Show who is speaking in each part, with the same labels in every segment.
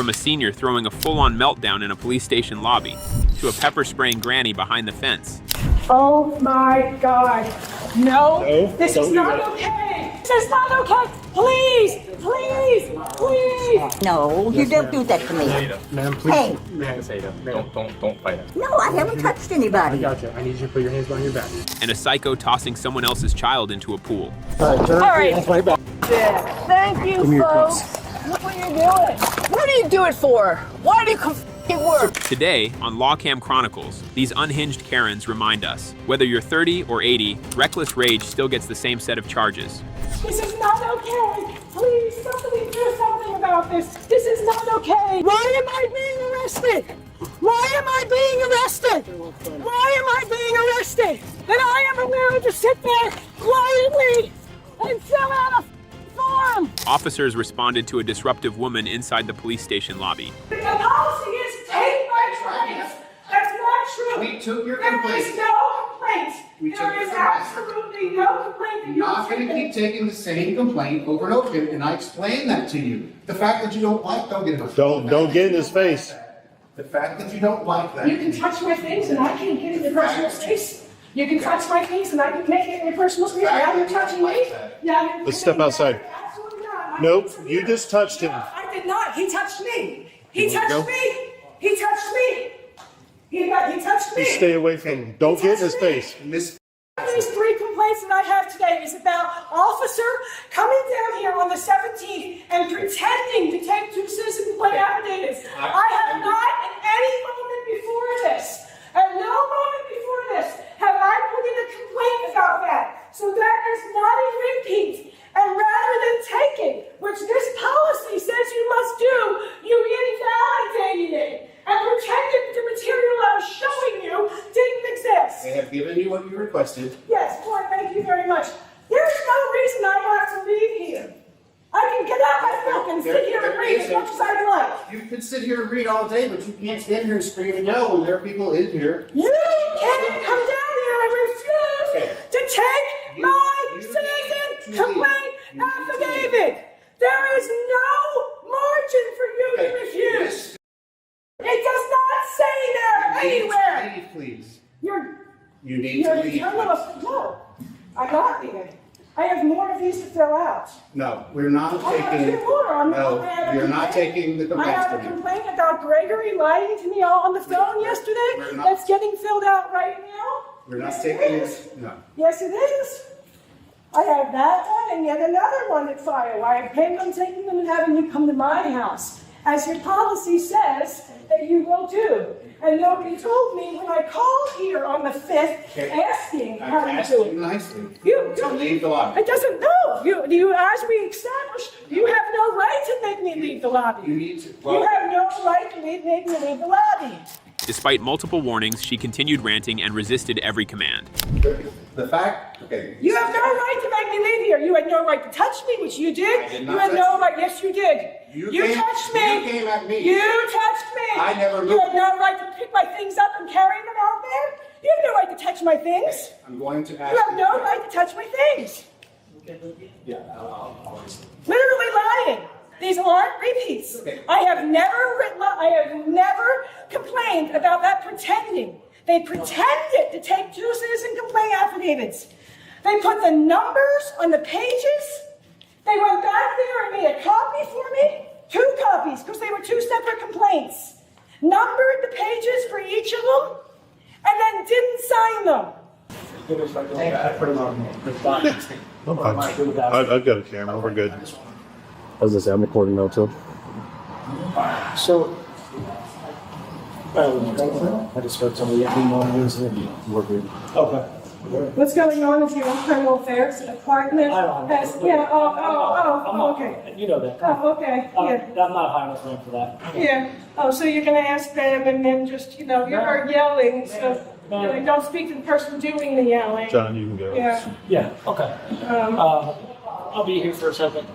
Speaker 1: From a senior throwing a full-on meltdown in a police station lobby, to a pepper-spraying granny behind the fence.
Speaker 2: Oh my God. No, this is not okay. This is not okay. Please, please, please.
Speaker 3: No, you don't do that to me.
Speaker 4: Ma'am, please.
Speaker 3: Hey.
Speaker 4: Don't fight it.
Speaker 3: No, I haven't touched anybody.
Speaker 4: I got you. I need you to put your hands behind your back.
Speaker 1: And a psycho tossing someone else's child into a pool.
Speaker 4: All right, turn
Speaker 2: All right.
Speaker 4: hands behind your back.
Speaker 2: Yeah. Thank you,
Speaker 4: here,
Speaker 2: folks. Look what you're doing. What do you do it for? Why do you work?
Speaker 1: Today, on LawCam Chronicles, these unhinged Karens remind us, whether you're 30 or 80, reckless rage still gets the same set of charges.
Speaker 2: This is not okay. Please, somebody do something about this. This is not okay. Why am I being arrested? Why am I being arrested? Why am I being arrested? And I am allowed to sit there quietly and fill out a form.
Speaker 1: Officers responded to a disruptive woman inside the police station lobby.
Speaker 2: The policy is take my complaints. That's not true.
Speaker 5: We took your
Speaker 2: There
Speaker 5: complaint.
Speaker 2: is no complaint.
Speaker 5: We took
Speaker 2: There
Speaker 5: your
Speaker 2: is
Speaker 5: complaint.
Speaker 2: absolutely no complaint that
Speaker 5: You're
Speaker 2: you
Speaker 5: not going to keep taking the same complaint over and over again, and I explained that to you. The fact that you don't like, don't get in his
Speaker 6: Don't get in his face.
Speaker 5: The fact that you don't like that.
Speaker 2: You can touch my things and I can't get in your personal space. You can touch my things and I can make it in your personal space. Now you're touching me. Yeah,
Speaker 6: Let's step outside.
Speaker 2: Absolutely not.
Speaker 6: Nope, you just touched him.
Speaker 2: I did not. He touched me. He
Speaker 6: You wanna
Speaker 2: touched
Speaker 6: go?
Speaker 2: me. He touched me. He touched me.
Speaker 6: You stay away from him. Don't get in his face.
Speaker 5: Miss,
Speaker 2: These 3 complaints that I have today is about officer coming down here on the 17th and pretending to take 2 citizen complaint affidavits. I have not at any moment before this, at no moment before this, have I put in a complaint about that. So that is not a repeat. And rather than taking, which this policy says you must do, you invalidated it and pretended the material I was showing you didn't exist.
Speaker 5: they have given you what you requested.
Speaker 2: Yes, boy, thank you very much. There's no reason I have to leave here. I can get out my book and sit here and read as much as I like.
Speaker 5: You can sit here and read all day, but you can't stand here and scream and yell when there are people in here.
Speaker 2: You can't come down here and refuse to take my citizen complaint affidavit. There is no margin for you to refuse. It does not say there anywhere.
Speaker 5: Leave, please.
Speaker 2: You
Speaker 5: need to leave.
Speaker 2: No, I'm not leaving. I have more of these to fill out.
Speaker 5: No, we're not
Speaker 2: I have
Speaker 5: taking.
Speaker 2: 2 more.
Speaker 5: No, you're not taking the
Speaker 2: I
Speaker 5: complaints
Speaker 2: have a
Speaker 5: from you.
Speaker 2: complaint about Gregory lying to me on the phone yesterday.
Speaker 5: we're not-
Speaker 2: That's getting filled out right now.
Speaker 5: We're not
Speaker 2: Yes,
Speaker 5: taking
Speaker 2: it is.
Speaker 5: this. No.
Speaker 2: Yes, it is. I have that one and yet another one at file. I planned on taking them and having you come to my house, as your policy says that you will do. And nobody told me when I called here on the 5th asking how
Speaker 5: I
Speaker 2: to
Speaker 5: asked
Speaker 2: do
Speaker 5: you
Speaker 2: it.
Speaker 5: nicely
Speaker 2: You
Speaker 5: to leave the lobby.
Speaker 2: It doesn't, no. You, as we established, you have no right to make me leave the lobby.
Speaker 5: You need to.
Speaker 2: You have no right to make me leave the lobby.
Speaker 1: Despite multiple warnings, she continued ranting and resisted every command.
Speaker 5: The fact, okay.
Speaker 2: You have no right to make me leave here. You had no right to touch me, which you did.
Speaker 5: I did
Speaker 2: You
Speaker 5: not
Speaker 2: had
Speaker 5: touch
Speaker 2: no
Speaker 5: you.
Speaker 2: right. Yes, you did.
Speaker 5: You
Speaker 2: touched me.
Speaker 5: You came at me.
Speaker 2: You touched me.
Speaker 5: I never
Speaker 2: You
Speaker 5: moved.
Speaker 2: had no right to pick my things up and carry them out there. You have no right to touch my things.
Speaker 5: I'm going to ask
Speaker 2: You have no right to touch my things.
Speaker 5: Yeah.
Speaker 2: Literally lying. These aren't repeats.
Speaker 5: Okay.
Speaker 2: I have never complained about that pretending. They pretended to take 2 citizen complaint affidavits. They put the numbers on the pages. They went back there and made a copy for me. 2 copies, because they were 2 separate complaints. Numbered the pages for each of them, and then didn't sign them.
Speaker 4: I put him on the spot.
Speaker 6: I'm fine. I've got a camera. We're good.
Speaker 4: I was gonna say, I'm recording now too. So, I just heard somebody at me we're good. Okay.
Speaker 2: What's going on is your internal affairs department has, yeah, okay.
Speaker 4: You know that.
Speaker 2: Oh, okay, yeah.
Speaker 4: I'm not high enough rank for that.
Speaker 2: Yeah. Oh, so you're going to ask them and then just, you're yelling, so don't speak to the person doing the yelling.
Speaker 6: John, you can go.
Speaker 2: Yeah.
Speaker 4: Yeah, okay. I'll be here for a second.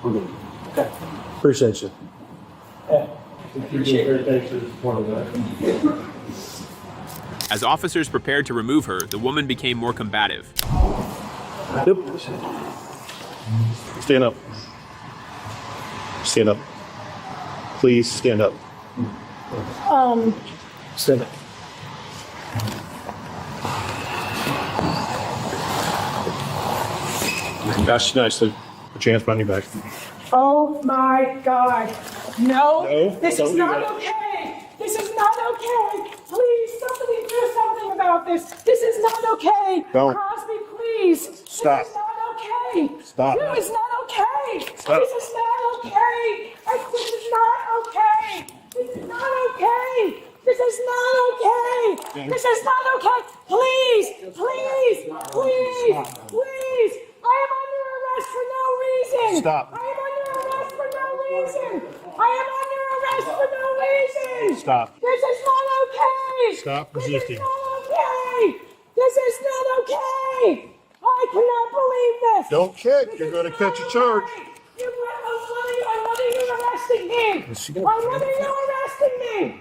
Speaker 4: We're good. Okay.
Speaker 6: Appreciate you.
Speaker 4: Yeah.
Speaker 1: As officers prepared to remove her, the woman became more combative.
Speaker 6: Yep. Stand up. Stand up. Please stand up.
Speaker 4: Stand up.
Speaker 6: That's nicely. Put your hands behind your back.
Speaker 2: Oh my God. No,
Speaker 6: No,
Speaker 2: this
Speaker 6: don't
Speaker 2: is
Speaker 6: do
Speaker 2: not
Speaker 6: that.
Speaker 2: okay. This is not okay. Please, somebody do something about this. This is not okay.
Speaker 6: Don't.
Speaker 2: Crosby, please.
Speaker 6: Stop.
Speaker 2: This is not okay.
Speaker 6: Stop.
Speaker 2: This is not okay.
Speaker 6: Stop.
Speaker 2: This is not okay. This is not okay. This is not okay. This is not okay. This is not okay. Please, please, please, please. I am under arrest for no reason.
Speaker 6: Stop.
Speaker 2: I am under arrest for no reason. I am under arrest for no reason.
Speaker 6: Stop.
Speaker 2: This is not okay.
Speaker 6: Stop
Speaker 2: This
Speaker 6: resisting.
Speaker 2: is not okay. This is not okay. I cannot believe this.
Speaker 6: Don't kick.
Speaker 2: This
Speaker 6: You're
Speaker 2: is
Speaker 6: going to
Speaker 2: not
Speaker 6: catch a charge.
Speaker 2: okay. What are you arresting me? Why are you arresting me?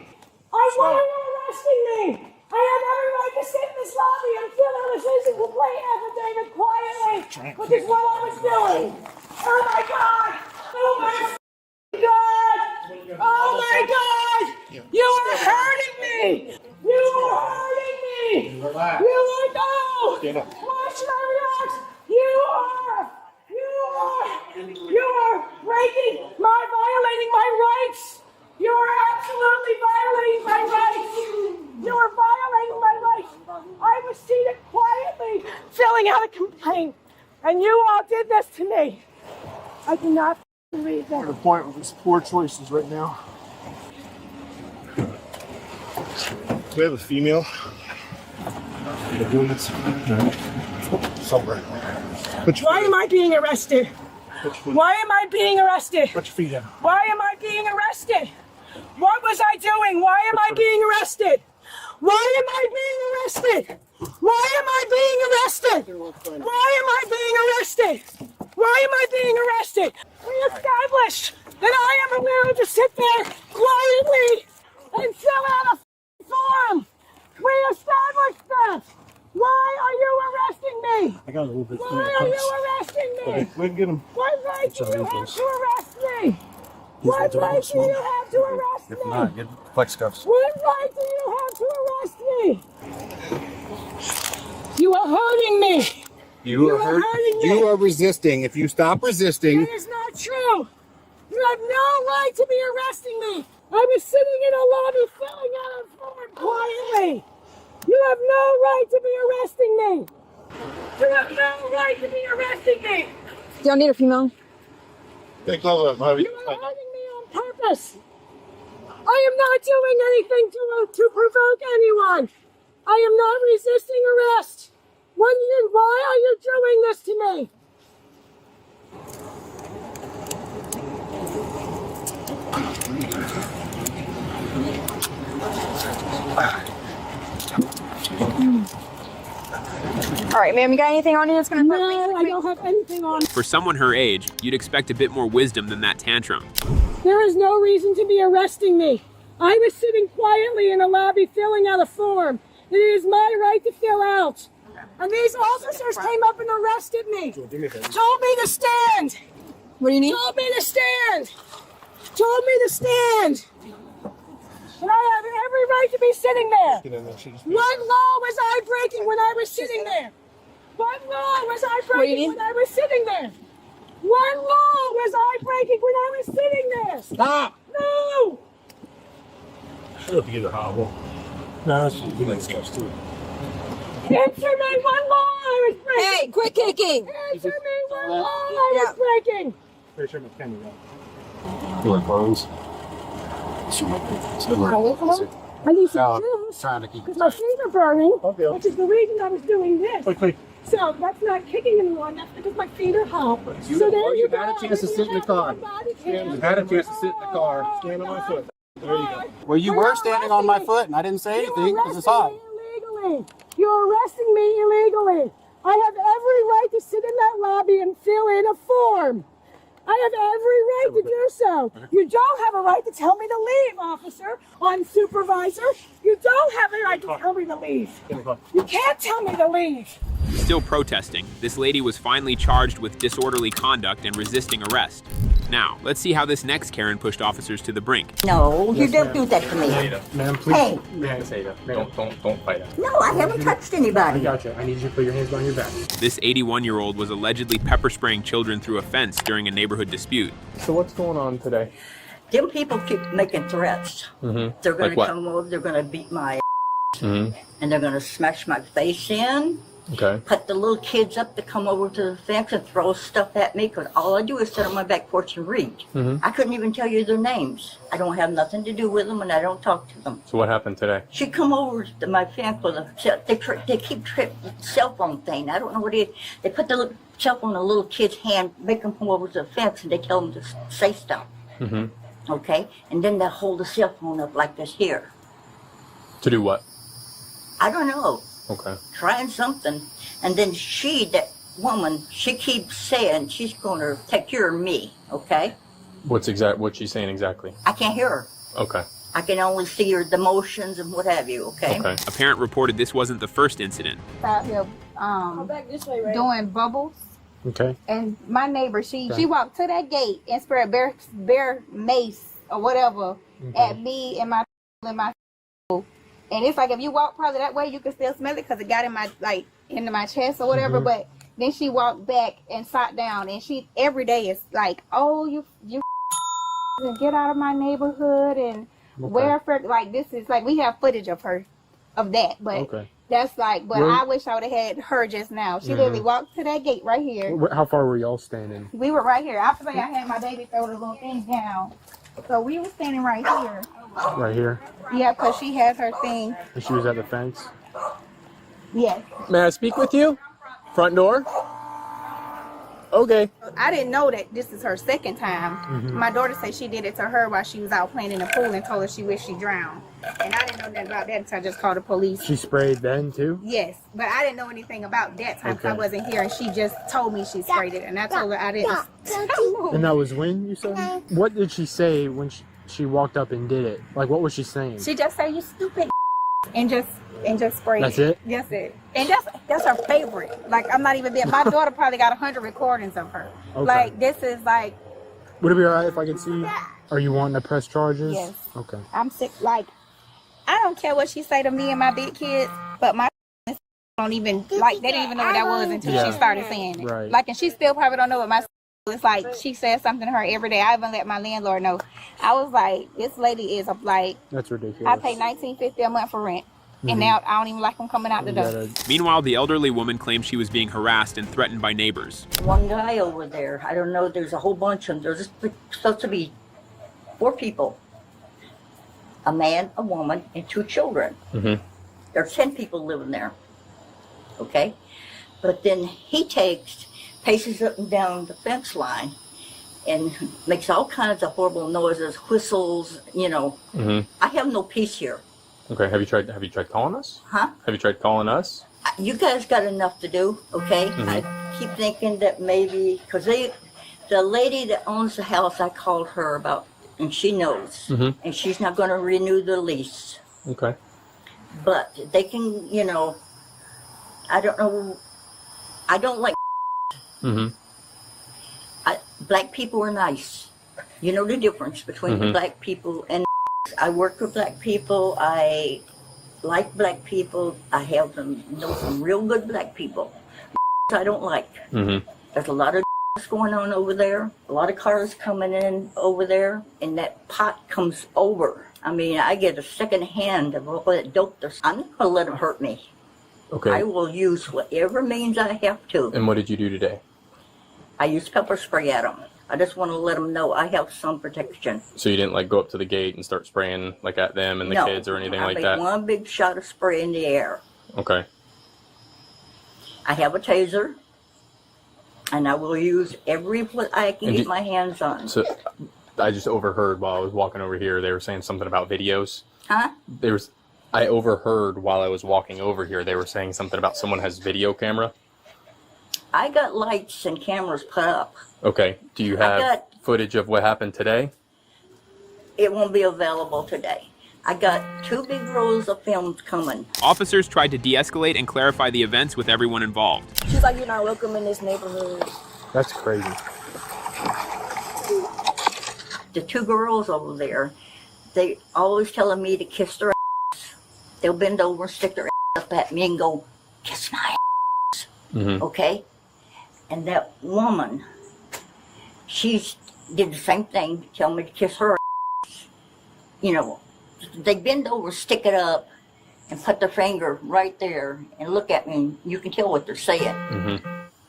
Speaker 2: Why are you arresting me? I have every right to sit in this lobby and fill out a citizen complaint affidavit quietly, which is what I was doing. Oh my God! Oh my God! Oh my God! You are hurting me! You are hurting me!
Speaker 5: Relax.
Speaker 2: You are no!
Speaker 6: Stand up.
Speaker 2: Why should I relax? You are breaking violating my rights! You are absolutely violating my rights! You are violating my rights! I was seated quietly filling out a complaint, and you all did this to me. I do not believe
Speaker 6: At a
Speaker 2: that.
Speaker 6: point with these poor choices right now. We have a female. They're doing this. Somewhere. Put your
Speaker 2: Why am I being arrested? Why am I being arrested?
Speaker 6: Put your feet down.
Speaker 2: Why am I being arrested? What was I doing? Why am I being arrested? Why am I being arrested? Why am I being arrested? Why am I being arrested? Why am I being arrested? We established that I am allowed to sit there quietly and fill out a form. We established that. Why are you arresting me?
Speaker 6: I got a little bit.
Speaker 2: Why are you arresting me?
Speaker 6: Okay, we can get him.
Speaker 2: What right do you have to arrest me? What
Speaker 6: got to
Speaker 2: right do you have to arrest me?
Speaker 6: get flex cuffs.
Speaker 2: What right do you have to arrest me? You are hurting me.
Speaker 5: You are
Speaker 2: hurting me.
Speaker 5: You are resisting. If you stop resisting,
Speaker 2: That is not true. You have no right to be arresting me. I was sitting in a lobby filling out a form quietly. You have no right to be arresting me. You have no right to be arresting me.
Speaker 3: Do y'all need a female?
Speaker 6: Take close up, Harvey.
Speaker 2: You are hurting me on purpose. I am not doing anything to provoke anyone. I am not resisting arrest. Why are you doing this to me?
Speaker 3: All right, ma'am, you got anything on you that's gonna put
Speaker 2: No, I don't have anything on.
Speaker 1: For someone her age, you'd expect a bit more wisdom than that tantrum.
Speaker 2: There is no reason to be arresting me. I was sitting quietly in a lobby filling out a form that it is my right to fill out. And these officers came up and arrested me. Told me to stand.
Speaker 3: What do you need?
Speaker 2: Told me to stand. Told me to stand. And I have every right to be sitting there. What law was I breaking when I was sitting there? What law was I
Speaker 3: do you
Speaker 2: breaking
Speaker 3: need?
Speaker 2: when I was sitting there? What law was I breaking when I was sitting there?
Speaker 5: stop.
Speaker 2: No!
Speaker 6: Should have to get a hobble. No, it's just like stuff too.
Speaker 2: Answer me what law I was breaking!
Speaker 3: Hey, quit kicking!
Speaker 2: Answer me what law I was breaking!
Speaker 6: Pretty sure my camera got. You like phones?
Speaker 2: I need some juice
Speaker 5: Trying to keep.
Speaker 2: because my feet are burning,
Speaker 6: Okay.
Speaker 2: which is the reason I was doing this.
Speaker 6: Quick.
Speaker 2: So that's not kicking anyone, that's because my feet are hot. So there you
Speaker 5: You've had a
Speaker 2: go.
Speaker 5: chance to sit in the car. You've had a chance to sit in the car.
Speaker 6: Stand on my foot. There you go.
Speaker 5: Well, you were standing on my foot, and I didn't say anything because it's hot.
Speaker 2: Illegally. You're arresting me illegally. I have every right to sit in that lobby and fill in a form. I have every right to do so. You don't have a right to tell me to leave, officer, supervisor. You don't have a right to tell me to leave. You can't tell me to leave.
Speaker 1: Still protesting, this lady was finally charged with disorderly conduct and resisting arrest. Now, let's see how this next Karen pushed officers to the brink.
Speaker 7: No, you don't do that to me.
Speaker 6: Ma'am, please.
Speaker 7: Hey.
Speaker 6: Ma'am, don't fight us.
Speaker 7: No, I haven't touched anybody.
Speaker 6: Gotcha. I need you to put your hands behind your back.
Speaker 1: This 81-year-old was allegedly pepper spraying children through a fence during a neighborhood dispute.
Speaker 6: So what's going on today?
Speaker 7: Them people keep making threats.
Speaker 6: Mm-hmm.
Speaker 7: They're going
Speaker 6: Like
Speaker 7: to
Speaker 6: what?
Speaker 7: come over, they're going to beat my ass,
Speaker 6: Mm-hmm.
Speaker 7: and they're going to smash my face in.
Speaker 6: Okay.
Speaker 7: Put the little kids up to come over to the fence and throw stuff at me, because all I do is sit on my back porch and read.
Speaker 6: Mm-hmm.
Speaker 7: I couldn't even tell you their names. I don't have nothing to do with them, and I don't talk to them.
Speaker 6: So what happened today?
Speaker 7: She come over to my fence with they keep the cell phone thing. I don't know what it is. They put the little cell phone in a little kid's hand, make them come over to the fence, and they tell them to say stuff.
Speaker 6: Mm-hmm.
Speaker 7: Okay? And then they hold the cell phone up like this here.
Speaker 6: To do what?
Speaker 7: I don't know.
Speaker 6: Okay.
Speaker 7: Trying something. And then that woman, she keeps saying she's going to take care of me. Okay?
Speaker 6: What's she's saying exactly?
Speaker 7: I can't hear her.
Speaker 6: Okay.
Speaker 7: I can only see her, the motions and what have you. Okay?
Speaker 6: Okay.
Speaker 1: A parent reported this wasn't the first incident.
Speaker 3: Out here, doing bubbles.
Speaker 6: Okay.
Speaker 3: And my neighbor, she walked to that gate and sprayed bear mace or whatever at me and my. And it's like if you walk probably that way, you can still smell it because it got in my into my chest or whatever. But then she walked back and sat down, and she every day is like, "Oh, you get out of my neighborhood and where for like this is like we have footage of her of that, but that's like. But I wish I would have had her just now. She literally walked to that gate right here.
Speaker 6: How far were y'all standing?
Speaker 3: We were right here. After I had my baby throw the little thing down, so we were standing right here.
Speaker 6: Right here?
Speaker 3: Yeah, because she has her thing.
Speaker 6: And she was at the fence?
Speaker 3: Yes.
Speaker 6: May I speak with you? Front door? Okay.
Speaker 3: I didn't know that this is her second time. My daughter said she did it to her while she was out playing in the pool and told her she wished she drowned. And I didn't know nothing about that until I just called the police.
Speaker 6: She sprayed then too?
Speaker 3: Yes, but I didn't know anything about that time because I wasn't here, and she just told me she sprayed it, and I told her I didn't.
Speaker 6: And that was when you said? What did she say when she walked up and did it? Like, what was she saying?
Speaker 3: She just said, "You stupid," and just sprayed
Speaker 6: That's it?
Speaker 3: That's it. And that's her favorite. Like, I'm not even there. My daughter probably got 100 recordings of her.
Speaker 6: Okay.
Speaker 3: Like, this is like.
Speaker 6: Would it be alright if I could see? Are you wanting to press charges?
Speaker 3: Yes.
Speaker 6: Okay.
Speaker 3: I'm sick. Like, I don't care what she say to me and my big kids, but my don't even like they didn't even know what that was until she started saying it.
Speaker 6: Right.
Speaker 3: Like, and she still probably don't know what my. It's like she says something to her every day. I even let my landlord know. I was like, this lady is like.
Speaker 6: That's ridiculous.
Speaker 3: I pay $19.50 a month for rent, and now I don't even like them coming out the door.
Speaker 1: Meanwhile, the elderly woman claimed she was being harassed and threatened by neighbors.
Speaker 7: One guy over there, I don't know, there's a whole bunch of them. There's supposed to be 4 people. A man, a woman, and 2 children. There are 10 people living there. Okay? But then he paces up and down the fence line and makes all kinds of horrible noises, whistles, you know. I have no peace here.
Speaker 6: Okay, have you tried calling us?
Speaker 7: Huh?
Speaker 6: Have you tried calling us?
Speaker 7: You guys got enough to do, okay? I keep thinking that maybe, because the lady that owns the house, I called her about, and she knows, and she's not going to renew the lease.
Speaker 6: Okay.
Speaker 7: But they can, you know, I don't know, I don't like black people are nice. You know the difference between black people and I work with black people. I like black people. I have know some real good black people. I don't like. There's a lot of going on over there. A lot of cars coming in over there, and that pot comes over. I mean, I get a second hand of all that dope. I'm not going to let them hurt me.
Speaker 6: Okay.
Speaker 7: I will use whatever means I have to.
Speaker 6: And what did you do today?
Speaker 7: I used pepper spray at them. I just want to let them know I have some protection.
Speaker 6: So you didn't like go up to the gate and start spraying like at them and the kids or anything like that?
Speaker 7: I made one big shot of spray in the air.
Speaker 6: Okay.
Speaker 7: I have a taser, and I will use every what I can get my hands on.
Speaker 6: So I just overheard while I was walking over here. They were saying something about videos.
Speaker 7: Huh?
Speaker 6: I overheard while I was walking over here. They were saying something about someone has video camera.
Speaker 7: I got lights and cameras put up.
Speaker 6: Okay. Do you have footage of what happened today?
Speaker 7: It won't be available today. I got 2 big rolls of films coming.
Speaker 1: Officers tried to de-escalate and clarify the events with everyone involved.
Speaker 3: She's like, "You're not welcome in this neighborhood."
Speaker 6: That's crazy.
Speaker 7: the two girls over there, they always telling me to kiss their ass. They'll bend over and stick their ass up at me and go, kiss my ass. Okay? And that woman, she did the same thing, tell me to kiss her ass. You know, they bend over, stick it up, and put their finger right there and look at me, and you can tell what they're saying.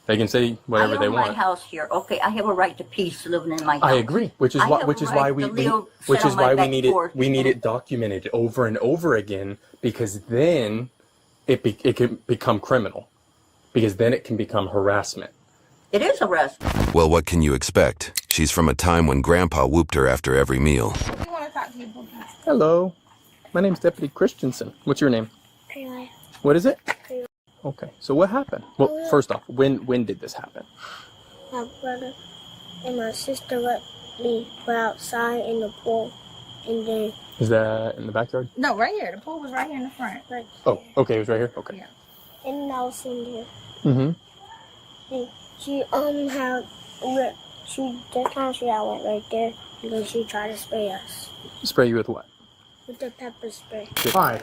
Speaker 8: They can say whatever they want.
Speaker 7: I own my house here. Okay, I have a right to peace living in my house.
Speaker 8: I agree, which is why we need it documented over and over again, because then it can become criminal, because then it can become harassment.
Speaker 7: It is harassment.
Speaker 9: Well, what can you expect? She's from a time when Grandpa whooped her after every meal.
Speaker 3: You want to talk to people?
Speaker 8: Hello, my name's Deputy Christensen. What's your name?
Speaker 10: Taylor.
Speaker 8: What is it? Okay, so what happened? Well, first off, when did this happen?
Speaker 10: My brother and my sister let me go outside in the pool, and then...
Speaker 8: Is that in the backyard?
Speaker 3: No, right here. The pool was right here in the front. Right.
Speaker 8: Oh, okay, it was right here? Okay.
Speaker 3: Yeah.
Speaker 10: And I was in there.
Speaker 8: Mm-hmm.
Speaker 10: And she, this time she went right there, and then she tried to spray us.
Speaker 8: Spray you with what?
Speaker 10: With the pepper spray.
Speaker 6: Hi.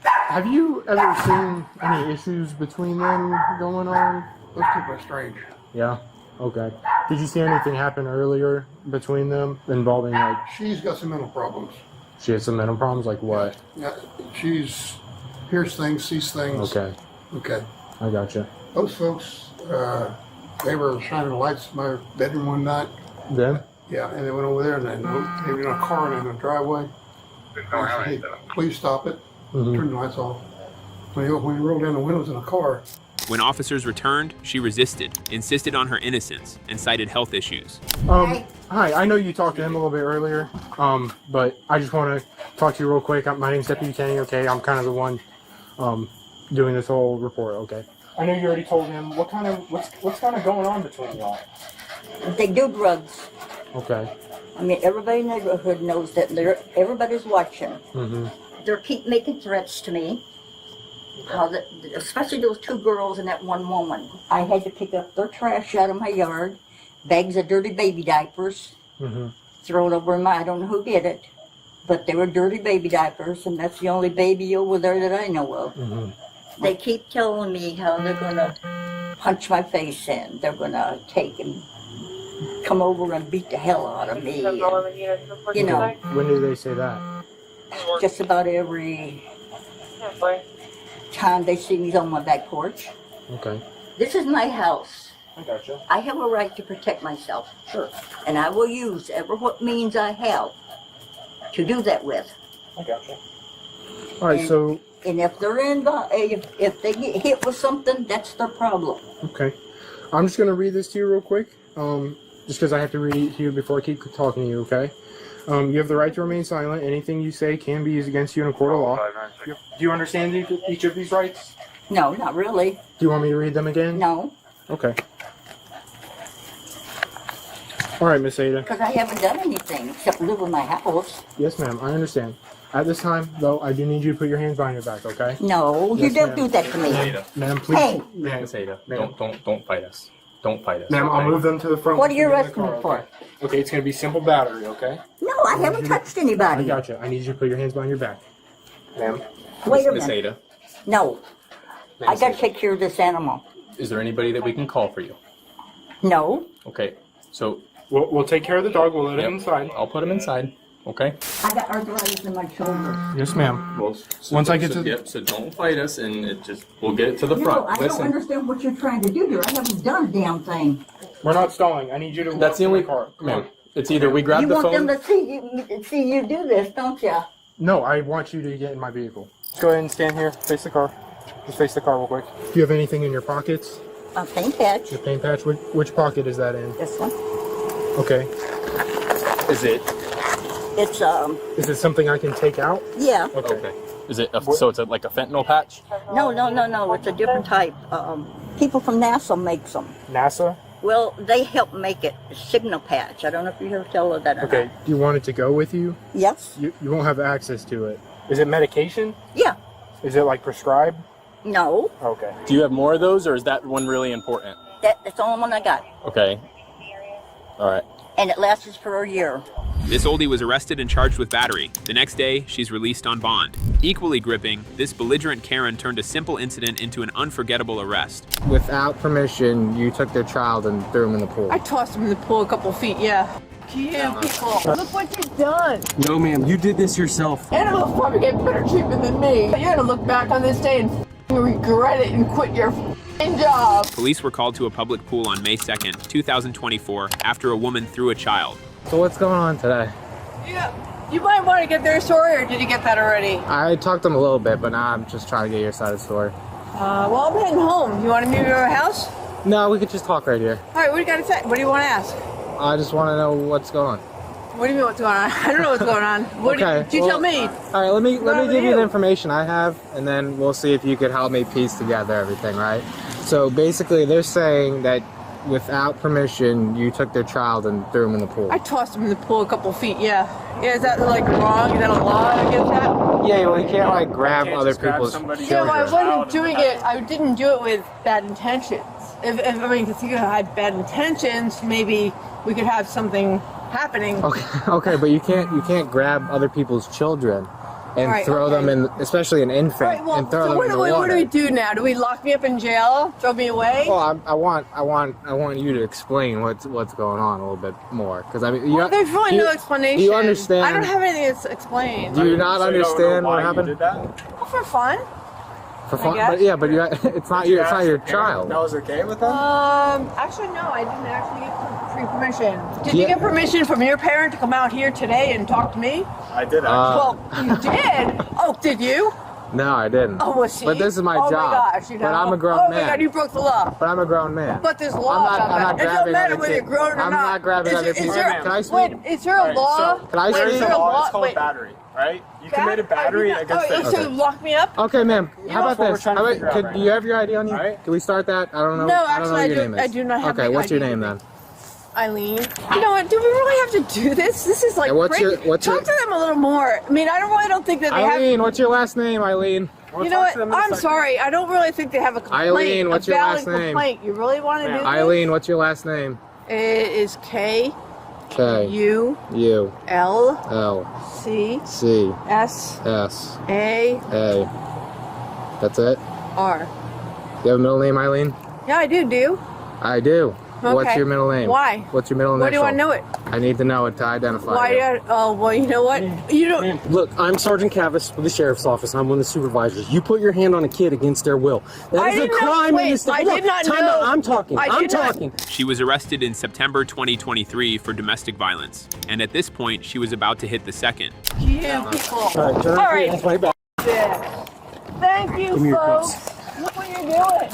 Speaker 6: Have you ever seen any issues between them going on?
Speaker 5: Those people are strange.
Speaker 6: Yeah. Okay. Did you see anything happen earlier between them involving, like,
Speaker 5: She's got some mental problems.
Speaker 6: she had some mental problems? Like what?
Speaker 5: Yeah, she's hears things, sees things.
Speaker 6: Okay.
Speaker 5: Okay.
Speaker 6: I gotcha.
Speaker 5: Those folks, they were shining lights in my bedroom one night.
Speaker 6: Them?
Speaker 5: Yeah, and they went over there and they were in a car and in a driveway. I said, hey, please stop it. Turn the lights off. When you roll down the windows in a car.
Speaker 1: When officers returned, she resisted, insisted on her innocence, and cited health issues.
Speaker 6: Hi, I know you talked to him a little bit earlier, but I just want to talk to you real quick. My name's Deputy Kenny, okay? I'm kind of the one doing this whole report, okay? I know you already told him. What's kind of going on between y'all?
Speaker 7: They do drugs.
Speaker 6: Okay.
Speaker 7: I mean, everybody in the neighborhood knows that everybody's watching. They keep making threats to me. Especially those two girls and that one woman. I had to pick up their trash out of my yard, bags of dirty baby diapers, throw it over I don't know who did it, but they were dirty baby diapers, and that's the only baby over there that I know of. They keep telling me how they're going to punch my face in. They're going to take and come over and beat the hell out of me. And, you know.
Speaker 6: When did they say that?
Speaker 7: Just about every time they see me on my back porch.
Speaker 6: Okay.
Speaker 7: This is my house.
Speaker 6: I gotcha.
Speaker 7: I have a right to protect myself. Sure. And I will use every what means I have to do that with.
Speaker 6: I gotcha. All right, so...
Speaker 7: And if they're if they get hit with something, that's their problem.
Speaker 6: Okay. I'm just going to read this to you real quick, just because I have to read it to you before I keep talking to you, okay? You have the right to remain silent. Anything you say can be used against you in a court of law. Do you understand each of these rights?
Speaker 7: No, not really.
Speaker 6: Do you want me to read them again?
Speaker 7: No.
Speaker 6: Okay. All right, Miss Ada.
Speaker 7: Because I haven't done anything except live in my house.
Speaker 6: Yes, ma'am. I understand. At this time, though, I do need you to put your hands behind your back, okay?
Speaker 7: No,
Speaker 6: yes,
Speaker 7: you don't do that to me.
Speaker 6: Ma'am, please.
Speaker 7: Hey.
Speaker 8: Miss Ada, don't fight us. Don't fight us.
Speaker 6: Ma'am, I'll move them to the front.
Speaker 7: What are you arresting me for?
Speaker 6: Okay, it's going to be simple battery, okay?
Speaker 7: No, I haven't touched anybody.
Speaker 6: I gotcha. I need you to put your hands behind your back. Ma'am.
Speaker 7: Wait a
Speaker 8: Miss
Speaker 7: minute.
Speaker 8: Ada.
Speaker 7: No. I got to take care of this animal.
Speaker 8: Is there anybody that we can call for you?
Speaker 7: No.
Speaker 8: Okay, so...
Speaker 6: We'll take care of the dog. We'll let him inside.
Speaker 8: I'll put him inside. Okay.
Speaker 7: I got arthritis in my shoulder.
Speaker 6: Yes, ma'am.
Speaker 8: Well,
Speaker 6: Once I get to
Speaker 8: yep. So don't fight us, and we'll get it to the front.
Speaker 7: No, I don't understand what you're trying to do here. I haven't done a damn thing.
Speaker 6: We're not stalling. I need you to.
Speaker 8: That's the only
Speaker 6: car.
Speaker 8: Ma'am, it's either we grab
Speaker 7: You
Speaker 8: the
Speaker 7: want
Speaker 8: phone.
Speaker 7: them to see you do this, don't you?
Speaker 6: No, I want you to get in my vehicle. Go ahead and stand here. Face the car. Just face the car real quick. Do you have anything in your pockets?
Speaker 7: A paint patch.
Speaker 6: Your paint patch. Which pocket is that in?
Speaker 7: This one.
Speaker 6: Okay.
Speaker 8: Is it?
Speaker 7: It's
Speaker 6: Is it something I can take out?
Speaker 7: Yeah.
Speaker 6: Okay.
Speaker 8: Is it? So it's like a fentanyl patch?
Speaker 7: No. It's a different type. People from NASA makes them.
Speaker 6: NASA?
Speaker 7: Well, they help make it. A signal patch. I don't know if you heard tell of that or
Speaker 6: Okay.
Speaker 7: not.
Speaker 6: Do you want it to go with you?
Speaker 7: Yes.
Speaker 6: You won't have access to it. Is it medication?
Speaker 7: Yeah.
Speaker 6: Is it like prescribed?
Speaker 7: No.
Speaker 6: Okay.
Speaker 8: Do you have more of those, or is that one really important?
Speaker 7: That's the only one I got.
Speaker 8: Okay. All right.
Speaker 7: and it lasted for a year.
Speaker 1: This oldie was arrested and charged with battery. The next day, she's released on bond. Equally gripping, this belligerent Karen turned a simple incident into an unforgettable arrest.
Speaker 6: Without permission, you took their child and threw him in the pool.
Speaker 2: I tossed him in the pool a couple feet, yeah. You people, look what you've done.
Speaker 8: No, ma'am, you did this yourself.
Speaker 2: Animals probably get better treatment than me. But you're gonna look back on this day and regret it and quit your job.
Speaker 1: Police were called to a public pool on May 2nd, 2024, after a woman threw a child.
Speaker 6: So what's going on today?
Speaker 2: Yeah, you might want to get their story, or did you get that already?
Speaker 6: I talked to them a little bit, but now I'm just trying to get your side of the story.
Speaker 2: Well, I'm heading home. You want to meet me at our house?
Speaker 6: No, we could just talk right here.
Speaker 2: All right, what do you got to say? What do you want to ask?
Speaker 6: I just want to know what's going on.
Speaker 2: What do you mean what's going on? I don't know what's going on. What do you tell me?
Speaker 6: All right, let me give you the information I have, and then we'll see if you could help me piece together everything, right? So basically, they're saying that without permission, you took their child and threw him in the pool.
Speaker 2: I tossed him in the pool a couple feet, yeah. Yeah, is that like wrong? Is that a law against that?
Speaker 6: Yeah, well, you can't like grab other people's children.
Speaker 2: Yeah, well, I wasn't doing it. I didn't do it with bad intentions. If I mean, if you had bad intentions, maybe we could have something happening.
Speaker 6: Okay, but you can't grab other people's children and throw them in, especially an infant, and throw them in the water.
Speaker 2: What do we do now? Do we lock me up in jail? Throw me away?
Speaker 6: Well, I want you to explain what's going on a little bit more, because I mean,
Speaker 2: there's really no explanation.
Speaker 6: Do you understand?
Speaker 2: I don't have anything to explain.
Speaker 6: Do you not understand what happened?
Speaker 2: You did that? Well, for fun.
Speaker 6: For fun, but it's not your child.
Speaker 8: That was okay with them?
Speaker 2: Actually, no, I didn't actually get free permission. Did you get permission from your parent to come out here today and talk to me?
Speaker 8: I did.
Speaker 2: Well, you did. Oh, did you?
Speaker 6: No, I didn't.
Speaker 2: Oh, was she?
Speaker 6: But this is my job.
Speaker 2: Oh my gosh, you know.
Speaker 6: But I'm a grown man.
Speaker 2: Oh my God, you broke the law.
Speaker 6: But I'm a grown man.
Speaker 2: But there's law about that. It doesn't matter whether you're grown or not.
Speaker 6: I'm not grabbing other people. Can I speak?
Speaker 2: Wait, is there a law?
Speaker 6: Can I speak?
Speaker 8: There's a law. It's called battery, right? You committed battery against the...
Speaker 2: So lock me up?
Speaker 6: Okay, ma'am. How about this? Do you have your ID on you? Can we start that? I don't know.
Speaker 2: No,
Speaker 6: I don't know
Speaker 2: actually,
Speaker 6: your name is.
Speaker 2: I do not have
Speaker 6: Okay,
Speaker 2: my
Speaker 6: what's your
Speaker 2: ID.
Speaker 6: name then?
Speaker 2: Eileen. You know what? Do we really have to do this? This is like crazy. Talk to them a little more. I mean, I really don't think that they have...
Speaker 6: Eileen, what's your last name, Eileen?
Speaker 2: You know what? I'm sorry. I don't really think they have a complaint.
Speaker 6: Eileen, what's your last name?
Speaker 2: Complaint. You really want to do this?
Speaker 6: Eileen, what's your last name?
Speaker 2: It is K.
Speaker 6: K.
Speaker 2: U.
Speaker 6: U.
Speaker 2: L.
Speaker 6: L.
Speaker 2: C.
Speaker 6: C.
Speaker 2: S.
Speaker 6: S.
Speaker 2: A.
Speaker 6: A. That's it?
Speaker 2: R.
Speaker 6: You have a middle name, Eileen?
Speaker 2: Yeah, I do. Do you?
Speaker 6: I do.
Speaker 2: Okay.
Speaker 6: What's your middle name?
Speaker 2: Why?
Speaker 6: What's your middle name?
Speaker 2: Why do you want to know it?
Speaker 6: I need to know it to identify
Speaker 2: Why?
Speaker 6: you.
Speaker 2: Oh, well, you know what? You don't.
Speaker 11: Look, I'm Sergeant Cavis with the Sheriff's Office. I'm one of the supervisors. You put your hand on a kid against their will. That is a crime in the state.
Speaker 2: I did not know.
Speaker 11: I'm talking. I'm talking.
Speaker 1: She was arrested in September 2023 for domestic violence, and at this point, she was about to hit the second.
Speaker 2: You people.
Speaker 11: All right, turn
Speaker 2: All right.
Speaker 11: that's my back.
Speaker 2: Thank you,
Speaker 11: Give me your
Speaker 2: folks.
Speaker 11: cuffs.
Speaker 2: Look what you're doing.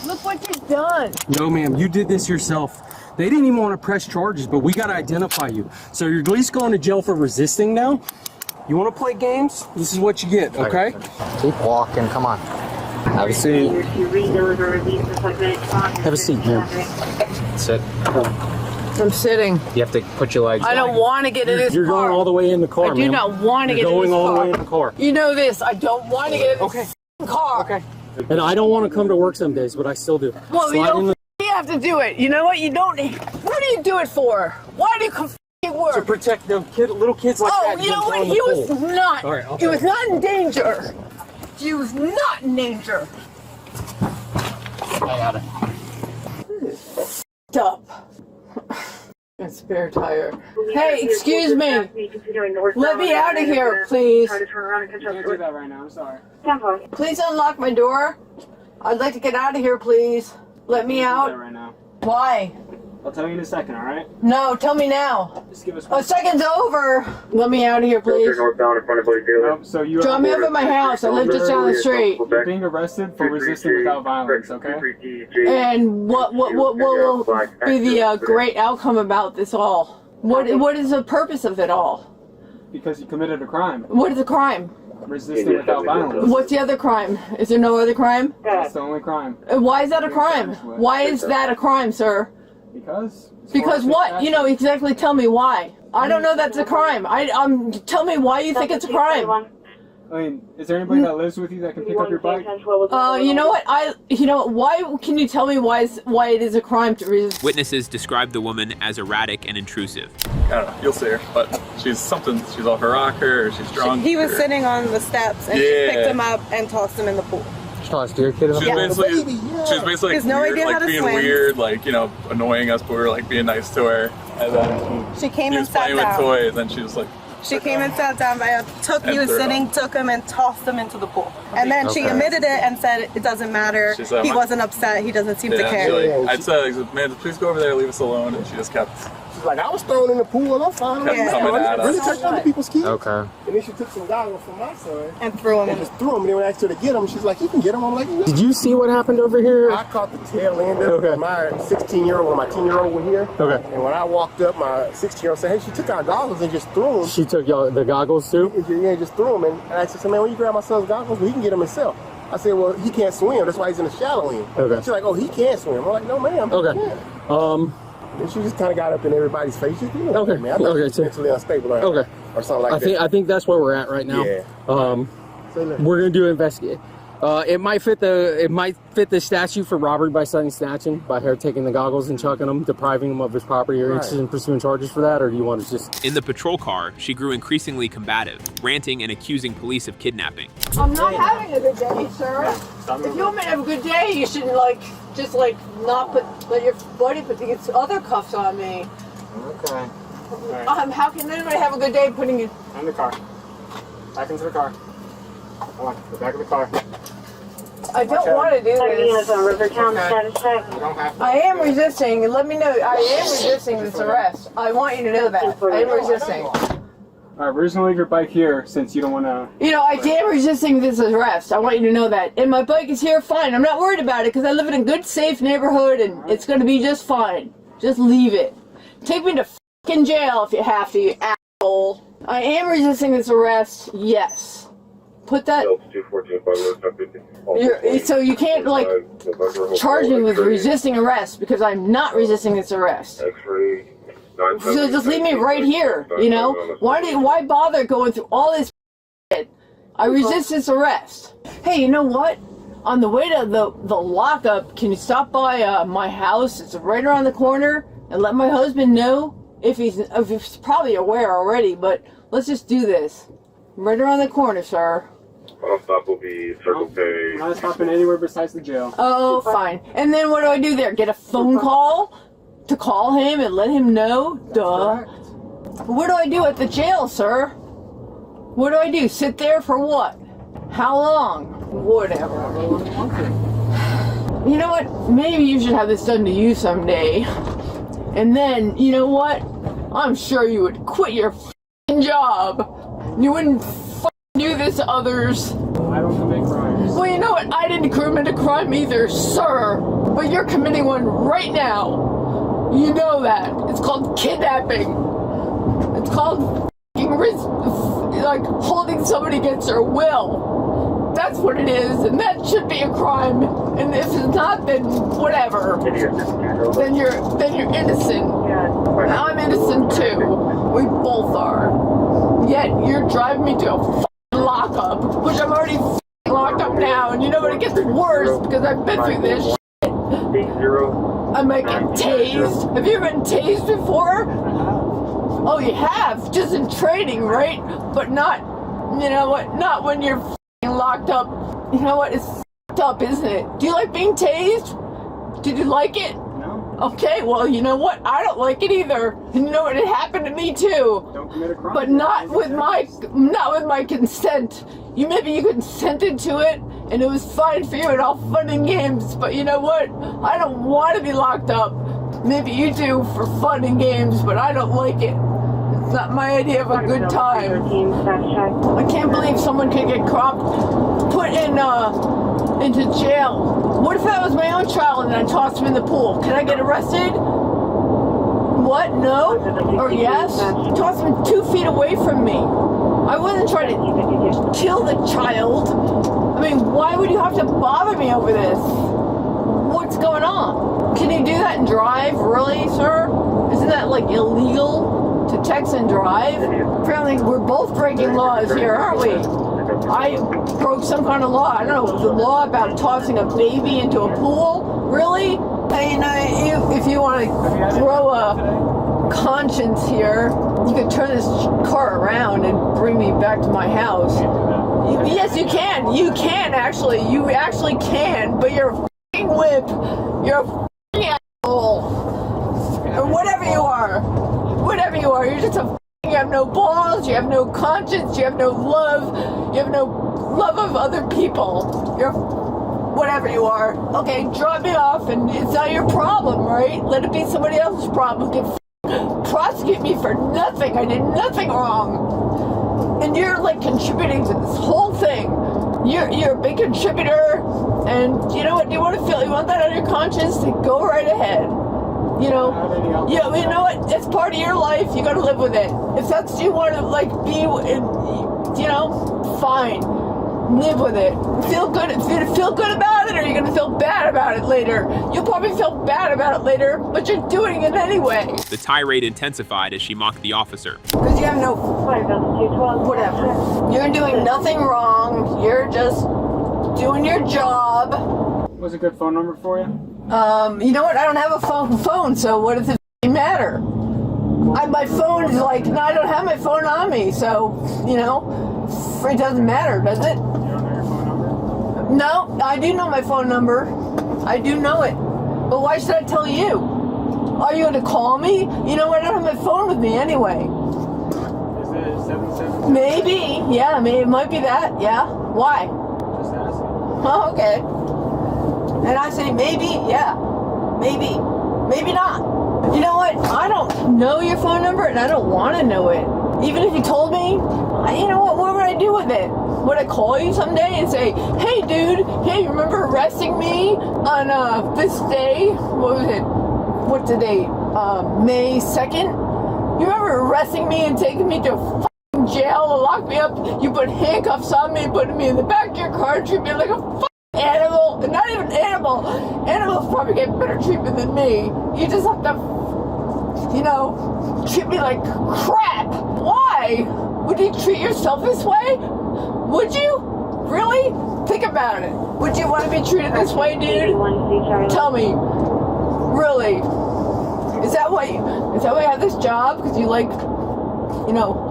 Speaker 2: Look what you've done.
Speaker 11: No, ma'am, you did this yourself. They didn't even want to press charges, but we got to identify you. So you're at least going to jail for resisting now. You want to play games? This is what you get, okay?
Speaker 6: Keep walking. Come on. Have a seat.
Speaker 11: Have a seat, ma'am.
Speaker 6: Sit.
Speaker 2: I'm sitting.
Speaker 6: You have to put your legs
Speaker 2: I don't want to get in this
Speaker 11: You're
Speaker 2: car.
Speaker 11: going all the way in the car,
Speaker 2: I do not want to get in this car.
Speaker 11: You're going all the way in the car.
Speaker 2: You know this. I don't want to get in this car. Okay.
Speaker 11: And I don't want to come to work some days, but I still do.
Speaker 2: Well,
Speaker 11: Slide in the
Speaker 2: you have to do it. You know what? You don't. What do you do it for? Why do you come work?
Speaker 11: to protect them little kids like that.
Speaker 2: Oh, you know what? He was not.
Speaker 11: All right,
Speaker 2: he was not in danger. He was not in danger.
Speaker 11: I got it.
Speaker 2: Up. A spare tire. Hey, excuse me. Let me out of here, please.
Speaker 4: I can't do that right now. I'm sorry.
Speaker 2: Please unlock my door. I'd like to get out of here, please. Let me out.
Speaker 4: Do that right now.
Speaker 2: Why?
Speaker 4: I'll tell you in a second, alright?
Speaker 2: No, tell me now.
Speaker 4: Just give us
Speaker 2: A second's over. Let me out of here, please.
Speaker 12: Northbound in front of Blake Taylor.
Speaker 4: So you
Speaker 2: Drop me off at my house. I live just down the street.
Speaker 4: You're being arrested for resisting without violence, okay?
Speaker 2: And what will be the great outcome about this all? What is the purpose of it all?
Speaker 4: Because you committed a crime.
Speaker 2: What is the crime?
Speaker 4: Resisting without violence.
Speaker 2: What's the other crime? Is there no other crime?
Speaker 4: That's the only crime.
Speaker 2: Why is that a crime? Why is that a crime, sir? Because what? You know, exactly tell me why. I don't know that's a crime. Tell me why you think it's a crime.
Speaker 6: I mean, is there anybody that lives with you that can pick up your bike?
Speaker 2: You know what? Why can you tell me why it is a crime to resist?
Speaker 1: Witnesses describe the woman as erratic and intrusive.
Speaker 12: I don't know, you'll see her, but she's off her rocker, or she's drunk.
Speaker 13: He was sitting on the steps, and she picked him up and tossed him in the pool.
Speaker 6: She tossed your kid in the
Speaker 12: pool? She was basically
Speaker 13: He has no idea how to
Speaker 12: being
Speaker 13: swim.
Speaker 12: weird, like, you know, annoying us, but we were like being nice to her. And then
Speaker 13: She came
Speaker 12: he
Speaker 13: and
Speaker 12: was
Speaker 13: sat
Speaker 12: playing
Speaker 13: down.
Speaker 12: with toys, and she was like,
Speaker 13: She came and sat down by a he was sitting, took him and tossed him into the pool. And then she
Speaker 12: Okay.
Speaker 13: admitted it and said it doesn't matter.
Speaker 12: She said,
Speaker 13: He wasn't upset. He doesn't seem to
Speaker 12: yeah,
Speaker 13: care.
Speaker 12: I'd say, man, please go over there, leave us alone, and she just kept.
Speaker 14: She's like, I was thrown in the pool and I'm fine.
Speaker 12: Kept coming at us.
Speaker 14: Really touched other people's kids.
Speaker 6: Okay.
Speaker 14: And then she took some goggles from my son
Speaker 13: and threw him.
Speaker 14: And just threw him. And then when I asked her to get him, she's like, you can get him. I'm like,
Speaker 6: Did you see what happened over here?
Speaker 14: I caught the tail end of it. My 16-year-old and my 10-year-old were here.
Speaker 6: Okay.
Speaker 14: And when I walked up, my 16-year-old said, hey, she took our goggles and just threw them.
Speaker 6: She took y'all the goggles too?
Speaker 14: Yeah, just threw them. And I said, man, when you grab my son's goggles, well, he can get them himself. I said, well, he can't swim. That's why he's in the shallow end.
Speaker 6: Okay.
Speaker 14: She's like, oh, he can't swim. I'm like, no, ma'am.
Speaker 6: Okay.
Speaker 14: And she just kind of got up in everybody's face. You know,
Speaker 6: Okay.
Speaker 14: man, I think she's mentally unstable or something like that.
Speaker 6: I think that's where we're at right now.
Speaker 14: Yeah.
Speaker 6: We're gonna do investigate. It might fit the statute for robbery by sudden snatching, by her taking the goggles and chucking them, depriving him of his property. Are you interested in pursuing charges for that, or do you want to just?
Speaker 1: In the patrol car, she grew increasingly combative, ranting and accusing police of kidnapping.
Speaker 2: I'm not having a good day, sir. If you want me to have a good day, you should just not let your buddy put these other cuffs on me.
Speaker 6: Okay.
Speaker 2: How can anybody have a good day putting you
Speaker 6: In the car. Back into the car. Come on, the back of the car.
Speaker 2: I don't want to do this. I am resisting. Let me know. I am resisting this arrest. I want you to know that. I am resisting.
Speaker 6: All right, we're just gonna leave your bike here since you don't want to.
Speaker 2: I am resisting this arrest. I want you to know that. And my bike is here fine. I'm not worried about it because I live in a good, safe neighborhood and it's going to be just fine. Just leave it. Take me to fucking jail if you have to, you asshole. I am resisting this arrest. Yes. Put that. So you can't charge me with resisting arrest because I'm not resisting this arrest. So just leave me right here. Why bother going through all this shit? I resist this arrest. Hey, you know what? On the way to the lockup, can you stop by my house? It's right around the corner, and let my husband know if he's probably aware already. But let's just do this. Right around the corner, sir.
Speaker 15: Final stop will be Circle K.
Speaker 6: I'm not stopping anywhere besides the jail.
Speaker 2: Oh, fine. And then what do I do there? Get a phone call to call him and let him know? Duh. What do I do at the jail, sir? What do I do? Sit there for what? How long? Whatever. You know what? Maybe you should have this done to you someday. And then, you know what? I'm sure you would quit your f***ing job. You wouldn't do this to others.
Speaker 6: I don't commit crimes.
Speaker 2: Well, you know what? I didn't commit a crime either, sir. But you're committing one right now. You know that. It's called kidnapping. It's called holding somebody against their will. That's what it is, and that should be a crime. And if it's not, then whatever. Then you're innocent. I'm innocent too. We both are. Yet you're driving me to a lockup, which I'm already locked up now, and you know what? It gets worse because I've been through this shit. I might get tased. Have you ever been tased before? Oh, you have? Just in training, right? But not, you know what? Not when you're locked up. You know what? It's up, isn't it? Do you like being tased? Did you like it? No. Okay, well, you know what? I don't like it either. And you know what? It happened to me too.
Speaker 6: Don't commit a crime.
Speaker 2: But not with my consent. Maybe you consented to it, and it was fine for you and all fun and games. But you know what? I don't want to be locked up. Maybe you do for fun and games, but I don't like it. It's not my idea of a good time. I can't believe someone could get put into jail. What if that was my own child and I tossed him in the pool? Can I get arrested? What? No? Or yes? Tossed him 2 feet away from me. I wasn't trying to kill the child. I mean, why would you have to bother me over this? What's going on? Can you do that and drive, really, sir? Isn't that illegal to
Speaker 16: text and drive? Apparently we're both breaking laws here, aren't we? I broke some kind of law. I don't know, the law about tossing a baby into a pool? Really? Hey, you know, if you want to throw a conscience here, you could turn this car around and bring me back to my house. Yes, you can. You can, actually. You actually can, but you're a f***ing whip. You're a f***ing asshole. Or whatever you are. Whatever you are. You're just a you have no balls, you have no conscience, you have no love, you have no love of other people. You're whatever you are. Okay, drop me off and it's not your problem, right? Let it be somebody else's problem. Prosecute me for nothing. I did nothing wrong. And you're like contributing to this whole thing. You're a big contributor, and you know what? You want that on your conscience? Go right ahead. You know what? It's part of your life. You got to live with it. If that's you want to like be, you know, fine. Live with it. Feel good. Feel good about it, or you're gonna feel bad about it later. You'll probably feel bad about it later, but you're doing it anyway.
Speaker 1: The tirade intensified as she mocked the officer.
Speaker 16: Because you have no whatever. You're doing nothing wrong. You're just doing your job.
Speaker 6: What's a good phone number for you?
Speaker 16: You know what? I don't have a phone, so what does it matter? My phone is like, no, I don't have my phone on me, so, you know, it doesn't matter, does it?
Speaker 6: You don't know your phone number?
Speaker 16: No, I do know my phone number. I do know it. But why should I tell you? Are you going to call me? You know what? I don't have my phone with me anyway.
Speaker 6: Is it 777?
Speaker 16: Maybe. Yeah, maybe it might be that. Yeah. Why?
Speaker 6: Just asking.
Speaker 16: Oh, okay. And I say maybe, yeah, maybe, maybe not. You know what? I don't know your phone number, and I don't want to know it. Even if you told me, you know what would I do with it? Would I call you someday and say, hey, dude, hey, you remember arresting me on this day? What was it? What's the date? May 2nd? You remember arresting me and taking me to f***ing jail and lock me up? You put handcuffs on me, putting me in the back of your car, and treat me like a animal, and not even animal. Animals probably get better treatment than me. You just have to, you know, treat me like crap. Why? Would you treat yourself this way? Would you? Really? Think about it. Would you want to be treated this way, dude? Tell me. Really? Is that why you have this job? Because you like, you know,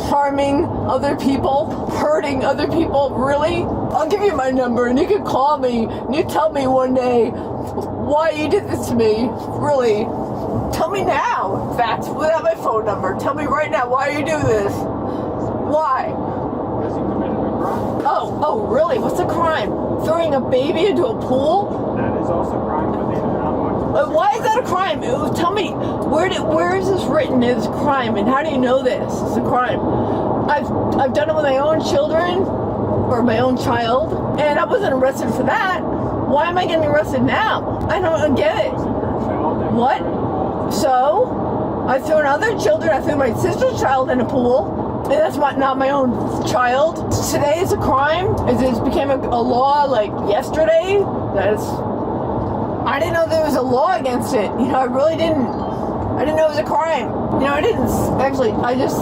Speaker 16: harming other people, hurting other people? Really? I'll give you my number and you can call me and you tell me one day why you did this to me. Really? Tell me now, in fact, without my phone number. Tell me right now, why are you doing this? Why?
Speaker 6: Because you committed a crime.
Speaker 16: Oh, really? What's the crime? Throwing a baby into a pool?
Speaker 6: That is also a crime, but they do not want to.
Speaker 16: Why is that a crime? Tell me, where is this written as a crime, and how do you know this is a crime? I've done it with my own children, or my own child, and I wasn't arrested for that. Why am I getting arrested now? I don't get it. What? So, I threw in other children. I threw my sister's child in a pool, and that's not my own child. Today is a crime. It became a law like yesterday. I didn't know there was a law against it. You know, I really didn't. I didn't know it was a crime. You know, I didn't actually. I just.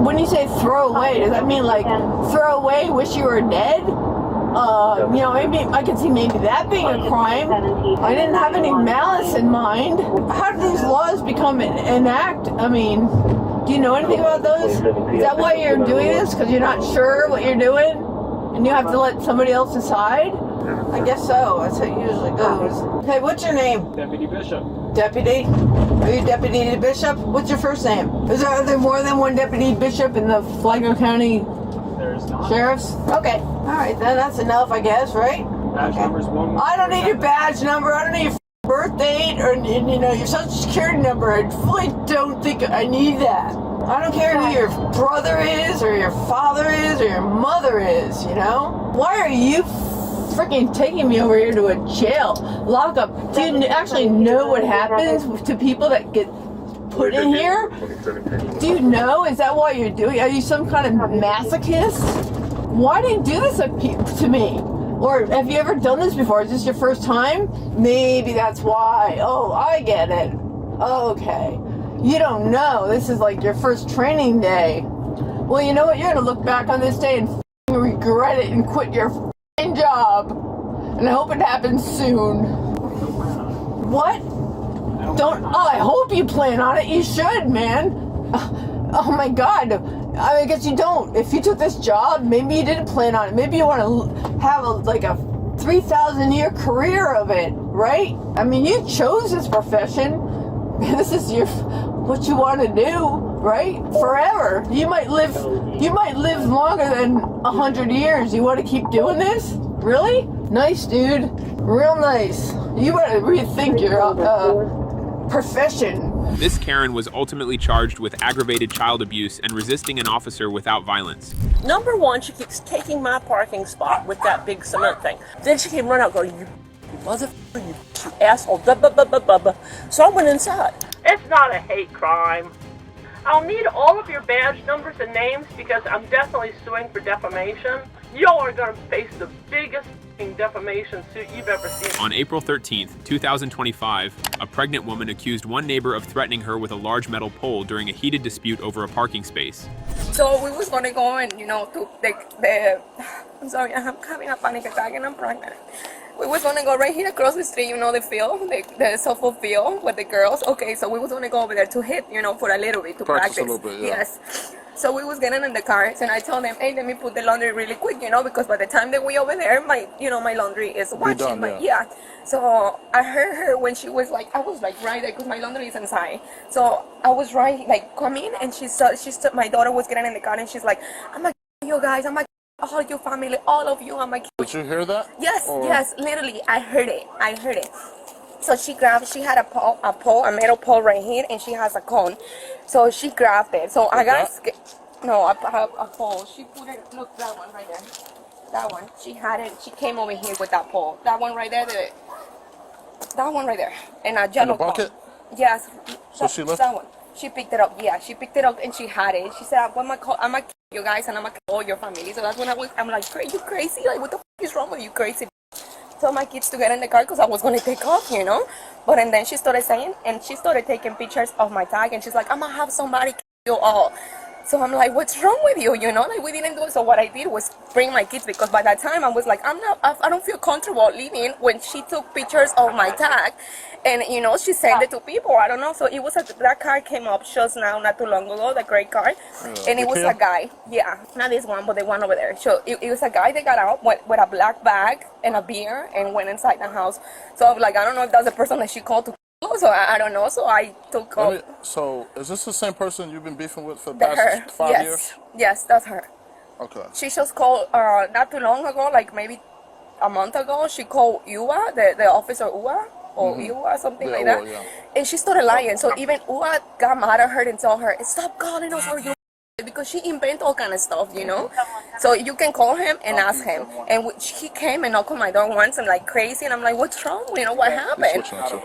Speaker 16: When you say throw away, does that mean like throw away, wish you were dead? You know, maybe I could see maybe that being a crime. I didn't have any malice in mind. How did these laws become an act? I mean, do you know anything about those? Is that why you're doing this? Because you're not sure what you're doing? And you have to let somebody else decide? I guess so. That's how it usually goes. Hey, what's your name?
Speaker 6: Deputy Bishop.
Speaker 16: Deputy? Are you Deputy Bishop? What's your first name? Are there more than one Deputy Bishop in the Flagler County
Speaker 6: There's not.
Speaker 16: Sheriffs? Okay. Alright, then that's enough, I guess, right?
Speaker 6: Badge number's 1.
Speaker 16: I don't need your badge number. I don't need your birth date or, you know, your social security number. I really don't think I need that. I don't care who your brother is or your father is or your mother is, you know? Why are you freaking taking me over here to a jail, lockup? Do you actually know what happens to people that get put in here? Do you know? Is that why you're doing it? Are you some kind of masochist? Why do you do this to me? Or have you ever done this before? Is this your first time? Maybe that's why. Oh, I get it. Okay. You don't know. This is like your first training day. Well, you know what? You're gonna look back on this day and regret it and quit your job. And I hope it happens soon. What? Don't. Oh, I hope you plan on it. You should, man. Oh my God. I guess you don't. If you took this job, maybe you didn't plan on it. Maybe you want to have like a 3,000-year career of it, right? I mean, you chose this profession. This is what you want to do, right? Forever. You might live longer than 100 years. You want to keep doing this? Really? Nice, dude. Real nice. You better rethink your profession.
Speaker 1: This Karen was ultimately charged with aggravated child abuse and resisting an officer without violence.
Speaker 17: Number one, she keeps taking my parking spot with that big cement thing. Then she came running out going, you motherfucker, you asshole, blah, blah, blah, blah, blah, blah. So I went inside. It's not a hate crime. I'll need all of your badge numbers and names because I'm definitely suing for defamation. Y'all are going to face the biggest defamation suit you've ever seen.
Speaker 1: On April 13th, 2025, a pregnant woman accused one neighbor of threatening her with a large metal pole during a heated dispute over a parking space.
Speaker 18: So we was going to go and, to I'm sorry, I'm having a panic attack and I'm pregnant. We was going to go right here across the street, the field, the softball field with the girls. Okay, so we was going to go over there to hit, for a little bit, to practice.
Speaker 19: A little bit, yeah.
Speaker 18: Yes. So we was getting in the cars and I told them, hey, let me put the laundry really quick, because by the time that we over there, my laundry is watching. Yeah. So I heard her when she was like, I was like right there because my laundry is inside. So I was right, like coming and she saw, my daughter was getting in the car and she's like, I'm like, you guys, I'm like, all your family, all of you, I'm like.
Speaker 19: Did you hear that?
Speaker 18: Yes, yes, literally, I heard it. So she had a metal pole right here, and she has a cone. So she grabbed it. So I got scared. No, a pole. She put it, look, that one right there. That one. She had it, she came over here with that pole. That one right there, that one right there. And a yellow pole.
Speaker 19: bucket?
Speaker 18: Yes.
Speaker 19: So she left?
Speaker 18: That one. She picked it up, yeah. She picked it up and she had it. She said, I'm gonna kill you guys and I'm gonna kill all your family. So that's when I'm like, you crazy? Like, what the is wrong with you, crazy? Told my kids to get in the car because I was going to take off, But and then she started saying, and she started taking pictures of my tag, and she's like, I'm going to have somebody kill you all. So I'm like, what's wrong with you, Like, we didn't do it. So what I did was bring my kids, because by that time I was like, I don't feel comfortable leaving when she took pictures of my tag. And, she sent it to people. I don't know. So it was that car came up just now, not too long ago, the gray car. And it was a guy. Yeah, not this one, but the one over there. So it was a guy that got out with a black bag and a beer and went inside the house. So I'm like, I don't know if that's the person that she called to kill. So I don't know. So I took off.
Speaker 19: So is this the same person you've been beefing with for the past 5 years?
Speaker 18: Yes, that's her.
Speaker 19: Okay.
Speaker 18: She just called not too long ago, like maybe a month ago. She called Ua, the officer Ua. Or Ua, something like that. Yeah. And she started lying. So even Ua got mad at her and told her, stop calling us for you. Because she invent all kind of stuff, So you can call him and ask him. And he came and knocked on my door once and like crazy. And I'm like, what's wrong? What happened?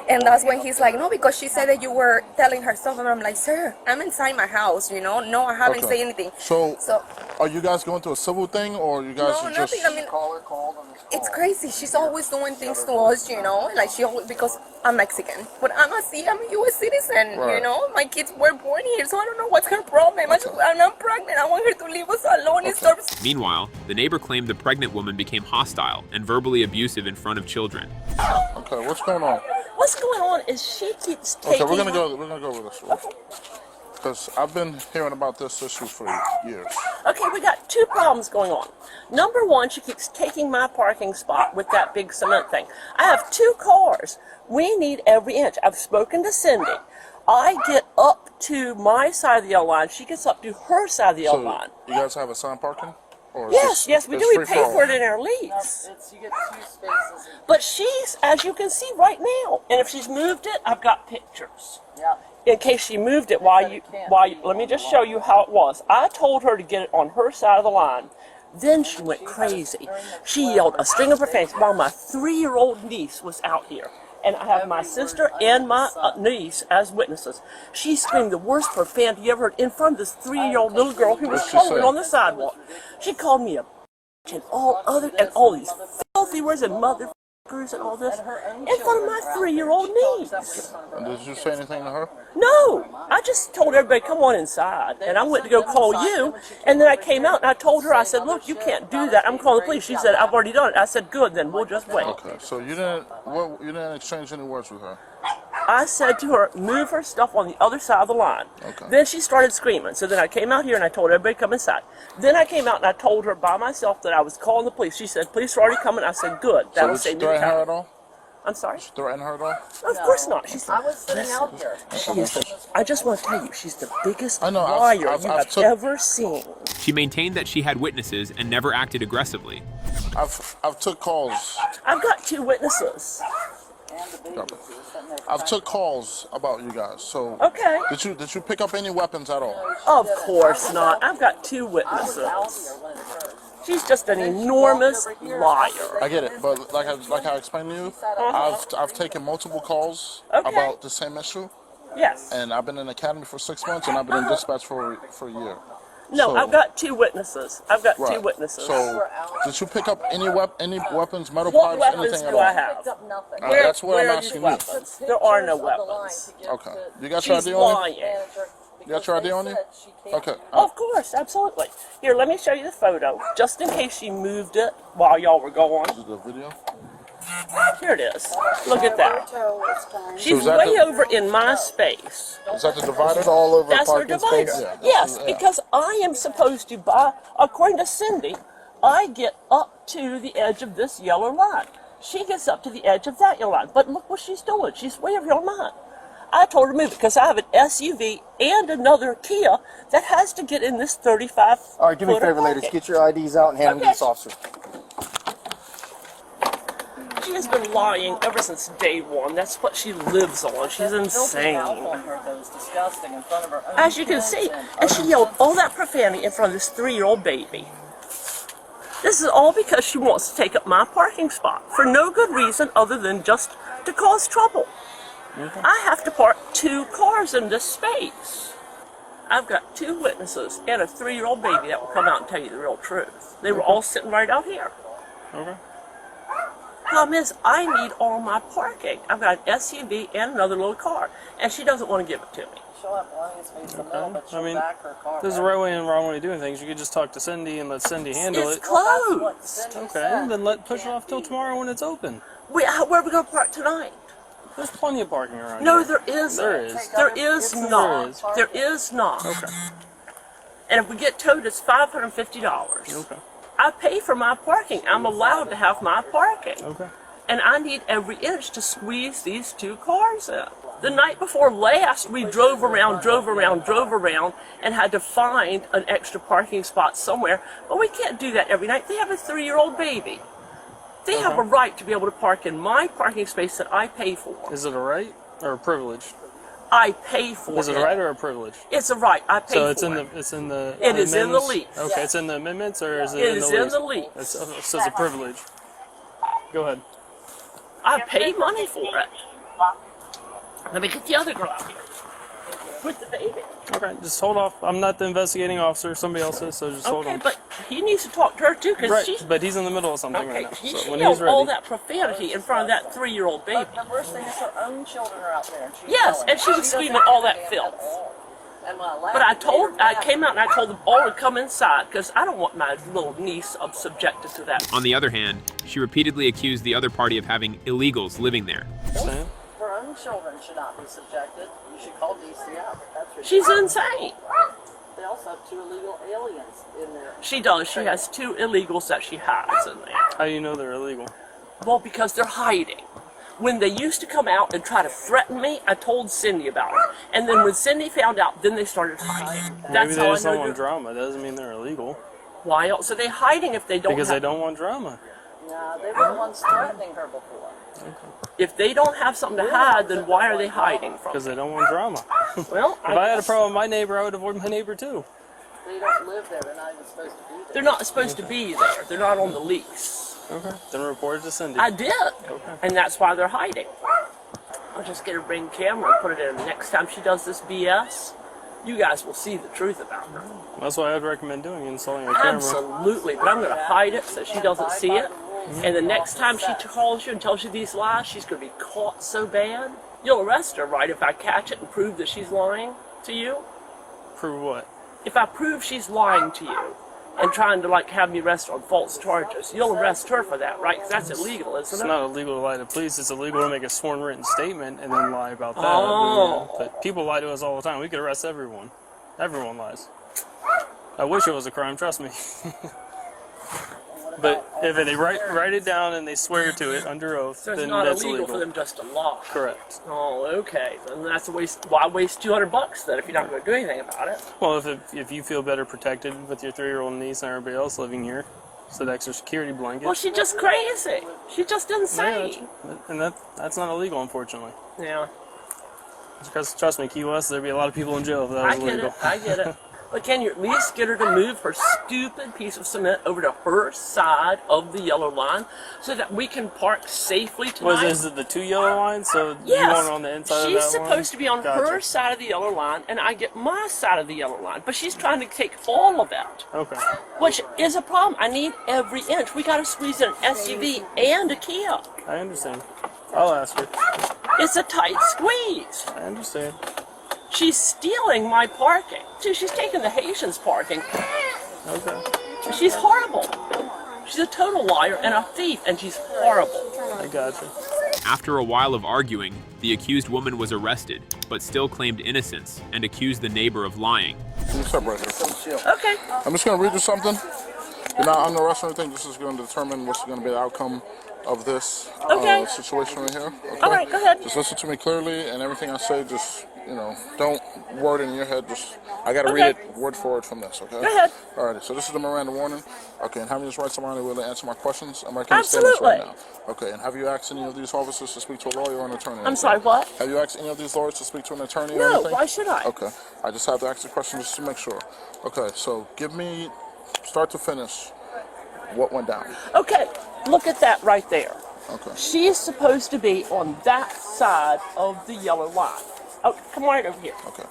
Speaker 18: And that's when he's like, no, because she said that you were telling her stuff. And I'm like, sir, I'm inside my house, No, I haven't said anything.
Speaker 19: So are you guys going to a civil thing or you guys are just...
Speaker 18: nothing. I mean, it's crazy. She's always doing things to us, Like she always, because I'm Mexican. But I'm a U.S. citizen,
Speaker 19: right.
Speaker 18: My kids were born here. So I don't know what's her problem. I'm pregnant. I want her to leave us alone.
Speaker 19: Okay.
Speaker 1: Meanwhile, the neighbor claimed the pregnant woman became hostile and verbally abusive in front of children.
Speaker 19: Okay, what's going on?
Speaker 17: What's going on is she keeps taking...
Speaker 19: Okay, we're gonna go over this. Because I've been hearing about this issue for years.
Speaker 17: Okay, we got two problems going on. Number one, she keeps taking my parking spot with that big cement thing. I have 2 cars. We need every inch. I've spoken to Cindy. I get up to my side of the yellow line. She gets up to her side of the yellow line.
Speaker 19: You guys have assigned parking? Or
Speaker 17: yes, we do. We pay for it in our lease.
Speaker 13: You get 2 spaces.
Speaker 17: But she's, as you can see right now, and if she's moved it, I've got pictures.
Speaker 13: Yeah.
Speaker 17: In case she moved it while you, let me just show you how it was. I told her to get it on her side of the line. Then she went crazy. She yelled a string of profanity while my 3-year-old niece was out here. And I have my sister and my niece as witnesses. She screamed the worst profanity you ever heard in front of this 3-year-old little girl who was holding on the sidewalk. She called me a and all these filthy words and mother and all this in front of my 3-year-old niece.
Speaker 19: And did you say anything to her?
Speaker 17: No, I just told everybody, come on inside. And I went to go call you, and then I came out and I told her, I said, look, you can't do that. I'm calling the police. She said, I've already done it. I said, good, then we'll just wait.
Speaker 19: Okay, so you didn't exchange any words with her?
Speaker 17: I said to her, move her stuff on the other side of the line.
Speaker 19: Okay.
Speaker 17: Then she started screaming. So then I came out here and I told everybody to come inside. Then I came out and I told her by myself that I was calling the police. She said, police are already coming. I said, good. That'll save me
Speaker 19: threaten
Speaker 17: time.
Speaker 19: her at all?
Speaker 17: I'm sorry?
Speaker 19: Did you threaten her at all?
Speaker 17: Of course not. She said,
Speaker 7: I was sitting out there.
Speaker 17: I just want to tell you, she's the biggest liar you have ever seen.
Speaker 1: She maintained that she had witnesses and never acted aggressively.
Speaker 19: I've took calls.
Speaker 17: I've got 2 witnesses.
Speaker 19: I've took calls about you guys. So
Speaker 17: okay.
Speaker 19: Did you pick up any weapons at all?
Speaker 17: Of course not. I've got 2 witnesses. She's just an enormous liar.
Speaker 19: I get it, but like I explained to you, I've taken multiple calls about the same issue.
Speaker 17: Yes.
Speaker 19: And I've been in the academy for 6 months, and I've been in dispatch for a year.
Speaker 17: No,
Speaker 19: So-
Speaker 17: I've got 2 witnesses. I've got 2
Speaker 19: Right.
Speaker 17: witnesses.
Speaker 19: So, did you pick up any weapons, metal
Speaker 17: What
Speaker 19: pipes,
Speaker 17: weapons
Speaker 19: anything at
Speaker 17: do
Speaker 19: all?
Speaker 17: I have?
Speaker 19: That's what
Speaker 17: where
Speaker 19: I'm
Speaker 17: are these
Speaker 19: asking
Speaker 17: weapons? There are no weapons.
Speaker 19: Okay. You got your
Speaker 17: She's
Speaker 19: ID on
Speaker 17: lying.
Speaker 19: you? You got your ID on you? Okay.
Speaker 17: Of course, absolutely. Here, let me show you the photo, just in case she moved it while y'all were gone.
Speaker 19: Is the video?
Speaker 17: Here it is. Look at that. She's
Speaker 19: that
Speaker 17: way
Speaker 19: the-
Speaker 17: over in my space.
Speaker 19: Is that the divider all over
Speaker 17: That's her
Speaker 19: parking
Speaker 17: divider.
Speaker 19: space? Yeah,
Speaker 17: Yes, because I am supposed to buy, according to Cindy, I get up to the edge of this yellow line. She gets up to the edge of that yellow line. But look what she's doing. She's way over on mine. I told her to move it because I have an SUV and another Kia that has to get in this 35.
Speaker 11: All right, do me a favor, ladies. Get your IDs out and hand them to this officer.
Speaker 17: She has been lying ever since day one. That's what she lives on. She's insane. As you can see, and she yelled all that profanity in front of this 3-year-old baby. This is all because she wants to take up my parking spot for no good reason other than just to cause trouble. I have to park 2 cars in this space. I've got 2 witnesses and a 3-year-old baby that will come out and tell you the real truth. They were all sitting right out here.
Speaker 11: Okay.
Speaker 17: Problem is, I need all my parking. I've got an SUV and another little car, and she doesn't want to give it to me.
Speaker 11: I mean, there's a right way and wrong way of doing things. You could just talk to Cindy and let Cindy handle it.
Speaker 17: It's closed.
Speaker 11: Okay, then push it off till tomorrow when it's open.
Speaker 17: Where are we going to park tonight?
Speaker 11: There's plenty of parking around
Speaker 17: No,
Speaker 11: here.
Speaker 17: there isn't.
Speaker 11: There is.
Speaker 17: There is not. There is not.
Speaker 11: Okay.
Speaker 17: And if we get towed, it's $550.
Speaker 11: Okay.
Speaker 17: I pay for my parking. I'm allowed to have my parking.
Speaker 11: Okay.
Speaker 17: And I need every inch to squeeze these 2 cars in. The night before last, we drove around, and had to find an extra parking spot somewhere. But we can't do that every night. They have a 3-year-old baby. They have a right to be able to park in my parking space that I pay for.
Speaker 11: Is it a right or a privilege?
Speaker 17: I pay for it.
Speaker 11: Is it a right or a privilege?
Speaker 17: It's a right. I pay
Speaker 11: So
Speaker 17: for
Speaker 11: it's in
Speaker 17: it.
Speaker 11: the it's in the.
Speaker 17: It is in the
Speaker 11: amendments?
Speaker 17: lease.
Speaker 11: Okay, it's in the amendments or is it?
Speaker 17: It
Speaker 11: in
Speaker 17: is
Speaker 11: the
Speaker 17: in
Speaker 11: lease?
Speaker 17: the lease.
Speaker 11: So it's a privilege. Go ahead.
Speaker 17: I pay money for it. Let me get the other girl out here. With the baby.
Speaker 11: Okay, just hold off. I'm not the investigating officer. Somebody else is, so just hold on.
Speaker 17: Okay, but he needs to talk to her too, because
Speaker 11: Right,
Speaker 17: she's...
Speaker 11: but he's in the middle of something
Speaker 17: Okay,
Speaker 11: right now.
Speaker 17: she
Speaker 11: So when
Speaker 17: yelled
Speaker 11: he's ready.
Speaker 17: all that profanity in front of that 3-year-old baby.
Speaker 7: The worst thing is her own children are out there. And she's
Speaker 17: Yes,
Speaker 7: yelling.
Speaker 17: and she was screaming all that filth. But I came out and I told them all to come inside, because I don't want my little niece subjected to that.
Speaker 1: On the other hand, she repeatedly accused the other party of having illegals living there.
Speaker 7: Her own children should not be subjected. You should call DC out. That's your
Speaker 17: She's insane.
Speaker 7: They also have 2 illegal aliens in there.
Speaker 17: She does. She has 2 illegals that she hides in there.
Speaker 11: How do you know they're illegal?
Speaker 17: Well, because they're hiding. When they used to come out and try to threaten me, I told Cindy about it. And then when Cindy found out, then they started hiding.
Speaker 11: Maybe
Speaker 17: That's
Speaker 11: they
Speaker 17: how I
Speaker 11: just don't
Speaker 17: know
Speaker 11: want
Speaker 17: they're...
Speaker 11: drama. Doesn't mean they're illegal.
Speaker 17: Why else are they hiding if they don't
Speaker 11: Because
Speaker 17: have...
Speaker 11: they don't want drama.
Speaker 7: No, they were the ones threatening her before.
Speaker 17: If they don't have something to hide, then why are they hiding from?
Speaker 11: Because they don't want drama.
Speaker 17: Well,
Speaker 11: if I had a problem with my neighbor, I would avoid my neighbor too.
Speaker 7: They don't live there. They're not even supposed to be there.
Speaker 17: They're not supposed to be there. They're not on the lease.
Speaker 11: Okay. Then report it to Cindy.
Speaker 17: I did.
Speaker 11: Okay.
Speaker 17: And that's why they're hiding. I'll just get a ring camera and put it in. Next time she does this BS, you guys will see the truth about her.
Speaker 11: That's why I'd recommend doing installing a camera.
Speaker 17: Absolutely. But I'm going to hide it so she doesn't see it. And the next time she calls you and tells you these lies, she's going to be caught so bad. You'll arrest her, right, if I catch it and prove that she's lying to you?
Speaker 11: Prove what?
Speaker 17: If I prove she's lying to you and trying to, like, have me arrested on false charges, you'll arrest her for that, right? Because that's illegal, isn't it?
Speaker 11: It's not illegal to lie to police. It's illegal to make a sworn written statement and then lie about that.
Speaker 17: Oh.
Speaker 11: But people lie to us all the time. We could arrest everyone. Everyone lies. I wish it was a crime, trust me. But if they write it down and they swear to it under oath,
Speaker 17: So it's
Speaker 11: then
Speaker 17: not
Speaker 11: that's
Speaker 17: illegal
Speaker 11: illegal.
Speaker 17: for them just to lie.
Speaker 11: Correct.
Speaker 17: Oh, okay. Then that's a waste. Why waste $200 then if you're not going to do anything about it?
Speaker 11: Well, if you feel better protected with your 3-year-old niece and everybody else living here, it's an extra security blanket.
Speaker 17: Well, she's just crazy. She's just insane.
Speaker 11: Yeah, and that's not illegal, unfortunately.
Speaker 17: Yeah.
Speaker 11: Because trust me, Key West, there'd be a lot of people in jail if that was illegal.
Speaker 17: I get it. But can you at least get her to move her stupid piece of cement over to her side of the yellow line so that we can park safely tonight?
Speaker 11: Is it the 2 yellow lines? So
Speaker 17: Yes.
Speaker 11: you want her on the inside
Speaker 17: She's
Speaker 11: of that
Speaker 17: supposed to be on
Speaker 11: Gotcha.
Speaker 17: her side of the yellow line, and I get my side of the yellow line. But she's trying to take all of it,
Speaker 11: Okay.
Speaker 17: which is a problem. I need every inch. We got to squeeze in an SUV and a Kia.
Speaker 11: I understand. I'll ask her.
Speaker 17: It's a tight squeeze.
Speaker 11: I understand.
Speaker 17: She's stealing my parking. Dude, she's taking the Haitians' parking.
Speaker 11: Okay.
Speaker 17: She's horrible. She's a total liar and a thief, and she's horrible.
Speaker 11: I gotcha.
Speaker 1: After a while of arguing, the accused woman was arrested, but still claimed innocence and accused the neighbor of lying.
Speaker 19: You step right here.
Speaker 17: Okay.
Speaker 19: I'm just going to read you something. You're not under arrest or anything. This is going to determine what's going to be the outcome of this situation right here. Okay?
Speaker 17: All right, go ahead.
Speaker 19: Just listen to me clearly, and everything I say, just, don't word it in your head. Just, I got to read it word for word from this, okay?
Speaker 17: Go ahead.
Speaker 19: All right, so this is the Miranda warning. Okay, and have you just write somebody willing to answer my questions? I'm making
Speaker 17: Absolutely.
Speaker 19: statements right now. Okay, and have you asked any of these officers to speak to a lawyer or an attorney?
Speaker 17: I'm sorry, what?
Speaker 19: Have you asked any of these lawyers to speak to an attorney or
Speaker 17: No,
Speaker 19: anything?
Speaker 17: why should I?
Speaker 19: Okay, I just have to ask the question just to make sure. Okay, so give me, start to finish, what went down.
Speaker 17: Okay, look at that right there.
Speaker 19: Okay.
Speaker 17: She's supposed to be on that side of the yellow line. Oh, come right over here.
Speaker 19: Okay.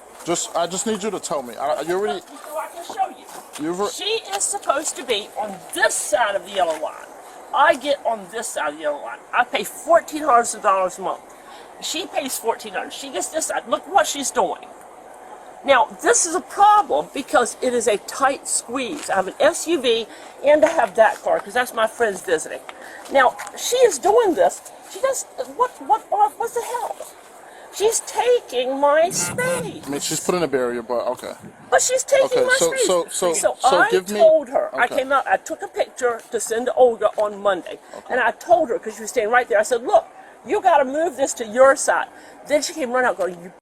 Speaker 19: I just need you to tell me. You already.
Speaker 17: I can show you. She is supposed to be on this side of the yellow line. I get on this side of the yellow line. I pay $1,400 a month. She pays $1,400. She gets this side. Look what she's doing. Now, this is a problem because it is a tight squeeze. I have an SUV and I have that car because that's my friend's visiting. Now, she is doing this. She does, what the hell? She's taking my space.
Speaker 19: I mean, she's putting a barrier, but okay.
Speaker 17: But she's taking my space. So I told her, I came out, I took a picture to send to Olga on Monday. And I told her, because she was standing right there, I said, look, you got to move this to your side. Then she came running out going, you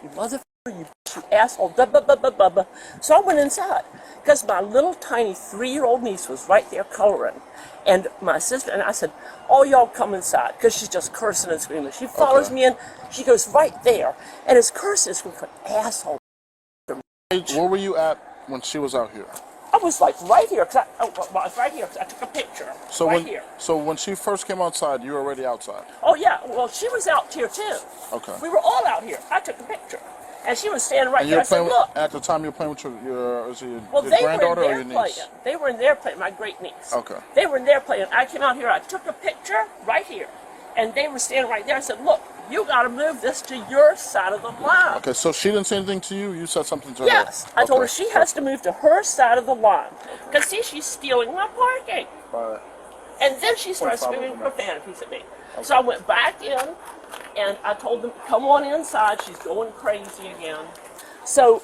Speaker 17: motherfucker, you asshole, blah, blah, blah, blah, blah, blah. So I went inside because my little tiny 3-year-old niece was right there coloring. And my sister, and I said, all y'all come inside because she's just cursing and screaming. She follows me in, she goes right there, and is cursing and screaming, asshole.
Speaker 19: Where were you at when she was out here?
Speaker 17: I was like right here, because I was right here because I took a picture.
Speaker 19: So
Speaker 17: here.
Speaker 19: So when she first came outside, you were already outside?
Speaker 17: Oh yeah, well she was out here too.
Speaker 19: Okay.
Speaker 17: We were all out here. I took a picture. And she was standing right
Speaker 19: and
Speaker 17: there. I said, look.
Speaker 19: At the time you were playing with your
Speaker 17: They
Speaker 19: granddaughter
Speaker 17: were
Speaker 19: or your
Speaker 17: in
Speaker 19: niece?
Speaker 17: there playing. They were in there playing, my great niece.
Speaker 19: Okay.
Speaker 17: They were in there playing. I came out here, I took a picture right here. And they were standing right there. I said, look, you got to move this to your side of the line.
Speaker 19: Okay, so she didn't say anything to you? You said something to her?
Speaker 17: Yes. I told her she has to move to her side of the line. Because, see, she's stealing my parking.
Speaker 19: Right.
Speaker 17: And then she started screaming profanities at me. Okay. So I went back in, and I told them, come on inside. She's going crazy again. So,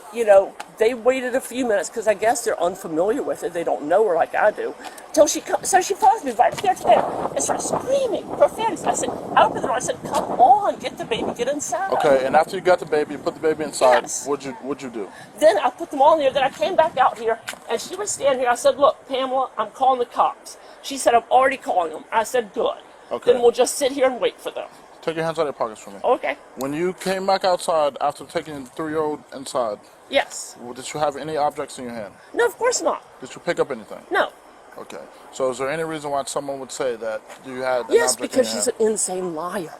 Speaker 17: they waited a few minutes because I guess they're unfamiliar with it. They don't know her like I do. Till she comes, so she follows me right there to there and starts screaming profanities. I opened the door. I said, come on, get the baby, get inside.
Speaker 19: Okay, and after you got the baby, you put the baby inside.
Speaker 17: Yes.
Speaker 19: What'd you do?
Speaker 17: Then I put them all in there. Then I came back out here, and she was standing here. I said, look, Pamela, I'm calling the cops. She said, I'm already calling them. I said, good.
Speaker 19: Okay.
Speaker 17: Then we'll just sit here and wait for them.
Speaker 19: Take your hands out of your pockets for me.
Speaker 17: Okay.
Speaker 19: When you came back outside after taking the 3-year-old inside,
Speaker 17: yes.
Speaker 19: Did you have any objects in your hand?
Speaker 17: No, of course not.
Speaker 19: Did you pick up anything?
Speaker 17: No.
Speaker 19: Okay. So is there any reason why someone would say that you had an
Speaker 17: yes,
Speaker 19: object
Speaker 17: because
Speaker 19: in your
Speaker 17: she's
Speaker 19: hand?
Speaker 17: an insane liar.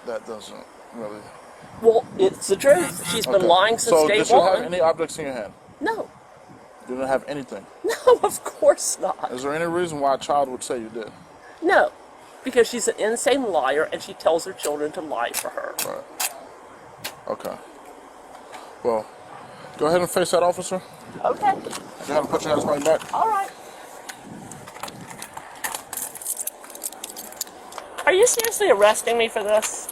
Speaker 19: That doesn't really...
Speaker 17: Well, it's the truth. She's been lying since day one.
Speaker 19: So did you have any objects in your hand?
Speaker 17: No.
Speaker 19: You didn't have anything?
Speaker 17: No, of course not.
Speaker 19: Is there any reason why a child would say you did?
Speaker 17: No, because she's an insane liar and she tells her children to lie for her.
Speaker 19: Right. Okay. Well, go ahead and face that officer.
Speaker 17: Okay.
Speaker 19: Go ahead and put your hands behind your back.
Speaker 17: All right. Are you seriously arresting me for this?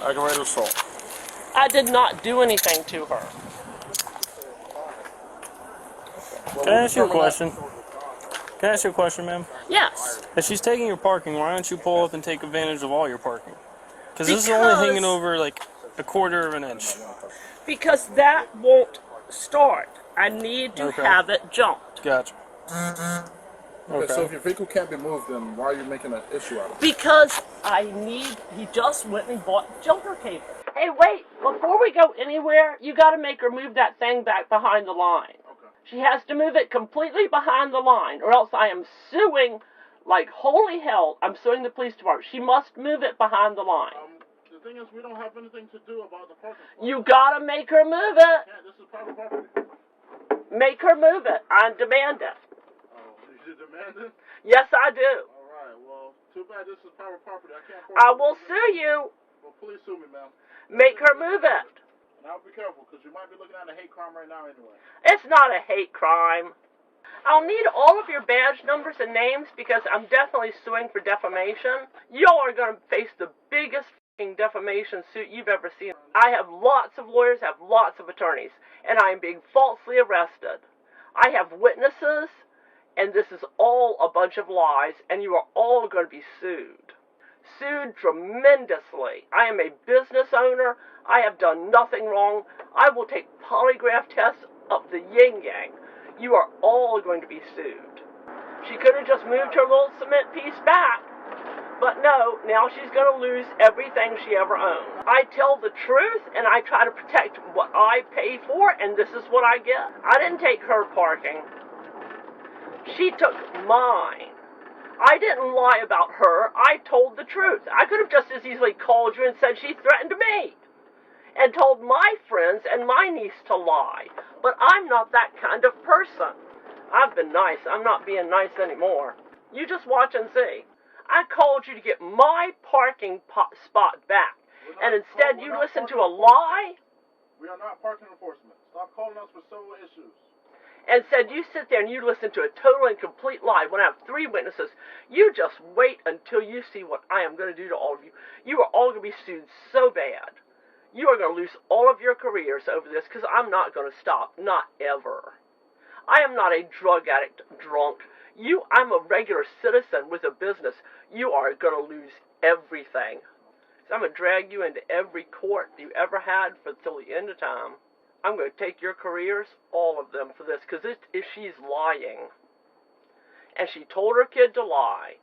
Speaker 19: Aggravated assault.
Speaker 17: I did not do anything to her.
Speaker 11: Can I ask you a question? Can I ask you a question, ma'am?
Speaker 17: Yes.
Speaker 11: If she's taking your parking, why don't you pull up and take advantage of all your parking? Because this is only hanging over like a quarter of an inch.
Speaker 17: Because that won't start. I need to have it jumped.
Speaker 11: Gotcha.
Speaker 19: Okay, so if your vehicle can't be moved, then why are you making an issue out of it?
Speaker 17: Because he just went and bought jumper cable. Hey, wait, before we go anywhere, you got to make her move that thing back behind the line. Okay. She has to move it completely behind the line, or else I am suing like holy hell. I'm suing the police department. She must move it behind the line.
Speaker 19: The thing is, we don't have anything to do about the parking spot.
Speaker 17: You got to make her move it.
Speaker 19: Yeah, this is private property.
Speaker 17: Make her move it. I demand it.
Speaker 19: You demand it?
Speaker 17: Yes, I do.
Speaker 19: Alright, well, too bad this is private property. I can't
Speaker 17: I will sue you.
Speaker 19: Well, please sue me, ma'am.
Speaker 17: Make her move it.
Speaker 19: Now be careful, because you might be looking at a hate crime right now anyway.
Speaker 17: It's not a hate crime. I'll need all of your badge numbers and names because I'm definitely suing for defamation. Y'all are going to face the biggest defamation suit you've ever seen. I have lots of lawyers, have lots of attorneys, and I am being falsely arrested. I have witnesses. And this is all a bunch of lies, and you are all going to be sued. Sued tremendously. I am a business owner. I have done nothing wrong. I will take polygraph tests up the yin-yang. You are all going to be sued. She could have just moved her little cement piece back. But no, now she's going to lose everything she ever owned. I tell the truth, and I try to protect what I pay for, and this is what I get. I didn't take her parking. She took mine. I didn't lie about her. I told the truth. I could have just as easily called you and said she threatened me and told my friends and my niece to lie. But I'm not that kind of person. I've been nice. I'm not being nice anymore. You just watch and see. I called you to get my parking spot back. And instead you listen to a lie?
Speaker 19: We are not parking enforcement. Stop calling us for civil issues.
Speaker 17: And said you sit there and you listen to a total and complete lie when I have 3 witnesses. You just wait until you see what I am going to do to all of you. You are all going to be sued so bad. You are going to lose all of your careers over this because I'm not going to stop. Not ever. I am not a drug addict drunk. I'm a regular citizen with a business. You are going to lose everything. So I'm going to drag you into every court you ever had until the end of time. I'm going to take your careers, all of them, for this, because she's lying. And she told her kid to lie.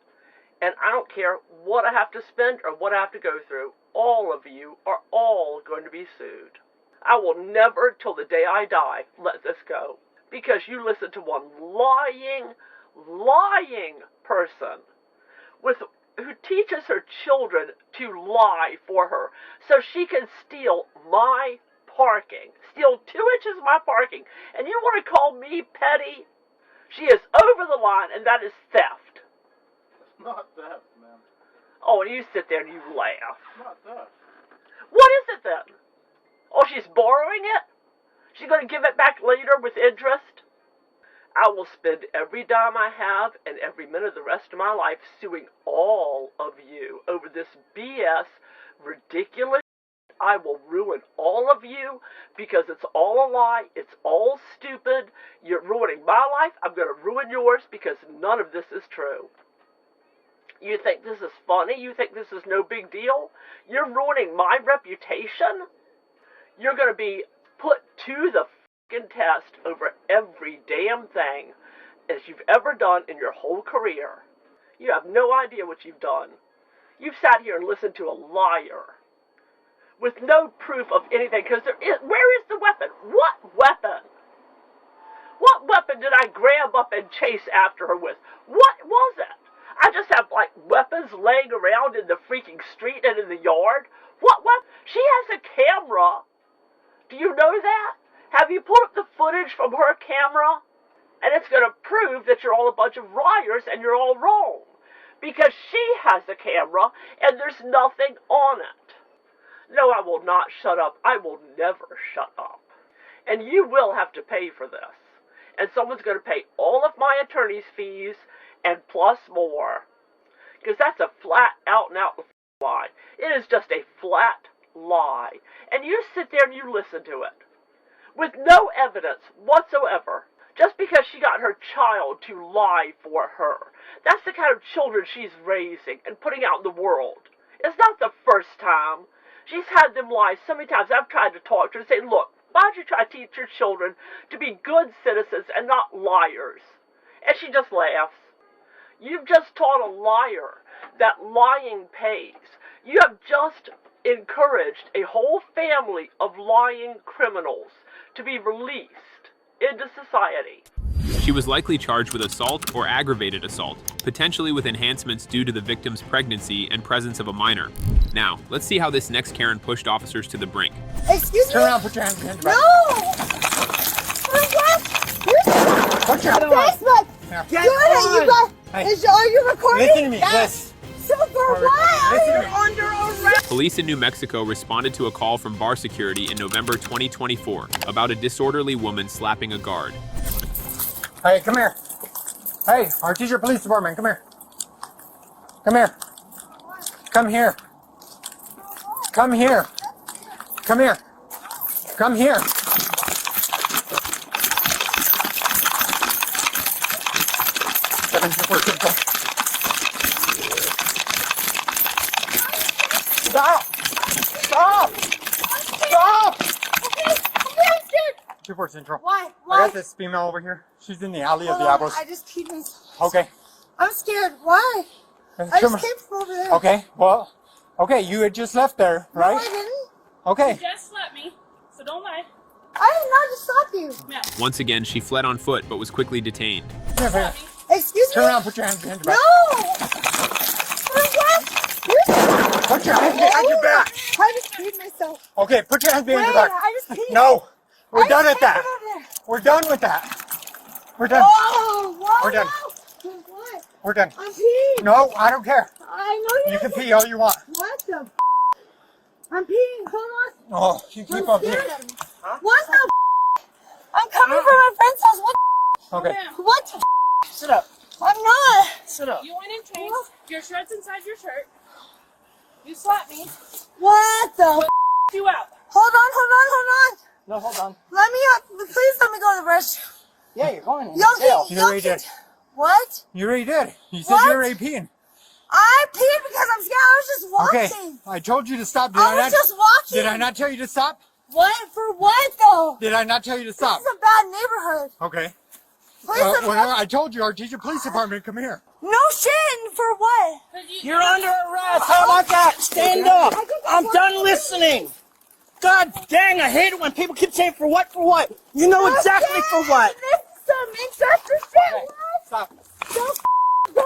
Speaker 17: And I don't care what I have to spend or what I have to go through. All of you are all going to be sued. I will never, till the day I die, let this go. Because you listen to one lying person who teaches her children to lie for her so she can steal my parking. Steal 2 inches of my parking. And you want to call me petty? She is over the line, and that is theft.
Speaker 19: It's not theft, man.
Speaker 17: Oh, and you sit there and you laugh.
Speaker 19: It's not theft.
Speaker 17: What is it then? Oh, she's borrowing it? She's going to give it back later with interest? I will spend every dime I have and every minute of the rest of my life suing all of you over this BS, ridiculous. I will ruin all of you because it's all a lie. It's all stupid. You're ruining my life. I'm going to ruin yours because none of this is true. You think this is funny? You think this is no big deal? You're ruining my reputation? You're going to be put to the fucking test over every damn thing as you've ever done in your whole career. You have no idea what you've done. You've sat here and listened to a liar with no proof of anything, because where is the weapon? What weapon? What weapon did I grab up and chase after her with? What was it? I just have, weapons laying around in the freaking street and in the yard? What weapon? She has a camera. Do you know that? Have you pulled up the footage from her camera? And it's going to prove that you're all a bunch of liars and you're all wrong. because she has a camera and there's nothing on it. No, I will not shut up. I will never shut up. And you will have to pay for this. And someone's going to pay all of my attorney's fees and plus more. Because that's a flat out and out lie. It is just a flat lie. And you sit there and you listen to it. With no evidence whatsoever. Just because she got her child to lie for her. That's the kind of children she's raising and putting out in the world. It's not the first time. She's had them lie so many times. I've tried to talk to her and say, look, why don't you try to teach your children to be good citizens and not liars? And she just laughs. You've just taught a liar that lying pays. You have just encouraged a whole family of lying criminals to be released into society.
Speaker 1: She was likely charged with assault or aggravated assault, potentially with enhancements due to the victim's pregnancy and presence of a minor. Now, let's see how this next Karen pushed officers to the brink.
Speaker 6: Excuse me? Turn around, put your hands behind your back.
Speaker 10: No!
Speaker 6: Put your hands
Speaker 10: Facebook!
Speaker 6: Yeah.
Speaker 10: Good, you got.
Speaker 6: Hey.
Speaker 10: Are you recording?
Speaker 6: Listen to me,
Speaker 10: yes. So for what? You're under arrest.
Speaker 1: Police in New Mexico responded to a call from bar security in November 2024 about a disorderly woman slapping a guard.
Speaker 6: Hey, come here. Hey, our teacher police department, come here. Come here. Come here. Come here. Come here. Come here. Stop! Stop! Stop!
Speaker 10: Okay, I'm scared.
Speaker 6: 2-4 Central.
Speaker 10: Why?
Speaker 6: I got this female over here. She's in the alley of
Speaker 10: Hold
Speaker 6: the
Speaker 10: on,
Speaker 6: apples.
Speaker 10: I just peed myself.
Speaker 6: Okay.
Speaker 10: I'm scared. Why? I just came from over there.
Speaker 6: Okay, well, okay, you had just left there, right?
Speaker 10: No, I didn't.
Speaker 6: Okay.
Speaker 17: You just slapped me, so don't lie.
Speaker 10: I did not just stop you.
Speaker 17: Yeah.
Speaker 1: Once again, she fled on foot but was quickly detained.
Speaker 10: Excuse me?
Speaker 6: Turn around, put your hands behind your back.
Speaker 10: No! For what?
Speaker 6: Put your hands behind your back.
Speaker 10: I just peed myself.
Speaker 6: Okay, put your hands behind your back.
Speaker 10: I just peed.
Speaker 6: No, we're
Speaker 10: I
Speaker 6: done
Speaker 10: just
Speaker 6: with that.
Speaker 10: peed over there.
Speaker 6: We're done with that. We're done.
Speaker 10: Oh, whoa,
Speaker 6: We're done.
Speaker 10: no. What?
Speaker 6: We're done.
Speaker 10: I'm peeing.
Speaker 6: No, I don't care.
Speaker 10: I know
Speaker 6: You can pee all you want.
Speaker 10: What the I'm peeing. Hold on.
Speaker 6: Oh, you keep on peeing.
Speaker 10: Huh? What the I'm coming from my friend's house. What
Speaker 6: Okay.
Speaker 10: What the
Speaker 17: Sit up.
Speaker 10: I'm not.
Speaker 17: Sit up. You went in changed. Your shirt's inside your shirt. You slapped me.
Speaker 10: What the
Speaker 17: You out.
Speaker 10: Hold on.
Speaker 4: No, hold on.
Speaker 10: Let me up. Please let me go to the restroom.
Speaker 4: Yeah, you're going in.
Speaker 6: You already did.
Speaker 10: What?
Speaker 6: You already did. You said
Speaker 10: What?
Speaker 6: you were already peeing.
Speaker 10: I peed because I'm scared. I was just walking.
Speaker 6: Okay, I told you to stop.
Speaker 10: I was just walking.
Speaker 6: Did I not tell you to stop?
Speaker 10: What? For what though?
Speaker 6: Did I not tell you to stop?
Speaker 10: This is a bad neighborhood.
Speaker 6: Okay.
Speaker 10: Please let me up.
Speaker 6: I told you, our teacher police department, come here.
Speaker 10: No shit. For what?
Speaker 4: You're under arrest. How about that? Stand up. I'm done listening. God dang, I hate it when people keep saying for what, for what. You know exactly for what.
Speaker 10: This is some incest shit.
Speaker 6: Stop.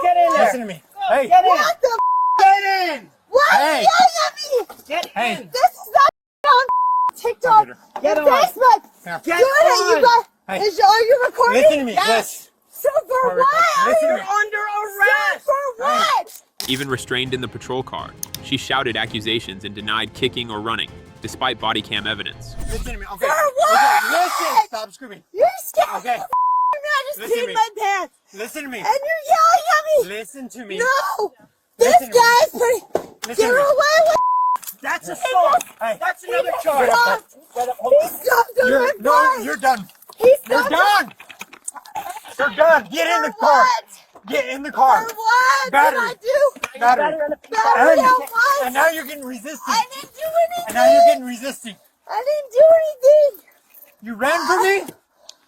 Speaker 4: Get in there.
Speaker 6: Listen to me. Hey.
Speaker 4: Get in.
Speaker 10: What the
Speaker 4: Get in.
Speaker 10: What?
Speaker 6: Hey.
Speaker 10: Yelling at me.
Speaker 4: Get
Speaker 6: Hey.
Speaker 4: in.
Speaker 10: This is not on TikTok
Speaker 4: Get
Speaker 10: and
Speaker 4: on.
Speaker 10: Facebook.
Speaker 6: Yeah.
Speaker 4: Get
Speaker 10: Good.
Speaker 4: on.
Speaker 10: You got.
Speaker 6: Hey.
Speaker 10: Are you recording?
Speaker 6: Listen to me.
Speaker 4: Yes.
Speaker 10: So for what?
Speaker 6: Listen to me.
Speaker 4: Under arrest.
Speaker 10: So for what?
Speaker 1: Even restrained in the patrol car, she shouted accusations and denied kicking or running, despite body cam evidence.
Speaker 6: Listen to me. Okay.
Speaker 10: For what?
Speaker 6: Okay. Listen. Stop screaming.
Speaker 10: You're scared.
Speaker 6: Okay.
Speaker 10: I just
Speaker 6: Listen to
Speaker 10: peed
Speaker 6: me.
Speaker 10: my pants.
Speaker 6: Listen to me.
Speaker 10: And you're yelling at me.
Speaker 6: Listen to me.
Speaker 10: No.
Speaker 6: Listen
Speaker 10: This
Speaker 6: to me.
Speaker 10: guy's pretty.
Speaker 6: Listen
Speaker 10: Get
Speaker 6: to me.
Speaker 10: away with.
Speaker 4: That's assault.
Speaker 6: Hey.
Speaker 4: That's another charge.
Speaker 10: He stopped on my
Speaker 6: No,
Speaker 10: bike.
Speaker 6: you're done.
Speaker 10: He
Speaker 6: You're
Speaker 10: stopped
Speaker 6: done. You're done. Get in the car. Get in the car.
Speaker 10: For what?
Speaker 6: Battery.
Speaker 10: What did I do?
Speaker 6: Battery.
Speaker 10: Battery on what?
Speaker 6: And now you're getting resisting.
Speaker 10: I didn't do anything.
Speaker 6: And now you're getting resisting.
Speaker 10: I didn't do anything.
Speaker 6: You ran for me?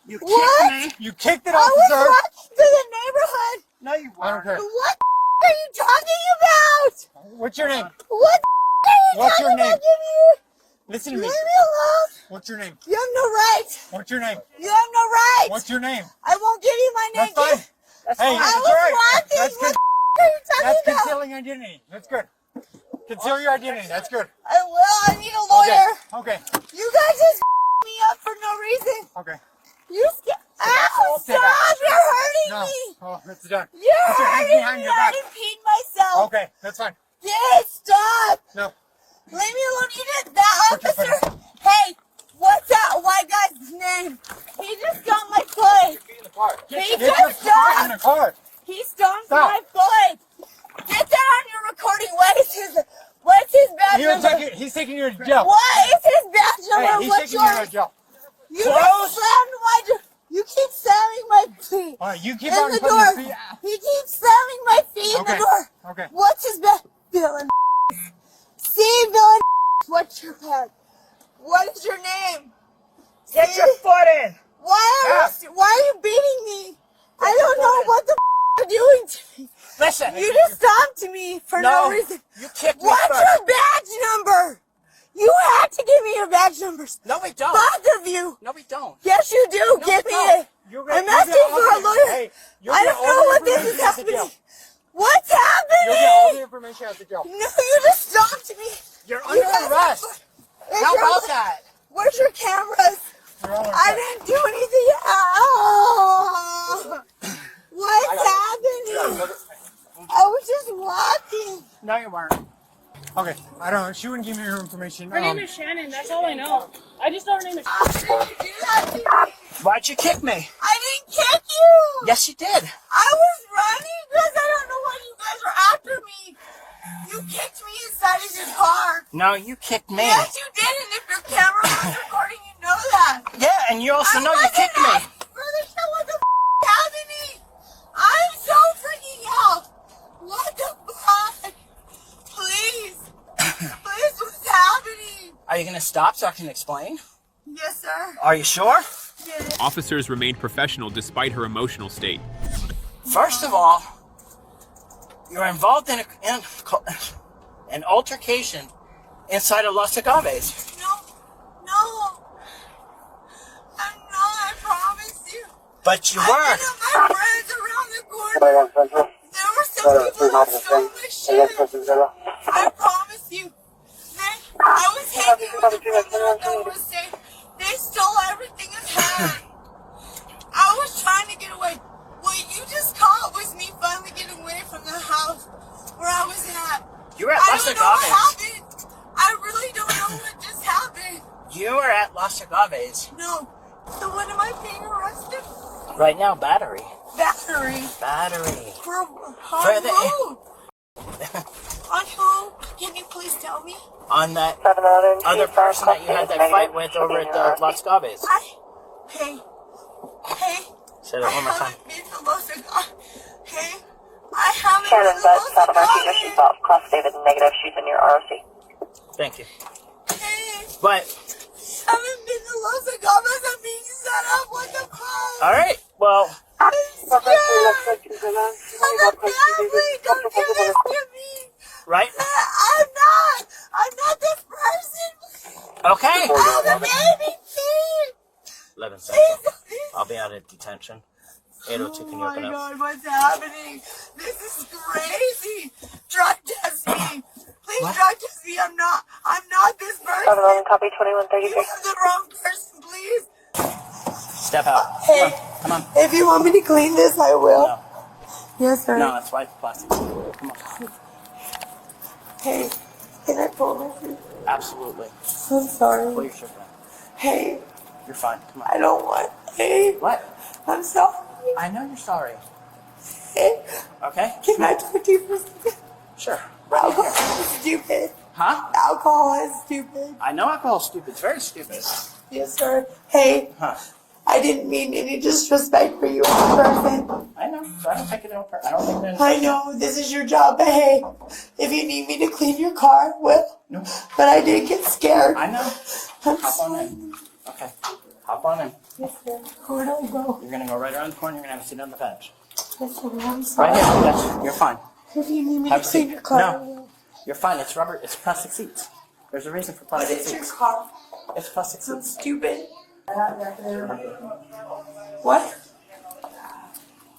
Speaker 4: You kicked
Speaker 10: What?
Speaker 4: me.
Speaker 6: You kicked it,
Speaker 10: I was
Speaker 6: officer.
Speaker 10: walking through the neighborhood.
Speaker 4: No, you
Speaker 6: I don't
Speaker 4: weren't.
Speaker 6: care.
Speaker 10: What are you talking about?
Speaker 6: What's your name?
Speaker 10: What are you
Speaker 6: What's
Speaker 10: talking
Speaker 6: your name?
Speaker 10: about? Give me.
Speaker 6: Listen to
Speaker 10: Leave
Speaker 6: me.
Speaker 10: me alone.
Speaker 6: What's your name?
Speaker 10: You have no right.
Speaker 6: What's your name?
Speaker 10: You have no right.
Speaker 6: What's your name?
Speaker 10: I won't give you my name.
Speaker 6: That's fine. Hey,
Speaker 10: I
Speaker 6: that's
Speaker 10: was
Speaker 6: all right.
Speaker 10: walking.
Speaker 6: That's
Speaker 10: What
Speaker 6: good.
Speaker 10: are you talking
Speaker 6: That's
Speaker 10: about?
Speaker 6: concealing identity. That's good. Conceal your identity. That's good.
Speaker 10: I will. I need a lawyer.
Speaker 6: Okay.
Speaker 10: You guys just me up for no reason.
Speaker 6: Okay.
Speaker 10: You scared. Ow, stop. You're hurting
Speaker 6: No.
Speaker 10: me.
Speaker 6: Oh, it's done.
Speaker 10: You're
Speaker 6: Put your hands
Speaker 10: hurting
Speaker 6: behind
Speaker 10: me.
Speaker 6: your
Speaker 10: I
Speaker 6: back.
Speaker 10: didn't pee myself.
Speaker 6: yourself. Okay, that's fine.
Speaker 2: Yes, stop.
Speaker 6: No.
Speaker 2: Leave me alone. You did that, officer. Hey, what's that white guy's name? He just stomped my foot. He just stomped.
Speaker 6: In the car.
Speaker 2: He stomped my foot. Get that on your recording. What's his badge number?
Speaker 6: He's taking you to jail.
Speaker 2: What is his badge number?
Speaker 6: Hey, he's taking you to jail.
Speaker 2: You just slammed my door. You keep slamming my feet.
Speaker 6: All right, you keep
Speaker 2: in
Speaker 6: on
Speaker 2: the
Speaker 6: putting
Speaker 2: door.
Speaker 6: your feet out.
Speaker 2: He keeps slamming my feet in the door.
Speaker 6: Okay.
Speaker 2: What's his badge? Villain. See, villain. What's your badge? What is your name?
Speaker 4: Get your foot in.
Speaker 2: Why are you beating me? I don't know what the you're doing to me.
Speaker 4: Listen.
Speaker 2: You just stomped me for no reason.
Speaker 4: You kicked me
Speaker 2: What's
Speaker 4: first.
Speaker 2: your badge number? You had to give me your badge numbers.
Speaker 4: No, we don't.
Speaker 2: Both of you.
Speaker 4: No, we don't.
Speaker 2: Yes, you do.
Speaker 4: No,
Speaker 2: Give
Speaker 4: we
Speaker 2: me
Speaker 4: don't.
Speaker 2: it. I'm asking for a lawyer.
Speaker 6: Hey,
Speaker 2: I don't know what this is happening. What's happening?
Speaker 6: You'll get all the information out of the jail.
Speaker 2: No, you just stopped me.
Speaker 4: You're under arrest. How about that?
Speaker 2: Where's your cameras? I didn't do anything. Oh, what's happening? I was just walking.
Speaker 4: No, you weren't.
Speaker 6: Okay, I don't know. She wouldn't give me her information.
Speaker 17: Her name is Shannon. That's all I know. I just know her name is.
Speaker 4: Why'd you kick me?
Speaker 2: I didn't kick you.
Speaker 4: Yes, you did.
Speaker 2: I was running because I don't know why you guys are after me. You kicked me inside of your car.
Speaker 4: No, you kicked me.
Speaker 2: Yes, you did, and if your camera was recording, you know that.
Speaker 4: Yeah, and you also know you kicked me.
Speaker 2: Brother, what the happening? I'm so freaking out. What the fuck? Please. Please, what's happening?
Speaker 4: Are you gonna stop so I can explain?
Speaker 2: Yes, sir.
Speaker 4: Are you sure?
Speaker 2: Yes.
Speaker 1: Officers remained professional despite her emotional state.
Speaker 4: First of all, you're involved in an altercation inside of Los Agaves.
Speaker 2: No. I'm not, I promise you.
Speaker 4: But you were.
Speaker 2: I met my friends around the corner. There were some people who stole my shit. I promise you. I was hanging with the people that were saying they stole everything I had. I was trying to get away. What you just caught was me finally getting away from the house where I was at.
Speaker 4: You were at Los
Speaker 2: I don't know what
Speaker 4: Agaves.
Speaker 2: happened. I really don't know what just happened.
Speaker 4: You were at Los Agaves.
Speaker 2: No. So when am I being arrested?
Speaker 4: Right now, battery.
Speaker 2: Battery.
Speaker 4: For
Speaker 2: On who? On who? Can you please tell me?
Speaker 4: On that other person that you had that fight with over at Los Agaves.
Speaker 2: Hey.
Speaker 4: Say that one more time.
Speaker 2: Been to Los Agaves. Hey. I haven't been to Los Agaves.
Speaker 20: Class David negative. She's in your ROC.
Speaker 4: Thank you.
Speaker 2: Hey.
Speaker 4: But
Speaker 2: I haven't been to Los Agaves. I'm being set up. What the fuck?
Speaker 4: all right. Well.
Speaker 2: I'm scared. I'm a family. Don't do this to me.
Speaker 4: Right.
Speaker 2: I'm not this person.
Speaker 4: Okay.
Speaker 2: I'm a baby kid.
Speaker 4: 11 seconds. I'll be out of detention. 802, can you open up?
Speaker 2: Oh my God, what's happening? This is crazy. Drug test me. Please drug test me. I'm not this person.
Speaker 20: 711, copy 2133.
Speaker 2: You are the wrong person, please.
Speaker 4: Step out.
Speaker 2: Hey,
Speaker 4: Come on.
Speaker 2: if you want me to clean this, I will.
Speaker 4: No.
Speaker 2: Yes, sir.
Speaker 4: No, that's white plastic. Come on.
Speaker 2: Hey, can I pull my shoes?
Speaker 4: Absolutely.
Speaker 2: I'm sorry.
Speaker 4: Pull your shirt down.
Speaker 2: Hey.
Speaker 4: You're fine. Come on.
Speaker 2: I don't want. Hey.
Speaker 4: What?
Speaker 2: I'm sorry.
Speaker 4: I know you're sorry.
Speaker 2: Hey.
Speaker 4: Okay?
Speaker 2: Can I talk to you for a second?
Speaker 4: Sure.
Speaker 2: Alcohol is stupid.
Speaker 4: Huh?
Speaker 2: Alcohol is stupid.
Speaker 4: I know alcohol's stupid. It's very stupid.
Speaker 2: Yes, sir. Hey.
Speaker 4: Huh?
Speaker 2: I didn't mean any disrespect for you as a person.
Speaker 4: I know. So I don't take it over. I don't think that.
Speaker 2: I know. This is your job, but hey, if you need me to clean your car, well.
Speaker 4: No.
Speaker 2: But I did get scared.
Speaker 4: I know.
Speaker 2: I'm
Speaker 4: Hop on in. Okay. Hop on in.
Speaker 2: Yes, sir. Where do I go?
Speaker 4: You're gonna go right around the corner. You're gonna have a seat on the bench.
Speaker 2: Yes, sir. I'm sorry.
Speaker 4: Right here. Yes. You're fine.
Speaker 2: If you need me
Speaker 4: Have
Speaker 2: to
Speaker 4: a
Speaker 2: clean
Speaker 4: seat.
Speaker 2: your car,
Speaker 4: No. You're fine. It's rubber. It's plastic seats. There's a reason for
Speaker 2: What
Speaker 4: plastic
Speaker 2: is your
Speaker 4: seats.
Speaker 2: car?
Speaker 4: It's plastic
Speaker 2: I'm
Speaker 4: seats.
Speaker 2: stupid. What?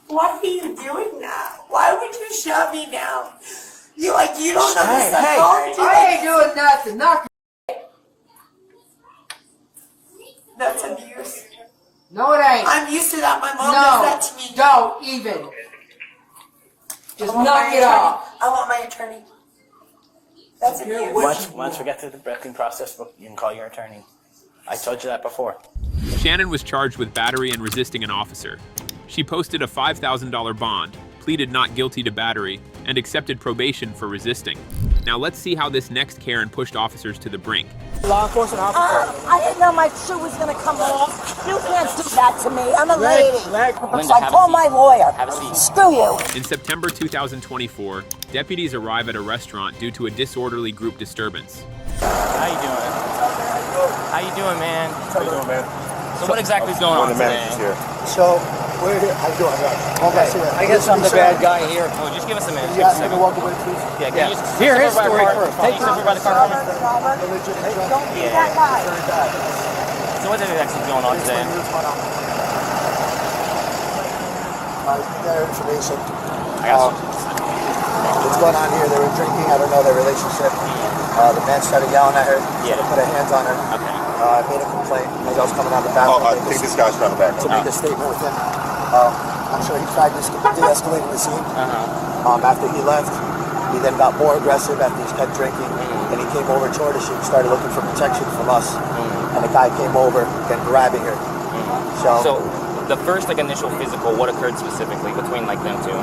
Speaker 2: What are you doing now? Why would you shut me down? You don't know the psychology.
Speaker 16: I ain't doing nothing. Knock.
Speaker 2: That's abuse.
Speaker 16: No, it ain't.
Speaker 2: I'm used to that. My mom does that to me.
Speaker 16: Don't even. Just knock it off.
Speaker 17: I want my attorney. That's abuse.
Speaker 4: Once we get through the booking process, you can call your attorney. I told you that before.
Speaker 1: Shannon was charged with battery and resisting an officer. She posted a $5,000 bond, pleaded not guilty to battery, and accepted probation for resisting. Now let's see how this next Karen pushed officers to the brink.
Speaker 4: Law enforcement officer.
Speaker 17: I didn't know my shoe was going to come off. You can't do that to me. I'm a lady. So I call my lawyer. Screw you.
Speaker 1: In September 2024, deputies arrive at a restaurant due to a disorderly group disturbance.
Speaker 21: How you doing? How you doing, man?
Speaker 14: How you doing, man?
Speaker 21: So what exactly is going on today?
Speaker 14: Here. So, we're here. How you doing?
Speaker 4: Okay, I guess I'm the bad guy here.
Speaker 21: Oh, just give us a minute.
Speaker 14: Yeah, I can walk away, please.
Speaker 21: Yeah, can you just
Speaker 4: Hear his
Speaker 21: step over
Speaker 4: story
Speaker 21: by the car?
Speaker 4: first.
Speaker 21: Can you step over by the car for me?
Speaker 17: Don't be that guy.
Speaker 21: So what is actually going on today?
Speaker 14: Their information.
Speaker 21: I got you.
Speaker 14: What's going on here? They were drinking. I don't know their relationship. The man started yelling at her.
Speaker 21: Yeah.
Speaker 14: Put her hands on her.
Speaker 21: Okay.
Speaker 14: I made a complaint as I was coming out the bathroom.
Speaker 15: I think this guy's trying to back
Speaker 14: to make a statement with him. I'm sure he tried to de-escalate the scene. After he left, he then got more aggressive after he kept drinking. And he came over toward her. She started looking for protection from us. And the guy came over and grabbing her.
Speaker 21: So the first initial physical, what occurred specifically between them two?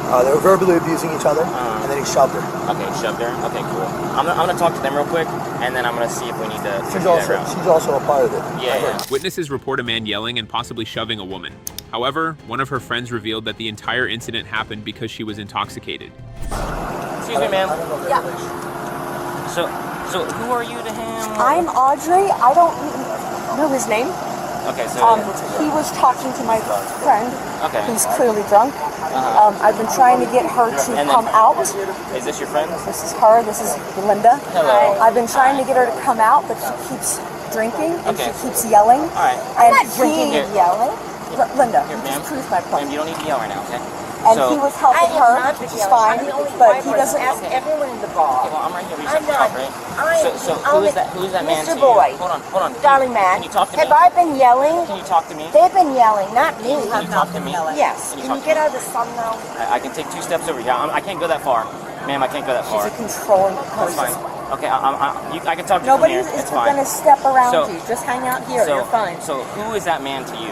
Speaker 14: They were verbally abusing each other, and then he shoved her.
Speaker 21: Okay, shoved her. Okay, cool. I'm gonna talk to them real quick, and then I'm gonna see if we need to.
Speaker 14: She's also a part of it.
Speaker 21: Yeah.
Speaker 1: Witnesses report a man yelling and possibly shoving a woman. However, one of her friends revealed that the entire incident happened because she was intoxicated.
Speaker 21: Excuse me, ma'am.
Speaker 17: Yeah.
Speaker 21: So who are you to him?
Speaker 22: I'm Audrey. I don't even know his name.
Speaker 21: Okay, so
Speaker 22: he was talking to my friend.
Speaker 21: Okay.
Speaker 22: Who's clearly drunk. I've been trying to get her to come out.
Speaker 21: Is this your friend?
Speaker 22: This is her. This is Linda.
Speaker 21: Hello.
Speaker 22: I've been trying to get her to come out, but she keeps drinking and
Speaker 21: Okay.
Speaker 22: she keeps yelling.
Speaker 21: All right.
Speaker 22: And
Speaker 21: I'm not drinking
Speaker 22: and yelling. Linda,
Speaker 21: Here,
Speaker 22: you
Speaker 21: ma'am.
Speaker 22: just proved my point.
Speaker 21: Ma'am, you don't need to yell right now, okay?
Speaker 22: And he was helping her, which is fine, but he doesn't.
Speaker 17: Ask everyone in the bar.
Speaker 21: Okay, well, I'm right here. We
Speaker 17: I'm
Speaker 21: should
Speaker 17: not.
Speaker 21: talk, right? So who is that man to
Speaker 17: Mr.
Speaker 21: you?
Speaker 17: Boy.
Speaker 21: Hold on.
Speaker 17: Darling man,
Speaker 21: Can you talk to
Speaker 17: have
Speaker 21: me?
Speaker 17: I been yelling?
Speaker 21: Can you talk to me?
Speaker 17: They've been yelling, not me.
Speaker 21: Can you talk to me?
Speaker 17: Yes.
Speaker 21: Can you
Speaker 17: Can
Speaker 21: talk
Speaker 17: you get
Speaker 21: to me?
Speaker 17: out of the sun now?
Speaker 21: I can take 2 steps over here. I can't go that far. Ma'am, I can't go that far.
Speaker 22: She's a controlling
Speaker 21: That's
Speaker 22: person.
Speaker 21: fine. Okay, I can talk to
Speaker 22: Nobody
Speaker 21: you
Speaker 22: is
Speaker 21: from here. It's fine.
Speaker 22: going to step around
Speaker 21: So-
Speaker 22: you. Just hang out here. You're fine.
Speaker 21: So who is that man to you?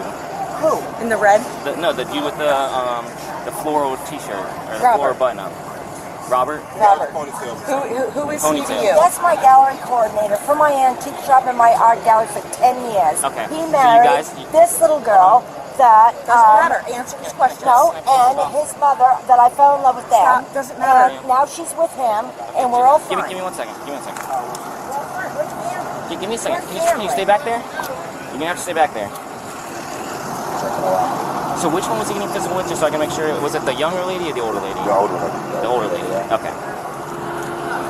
Speaker 22: Who? In the red?
Speaker 21: The dude with the floral t-shirt or the
Speaker 22: Robert.
Speaker 21: floral button-up. Robert?
Speaker 22: Robert. Who is he to
Speaker 21: Ponytail.
Speaker 22: you?
Speaker 17: That's my gallery coordinator for my antique shop and my art gallery for 10 years.
Speaker 21: Okay.
Speaker 17: He
Speaker 21: So you
Speaker 17: married
Speaker 21: guys-
Speaker 17: this little girl that...
Speaker 22: Doesn't matter. Answer his question.
Speaker 17: No, and his mother, that I fell in love with them.
Speaker 22: Stop. Doesn't matter.
Speaker 17: And now she's with him, and we're all
Speaker 21: Give
Speaker 17: fine.
Speaker 21: me 1 second. Give me 1 second. Give me a second. Can you stay back there? You're gonna have to stay back there. So which one was he getting physical with, just so I can make sure? Was it the younger lady or the older lady?
Speaker 15: The older lady.
Speaker 21: The older lady. Okay.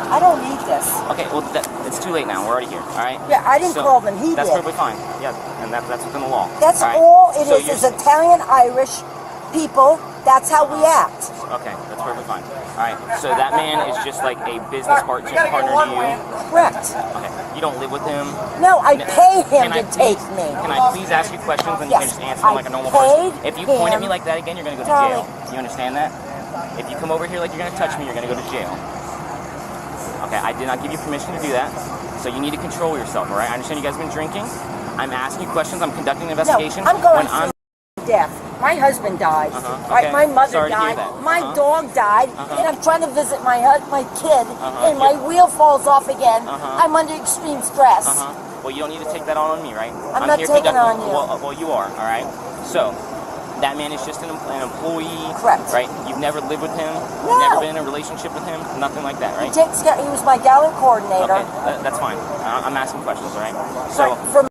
Speaker 17: I don't need this.
Speaker 21: Okay. Well, it's too late now. We're already here. All right.
Speaker 17: Yeah, I didn't call them. He
Speaker 21: That's
Speaker 17: did.
Speaker 21: perfectly fine. Yeah, and that's within the law.
Speaker 17: That's
Speaker 21: right?
Speaker 17: all it
Speaker 21: So
Speaker 17: is Italian, Irish people. That's how we act.
Speaker 21: Okay, that's perfectly fine. All right. So that man is just like a business partner to you.
Speaker 17: Correct.
Speaker 21: Okay. You don't live with him.
Speaker 17: No, I pay him
Speaker 21: Can I
Speaker 17: to take
Speaker 21: please-
Speaker 17: me.
Speaker 21: Can I please ask you questions and you can
Speaker 17: Yes,
Speaker 21: just answer them like a normal person?
Speaker 17: paid
Speaker 21: If you point at
Speaker 17: him.
Speaker 21: me like that again, you're gonna go to
Speaker 17: Darling.
Speaker 21: jail. You understand that? If you come over here like you're gonna touch me, you're gonna go to jail. Okay, I did not give you permission to do that, so you need to control yourself. All right? I understand you guys have been drinking. I'm asking you questions. I'm conducting an investigation.
Speaker 17: No, I'm going
Speaker 21: When
Speaker 17: through death. My husband died.
Speaker 21: Okay.
Speaker 17: My mother
Speaker 21: Sorry to hear
Speaker 17: died.
Speaker 21: that.
Speaker 17: My dog died. And I'm trying to visit my kid, and
Speaker 21: Yeah.
Speaker 17: my wheel falls off again. I'm under extreme stress.
Speaker 21: Well, you don't need to take that on me, right?
Speaker 17: I'm not
Speaker 21: here
Speaker 17: taking
Speaker 21: conducting-
Speaker 17: on you.
Speaker 21: Well, you are, all right? So, that man is just an employee.
Speaker 17: Correct.
Speaker 21: Right? You've never lived with him?
Speaker 17: No.
Speaker 21: You've never been in a relationship with him? Nothing like that, right?
Speaker 17: He was my gallery coordinator.
Speaker 21: Okay, that's fine. I'm asking questions, all right? So,
Speaker 17: For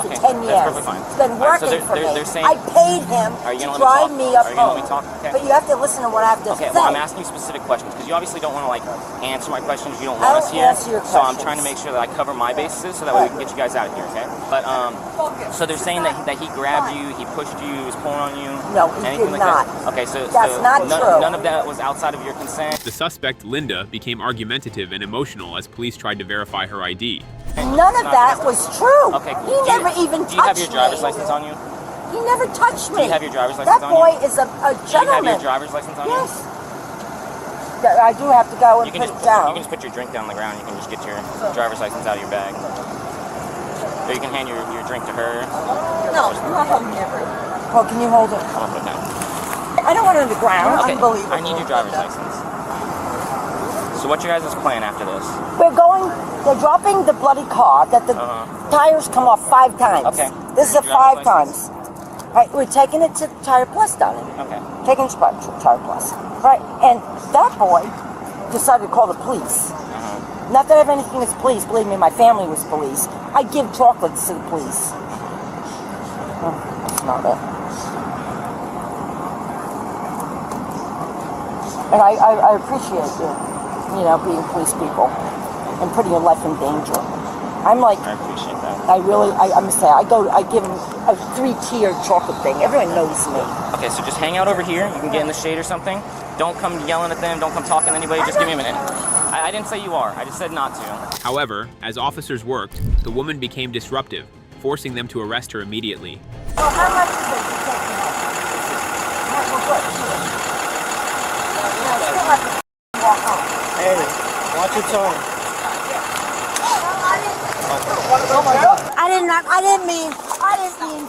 Speaker 21: okay,
Speaker 17: 10 years.
Speaker 21: that's perfectly fine.
Speaker 17: It's been
Speaker 21: All right,
Speaker 17: working
Speaker 21: so
Speaker 17: for me.
Speaker 21: they're saying,
Speaker 17: I paid him
Speaker 21: Are you
Speaker 17: to
Speaker 21: gonna
Speaker 17: drive
Speaker 21: let me
Speaker 17: me
Speaker 21: talk?
Speaker 17: up
Speaker 21: Are you gonna
Speaker 17: home.
Speaker 21: let me talk? Okay.
Speaker 17: But you have to listen to what I have to
Speaker 21: Okay,
Speaker 17: say.
Speaker 21: well, I'm asking you specific questions because you obviously don't want to answer my questions. You don't
Speaker 17: I
Speaker 21: want
Speaker 17: don't
Speaker 21: us here.
Speaker 17: answer your
Speaker 21: So I'm
Speaker 17: questions.
Speaker 21: trying to make sure that I cover my bases so that way we can get you guys out of here, okay? But so they're saying that he grabbed you, he pushed you, he was pulling on you.
Speaker 17: No, he
Speaker 21: anything
Speaker 17: did
Speaker 21: like
Speaker 17: not.
Speaker 21: That? Okay, so
Speaker 17: That's not true.
Speaker 21: None of that was outside of your consent.
Speaker 1: The suspect, Linda, became argumentative and emotional as police tried to verify her ID.
Speaker 17: None of that was true.
Speaker 21: Okay, cool.
Speaker 17: He never even
Speaker 21: Do you have
Speaker 17: touched
Speaker 21: your driver's
Speaker 17: me.
Speaker 21: license on you?
Speaker 17: He never touched me.
Speaker 21: Do you have your driver's license
Speaker 17: That
Speaker 21: on
Speaker 17: boy
Speaker 21: you?
Speaker 17: is a
Speaker 21: Do you have
Speaker 17: gentleman.
Speaker 21: your driver's license on
Speaker 17: Yes.
Speaker 21: you?
Speaker 4: I do have to go and
Speaker 21: You can
Speaker 4: put
Speaker 21: just
Speaker 4: it down.
Speaker 21: You can just put your drink down on the ground. You can just get your driver's license out of your bag. Or you can hand your drink to her.
Speaker 4: No, I'm not holding it. Well, can you hold it?
Speaker 21: I'm gonna put it down.
Speaker 4: I don't want it on the ground.
Speaker 21: Okay.
Speaker 4: Unbelievable.
Speaker 21: I need your driver's license. So what's your guys' plan after this?
Speaker 4: They're dropping the bloody car that the tires come off 5 times.
Speaker 21: Okay.
Speaker 4: This is a 5 times. Right, we're taking it to Tire Plus, darling.
Speaker 21: Okay.
Speaker 4: Taking it to Tire Plus. Right, and that boy decided to call the police. Not that I have anything against police. Believe me, my family was police. I give chocolates to the police. That's not it. And I appreciate being police people and putting your life in danger. I'm like,
Speaker 21: I appreciate that.
Speaker 4: I'm gonna say, I give them a 3-tiered chocolate thing. Everyone knows me.
Speaker 21: Okay, so just hang out over here. You can get in the shade or something. Don't come yelling at them. Don't come talking to anybody. Just give me a minute. I didn't say you are. I just said not to.
Speaker 1: However, as officers worked, the woman became disruptive, forcing them to arrest her immediately.
Speaker 4: Well, how much is it to take me out?
Speaker 3: Hey, watch your tone.
Speaker 4: I didn't mean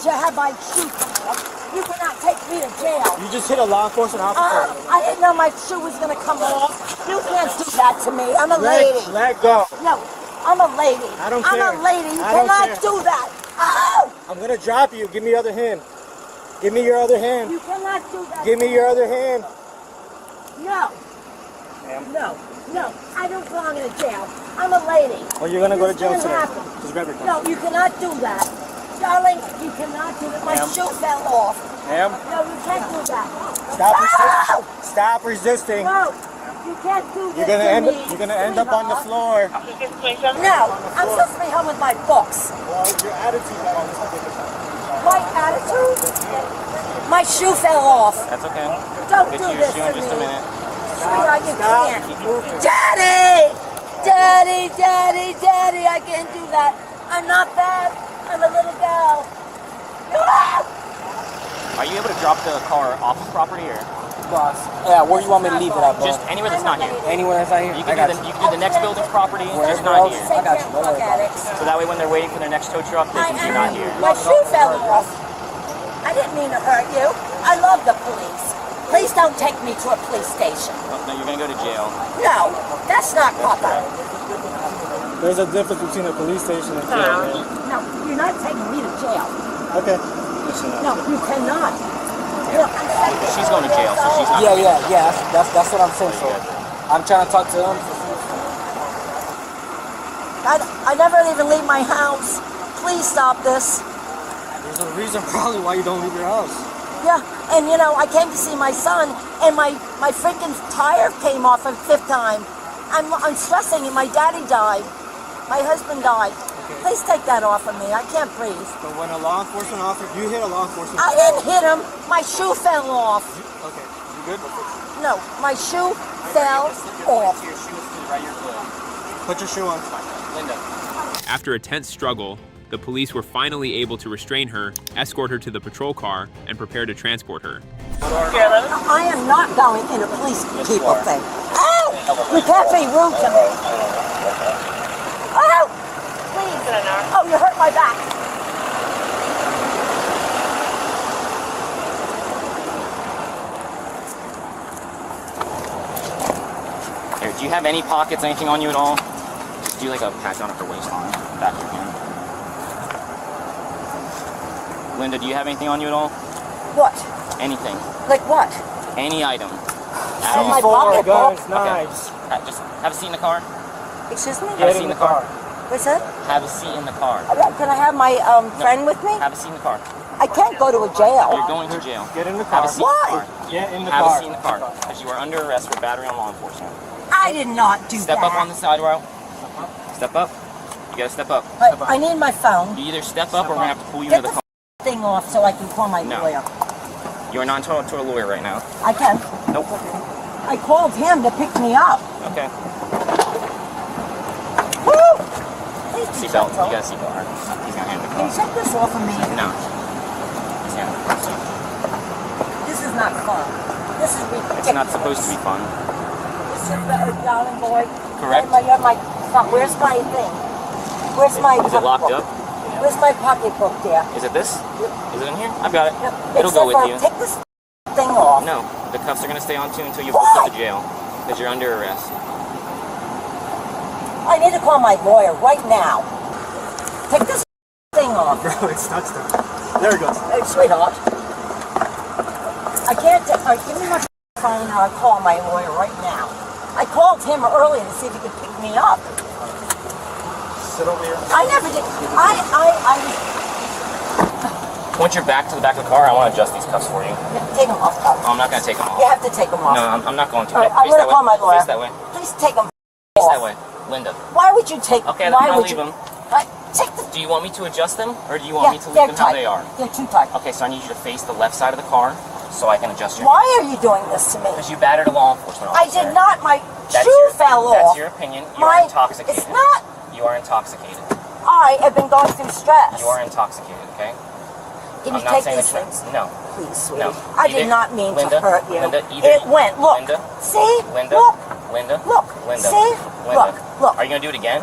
Speaker 4: to have my shoe come off. You cannot take me to jail.
Speaker 3: You just hit a law enforcement officer.
Speaker 4: I didn't know my shoe was gonna come off. You can't do that to me. I'm a lady.
Speaker 3: Let go.
Speaker 4: No, I'm a lady.
Speaker 3: I don't care.
Speaker 4: I'm a lady. You
Speaker 3: I don't
Speaker 4: cannot
Speaker 3: care.
Speaker 4: do that. Oh!
Speaker 3: I'm gonna drop you. Give me your other hand. Give me your other hand.
Speaker 4: You cannot do that.
Speaker 3: Give me your other hand.
Speaker 4: No. No. I don't belong in a jail. I'm a lady.
Speaker 3: Well, you're gonna go to
Speaker 4: This
Speaker 3: jail
Speaker 4: can't
Speaker 3: today.
Speaker 4: happen.
Speaker 3: Just grab your car.
Speaker 4: No, you cannot do that. Darling, you cannot do that. My shoe fell off.
Speaker 3: Ma'am?
Speaker 4: No, you can't do that.
Speaker 3: Stop resisting. Stop resisting.
Speaker 4: No, you can't do this
Speaker 3: You're gonna
Speaker 4: to
Speaker 3: end.
Speaker 4: me.
Speaker 3: You're gonna end up on the floor.
Speaker 4: No, I'm supposed to be home with my books.
Speaker 3: Well, your attitude.
Speaker 4: My attitude? My shoe fell off.
Speaker 21: That's okay.
Speaker 4: Don't
Speaker 21: Get
Speaker 4: do
Speaker 21: to your
Speaker 4: this
Speaker 21: shoe
Speaker 4: to
Speaker 21: in just a
Speaker 4: me.
Speaker 21: minute.
Speaker 4: Sweetheart, you
Speaker 3: Stop.
Speaker 4: can't.
Speaker 3: Keep moving.
Speaker 4: Daddy, I can't do that. I'm not bad. I'm a little girl.
Speaker 21: Are you able to drop the car off the property or?
Speaker 3: Boss. Yeah, where do you want me to leave it at, bro?
Speaker 21: Just anywhere that's not here.
Speaker 3: Anywhere that's not here?
Speaker 21: You
Speaker 3: I
Speaker 21: can,
Speaker 3: got
Speaker 21: you can do the next building's property, just
Speaker 3: Wherever
Speaker 21: not
Speaker 3: else.
Speaker 21: here.
Speaker 3: I got you. Don't worry about it.
Speaker 21: So that way when they're waiting for their next tow truck, they can be not here.
Speaker 4: My shoe fell off. I didn't mean to hurt you. I love the police. Please don't take me to a police station.
Speaker 21: No, you're gonna go to jail.
Speaker 4: No, that's not proper.
Speaker 3: There's a difference between a police station and jail.
Speaker 4: No, you're not taking me to jail.
Speaker 3: Okay.
Speaker 4: No, you cannot. No,
Speaker 21: She's going to jail, so she's not.
Speaker 3: Yeah. That's what I'm saying. So I'm trying to talk to them.
Speaker 4: I never even leave my house. Please stop this.
Speaker 3: There's a reason probably why you don't leave your house.
Speaker 4: Yeah, and I came to see my son, and my freaking tire came off a 5th time. I'm stressing, and my daddy died. My husband died.
Speaker 3: Okay.
Speaker 4: Please take that off of me. I can't breathe.
Speaker 3: But when a law enforcement officer, you hit a law enforcement
Speaker 4: I didn't hit him. My shoe fell off.
Speaker 3: Okay, you good?
Speaker 4: No, my shoe fell off.
Speaker 3: Put your shoe on.
Speaker 21: Linda.
Speaker 1: After a tense struggle, the police were finally able to restrain her, escort her to the patrol car, and prepare to transport her.
Speaker 4: I am not going in a police people thing. Oh! You can't be rude to me. Oh! Please. Oh, you hurt my back.
Speaker 21: Here, do you have any pockets, anything on you at all? Just do like a pat down of her waistline, back of your hand. Linda, do you have anything on you at all?
Speaker 4: What?
Speaker 21: Anything.
Speaker 4: Like what?
Speaker 21: Any item.
Speaker 4: My pocket
Speaker 3: guns,
Speaker 21: Okay.
Speaker 3: knives.
Speaker 21: Just have a seat in the car.
Speaker 4: Excuse me?
Speaker 21: Have a seat in the car.
Speaker 4: What's that?
Speaker 21: Have a seat in the car.
Speaker 4: Can I have my friend with me?
Speaker 21: Have a seat in the car.
Speaker 4: I can't go to a jail.
Speaker 21: You're going to jail.
Speaker 3: Get in the
Speaker 21: Have
Speaker 3: car.
Speaker 21: a seat in the car.
Speaker 3: Get in the
Speaker 21: Have
Speaker 3: car.
Speaker 21: a seat in the car. Because you are under arrest for battery on law enforcement.
Speaker 4: I did not do
Speaker 21: Step
Speaker 4: that.
Speaker 21: up on the side rail. Step up. You gotta step up.
Speaker 4: I need my phone.
Speaker 21: You either step up or we're gonna have to pull you into the car.
Speaker 4: Thing off so I can call my lawyer.
Speaker 21: You are not entitled to a lawyer right now.
Speaker 4: I can.
Speaker 21: Nope.
Speaker 4: I called him to pick me up.
Speaker 21: Okay.
Speaker 4: Woo! Please be
Speaker 21: Seatbelt.
Speaker 4: gentle.
Speaker 21: You got a seatbelt. All right. He's gonna hand the
Speaker 4: Can
Speaker 21: car.
Speaker 4: you take this off of me?
Speaker 21: No. He's handing the car.
Speaker 4: This is not fun. This is ridiculous.
Speaker 21: It's not supposed to be fun.
Speaker 4: This officer, darling boy.
Speaker 21: Correct.
Speaker 4: Where's my thing? Where's my
Speaker 21: Is it locked up?
Speaker 4: Where's my pocketbook there?
Speaker 21: Is it this? Is it in here? I've got it.
Speaker 4: No,
Speaker 21: It'll go with you.
Speaker 4: Take this thing off.
Speaker 21: No, the cuffs are going to stay on too until you're booked to the jail because you're under arrest.
Speaker 4: I need to call my lawyer right now. Take this thing off.
Speaker 3: Bro, it's touchdown. There it goes.
Speaker 4: Hey, sweetheart. I can't give me my phone and I'll call my lawyer right now. I called him earlier to see if he could pick me up.
Speaker 3: Sit over here.
Speaker 4: I never did.
Speaker 21: Point your back to the back of the car. I want to adjust these cuffs for you.
Speaker 4: Take them off.
Speaker 21: Oh, I'm not going to take them off.
Speaker 4: You have to take them off.
Speaker 21: No, I'm not going to.
Speaker 4: I'm going to call my lawyer.
Speaker 21: Face that way.
Speaker 4: Please take them
Speaker 21: Face
Speaker 4: off.
Speaker 21: that way. Linda.
Speaker 4: Why would you take them?
Speaker 21: Okay, then
Speaker 4: Why
Speaker 21: I'll
Speaker 4: would
Speaker 21: leave
Speaker 4: you?
Speaker 21: them. Do you want me to adjust them, or do you want me to leave them how they are?
Speaker 4: They're too tight.
Speaker 21: Okay, so I need you to face the left side of the car so I can adjust your.
Speaker 4: Why are you doing this to me?
Speaker 21: Because you battered a law enforcement
Speaker 4: I
Speaker 21: officer.
Speaker 4: did not. My shoe fell off.
Speaker 21: That's your opinion. You are intoxicated.
Speaker 4: It's not.
Speaker 21: You are intoxicated.
Speaker 4: I have been going through stress.
Speaker 21: You are intoxicated, okay?
Speaker 4: Can you
Speaker 21: I'm not
Speaker 4: take
Speaker 21: saying
Speaker 4: these
Speaker 21: that
Speaker 4: things?
Speaker 21: No.
Speaker 4: Please, sweetie.
Speaker 21: No.
Speaker 4: I did not mean
Speaker 21: Linda,
Speaker 4: to hurt you.
Speaker 21: Linda,
Speaker 4: It went. Look.
Speaker 21: Linda.
Speaker 4: See?
Speaker 21: Linda.
Speaker 4: Look.
Speaker 21: Linda.
Speaker 4: Look.
Speaker 21: Linda.
Speaker 4: See?
Speaker 21: Linda.
Speaker 4: Look.
Speaker 21: Are you going to do it again?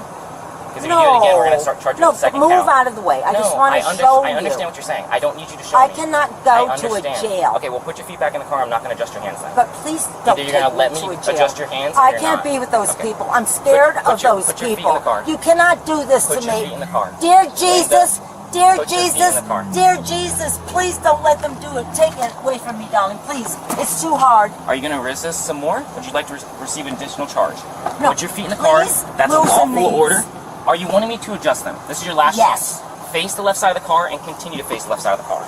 Speaker 21: Because if you do it again, we're going to start charging you with the second
Speaker 4: move
Speaker 21: count.
Speaker 4: out of the way. I just want to show you.
Speaker 21: I understand what you're saying. I don't need you to show
Speaker 4: I
Speaker 21: me.
Speaker 4: cannot go
Speaker 21: I
Speaker 4: to a
Speaker 21: understand.
Speaker 4: jail.
Speaker 21: Okay, well, put your feet back in the car. I'm not going to adjust your hands then.
Speaker 4: But please don't
Speaker 21: Either you're going to let me
Speaker 4: to a jail.
Speaker 21: adjust your hands or
Speaker 4: I
Speaker 21: you're
Speaker 4: can't
Speaker 21: not.
Speaker 4: be with those
Speaker 21: Okay.
Speaker 4: people. I'm scared of those
Speaker 21: put your feet
Speaker 4: people.
Speaker 21: in the car.
Speaker 4: You cannot do this
Speaker 21: Put
Speaker 4: to
Speaker 21: your
Speaker 4: me.
Speaker 21: feet in the car.
Speaker 4: Dear Jesus, dear
Speaker 21: Put your feet in
Speaker 4: Jesus,
Speaker 21: the car.
Speaker 4: dear Jesus, please don't let them do it. Take it away from me, darling. Please. It's too hard.
Speaker 21: Are you going to resist some more? Would you like to receive an additional charge?
Speaker 4: No.
Speaker 21: Put your feet in the car.
Speaker 4: Please
Speaker 21: That's a
Speaker 4: loosen
Speaker 21: lawful
Speaker 4: these.
Speaker 21: order. Are you wanting me to adjust them? This is your last
Speaker 4: Yes.
Speaker 21: chance. Face the left side of the car and continue to face the left side of the car.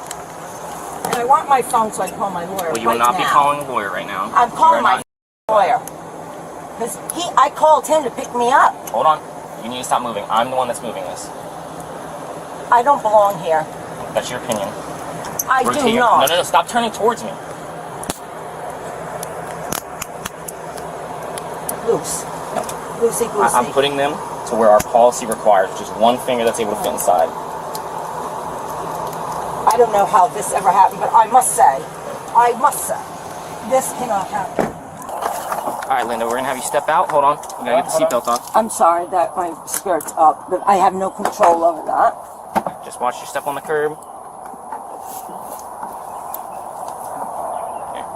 Speaker 4: And I want my phone so I can call my lawyer
Speaker 21: Well, you will
Speaker 4: right
Speaker 21: not be
Speaker 4: now.
Speaker 21: calling a lawyer right now.
Speaker 4: I'm calling
Speaker 21: You are
Speaker 4: my lawyer. Because I called him to pick me up.
Speaker 21: Hold on. You need to stop moving. I'm the one that's moving this.
Speaker 4: I don't belong here.
Speaker 21: That's your opinion.
Speaker 4: I
Speaker 21: Rotate
Speaker 4: do
Speaker 21: your-
Speaker 4: not.
Speaker 21: No. Stop turning towards me.
Speaker 4: Loose. Loosey goosey.
Speaker 21: I'm putting them to where our policy requires, which is one finger that's able to fit inside.
Speaker 4: I don't know how this ever happened, but I must say, this cannot happen.
Speaker 21: All right, Linda, we're going to have you step out. Hold on. You got to get the seatbelt on.
Speaker 4: I'm sorry that my skirt's up, but I have no control over that.
Speaker 21: Just watch your step on the curb. Here.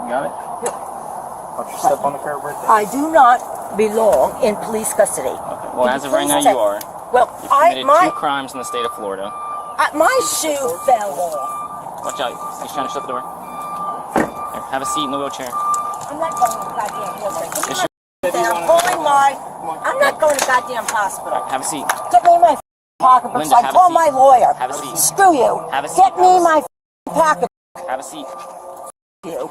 Speaker 21: You got it?
Speaker 4: Yep.
Speaker 21: Watch your step on the curb right there.
Speaker 4: I do not belong in police custody.
Speaker 21: Okay. Well, as of right now, you are.
Speaker 4: Well,
Speaker 21: You've committed 2 crimes in the state of Florida.
Speaker 4: My shoe fell off.
Speaker 21: Watch out. He's trying to shut the door. Here, have a seat in the wheelchair.
Speaker 4: I'm not going to goddamn wheelchair.
Speaker 21: Yes,
Speaker 4: I'm not going to goddamn hospital.
Speaker 21: Have a seat.
Speaker 4: Get me my pocketbook
Speaker 21: Linda,
Speaker 4: so I
Speaker 21: have a
Speaker 4: call
Speaker 21: seat.
Speaker 4: my lawyer.
Speaker 21: Have a seat.
Speaker 4: Screw you.
Speaker 21: Have a seat.
Speaker 4: Get me my pocketbook.
Speaker 21: Have a seat.
Speaker 4: You.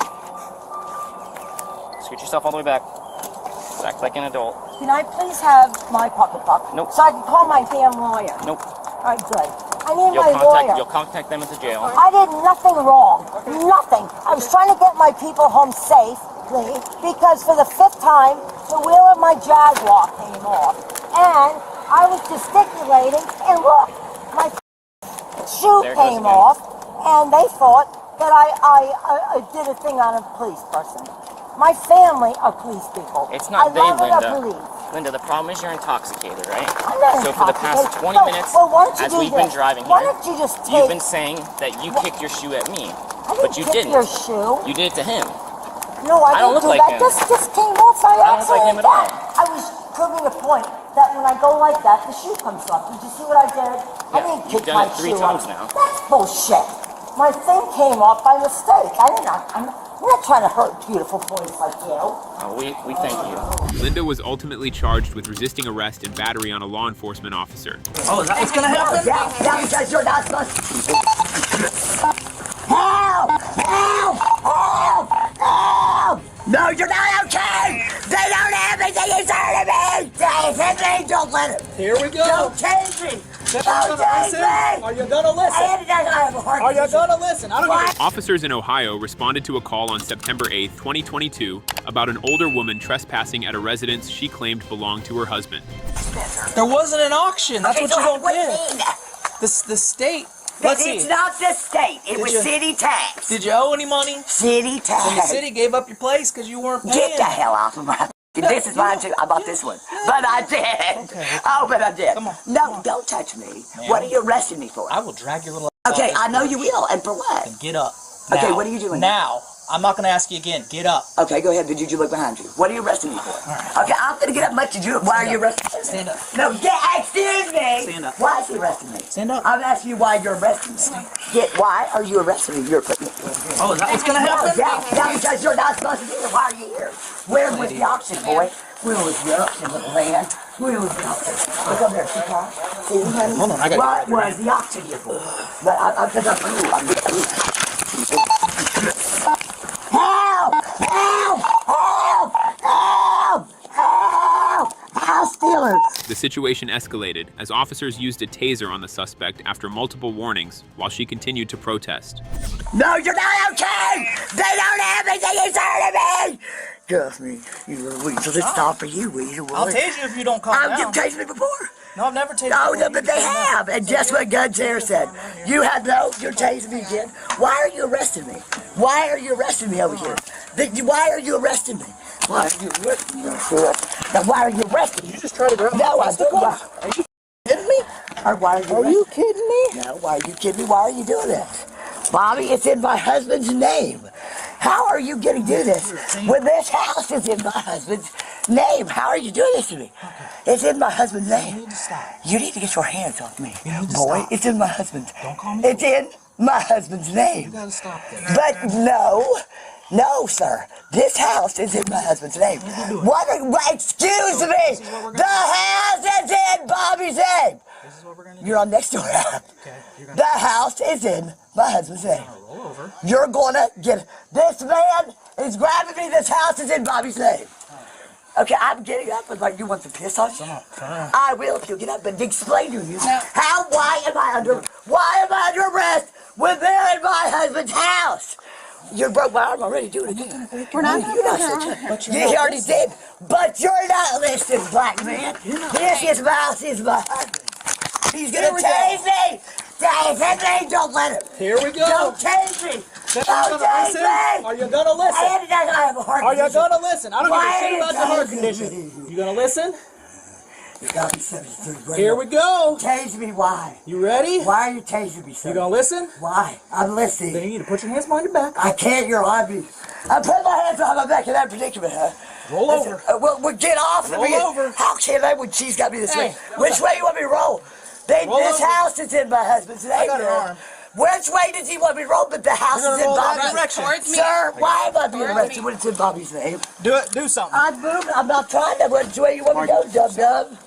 Speaker 21: Scoot yourself all the way back. Act like an adult.
Speaker 4: Can I please have my pocketbook?
Speaker 21: Nope.
Speaker 4: So I can call my damn lawyer.
Speaker 21: Nope.
Speaker 4: All right, good. I need my lawyer.
Speaker 21: You'll contact them at the jail.
Speaker 4: I did nothing wrong. Nothing. I was trying to get my people home safely because for the 5th time, the wheel of my Jaguar came off. And I was gesticulating, and look, my shoe came off, and they thought that I did a thing on a police person. My family are police people.
Speaker 21: It's not they,
Speaker 4: Linda.
Speaker 21: Linda. Linda, the problem is you're intoxicated, right?
Speaker 4: I'm not
Speaker 21: So for the past
Speaker 4: intoxicated.
Speaker 21: 20 minutes,
Speaker 4: Well, why don't you
Speaker 21: as
Speaker 4: do
Speaker 21: we've
Speaker 4: this?
Speaker 21: been driving
Speaker 4: Why
Speaker 21: here,
Speaker 4: don't you just
Speaker 21: you've
Speaker 4: take...
Speaker 21: been saying that you kicked your shoe at me,
Speaker 4: I
Speaker 21: but you
Speaker 4: kick
Speaker 21: didn't.
Speaker 4: your shoe.
Speaker 21: You did it to him.
Speaker 4: No, I
Speaker 21: don't
Speaker 4: didn't
Speaker 21: look
Speaker 4: do
Speaker 21: like
Speaker 4: that.
Speaker 21: him.
Speaker 4: This just came off by
Speaker 21: I don't look like him at all.
Speaker 4: I was proving a point that when I go like that, the shoe comes off. Did you see what I did? I didn't
Speaker 21: You've
Speaker 4: kick
Speaker 21: done
Speaker 4: my
Speaker 21: it 3
Speaker 4: shoe
Speaker 21: times
Speaker 4: off.
Speaker 21: now.
Speaker 4: That's bullshit. My thing came off by mistake. I'm not trying to hurt beautiful boys like you.
Speaker 21: Oh, we thank you.
Speaker 1: Linda was ultimately charged with resisting arrest and battery on a law enforcement officer.
Speaker 3: Oh, is that what's gonna happen?
Speaker 4: Yeah, because you're not supposed to. Help! Help! Help! Help! No, you're not okay! They don't have anything inside of me! They hit me! Don't let him!
Speaker 3: Here we go.
Speaker 4: Don't take me! Don't take me!
Speaker 3: Are you gonna listen? Are you gonna listen? I don't
Speaker 1: Officers in Ohio responded to a call on September 8, 2022, about an older woman trespassing at a residence she claimed belonged to her husband.
Speaker 3: There wasn't an auction. That's what you don't get. The state
Speaker 5: Let's see.
Speaker 4: It's not the state. It was city tax.
Speaker 5: Did you owe any money?
Speaker 4: City tax.
Speaker 5: And the city gave up your place because you weren't paying.
Speaker 4: Get the hell off of my... This is mine too. I bought this one. But I did.
Speaker 5: Okay.
Speaker 4: Oh, but I did.
Speaker 5: Come on.
Speaker 4: No, don't touch me. What are you arresting me for?
Speaker 5: I will drag your little
Speaker 4: Okay,
Speaker 5: ass
Speaker 4: I know you will. And for what?
Speaker 5: and get up.
Speaker 4: Okay,
Speaker 5: Now.
Speaker 4: what are you doing?
Speaker 5: Now. I'm not going to ask you again. Get up.
Speaker 4: Okay, go ahead. Did you look behind you? What are you arresting me for?
Speaker 5: All right.
Speaker 4: Okay, I'm going to get up much to you. Why are you arresting me?
Speaker 5: Stand up.
Speaker 4: No, excuse me.
Speaker 5: Stand up.
Speaker 4: Why is he arresting me?
Speaker 5: Stand up.
Speaker 4: I'm asking you why you're arresting me. Why are you arresting me? You're putting me.
Speaker 5: Oh, is that what's going to happen?
Speaker 4: Yeah, because you're not supposed to be here. Why are you here? Where was the auction, boy? Where was the auction, little man? Where was the auction? Look up there, see, Carl? See, honey?
Speaker 5: Hold on, I got
Speaker 4: What was the auction here for? But I'm Help! Help! Help! Help! Help! House stealer!
Speaker 1: The situation escalated as officers used a taser on the suspect after multiple warnings while she continued to protest.
Speaker 4: No, you're not okay! They don't have anything inside of me! Trust me, you little weasel. It's not for you, weasel.
Speaker 5: I'll tase you if you don't calm down.
Speaker 4: You've tased me before.
Speaker 5: No, I've never tased you.
Speaker 4: No, but they have. And guess what Gun Chair said? You have you're tasing me again. Why are you arresting me? Why are you arresting me over here? Why are you arresting me? Why are you arresting me? Now, why are you arresting me?
Speaker 5: You just tried to grab
Speaker 4: No, I don't.
Speaker 5: Are you kidding me?
Speaker 4: Or why are you kidding me? No, why are you kidding me? Why are you doing this? Bobby, it's in my husband's name. How are you going to do this when this house is in my husband's name? How are you doing this to me? It's in my husband's name.
Speaker 5: You need to stop.
Speaker 4: You need to get your hands off me.
Speaker 5: You need to
Speaker 4: Boy,
Speaker 5: stop.
Speaker 4: it's in my husband's.
Speaker 5: Don't call me.
Speaker 4: It's in my husband's name.
Speaker 5: You gotta stop this.
Speaker 4: But no, sir. This house is in my husband's name. Excuse me. The house is in Bobby's name.
Speaker 5: This is what we're gonna do.
Speaker 4: You're on next door.
Speaker 5: Okay.
Speaker 4: The house is in my husband's name.
Speaker 5: Roll over.
Speaker 4: You're gonna get this man is grabbing me. This house is in Bobby's name. Okay, I'm getting up and like you want to piss on you.
Speaker 5: Come on, turn around.
Speaker 4: I will if you get up and explain to you why am I under arrest when they're in my husband's house? You broke my arm already. Do it again.
Speaker 18: We're not
Speaker 4: You're not such a. You already did, but you're not listening, black man. This is my house. Is my husband. He's gonna tase me. Tase me. Don't let him.
Speaker 5: Here we go.
Speaker 4: Don't tase me.
Speaker 5: Are
Speaker 4: Don't tase me.
Speaker 5: Are you gonna listen?
Speaker 4: I have a heart
Speaker 5: Are you
Speaker 4: condition.
Speaker 5: gonna listen? I don't give a
Speaker 4: Why
Speaker 5: shit about your heart
Speaker 4: tasing
Speaker 5: condition. You gonna listen?
Speaker 4: You got me 73.
Speaker 5: Here we go.
Speaker 4: Tase me. Why?
Speaker 5: You ready?
Speaker 4: Why are you tasing me, sir?
Speaker 5: You gonna listen?
Speaker 4: Why? I'm listening.
Speaker 5: Then you need to put your hands behind your back.
Speaker 4: I can't. You're on me. I put my hands behind my back in that predicament, huh?
Speaker 5: Roll over.
Speaker 4: We'll get off.
Speaker 5: Roll over.
Speaker 4: How can I when she's got me this way?
Speaker 5: Hey,
Speaker 4: Which way you want me to roll?
Speaker 5: Roll
Speaker 4: This
Speaker 5: over.
Speaker 4: house is in my husband's name.
Speaker 5: I got her
Speaker 4: man.
Speaker 5: arm.
Speaker 4: Which way does he want me to roll? But the house
Speaker 5: You're
Speaker 4: is in
Speaker 5: gonna roll that
Speaker 4: Bobby's
Speaker 5: direction.
Speaker 18: Towards me.
Speaker 4: Sir, why am I being
Speaker 18: Towards
Speaker 4: arrested
Speaker 18: me.
Speaker 4: when it's in Bobby's name?
Speaker 5: Do something.
Speaker 4: I'm moving. I'm not trying to. Which way you want me to go, dum-dum?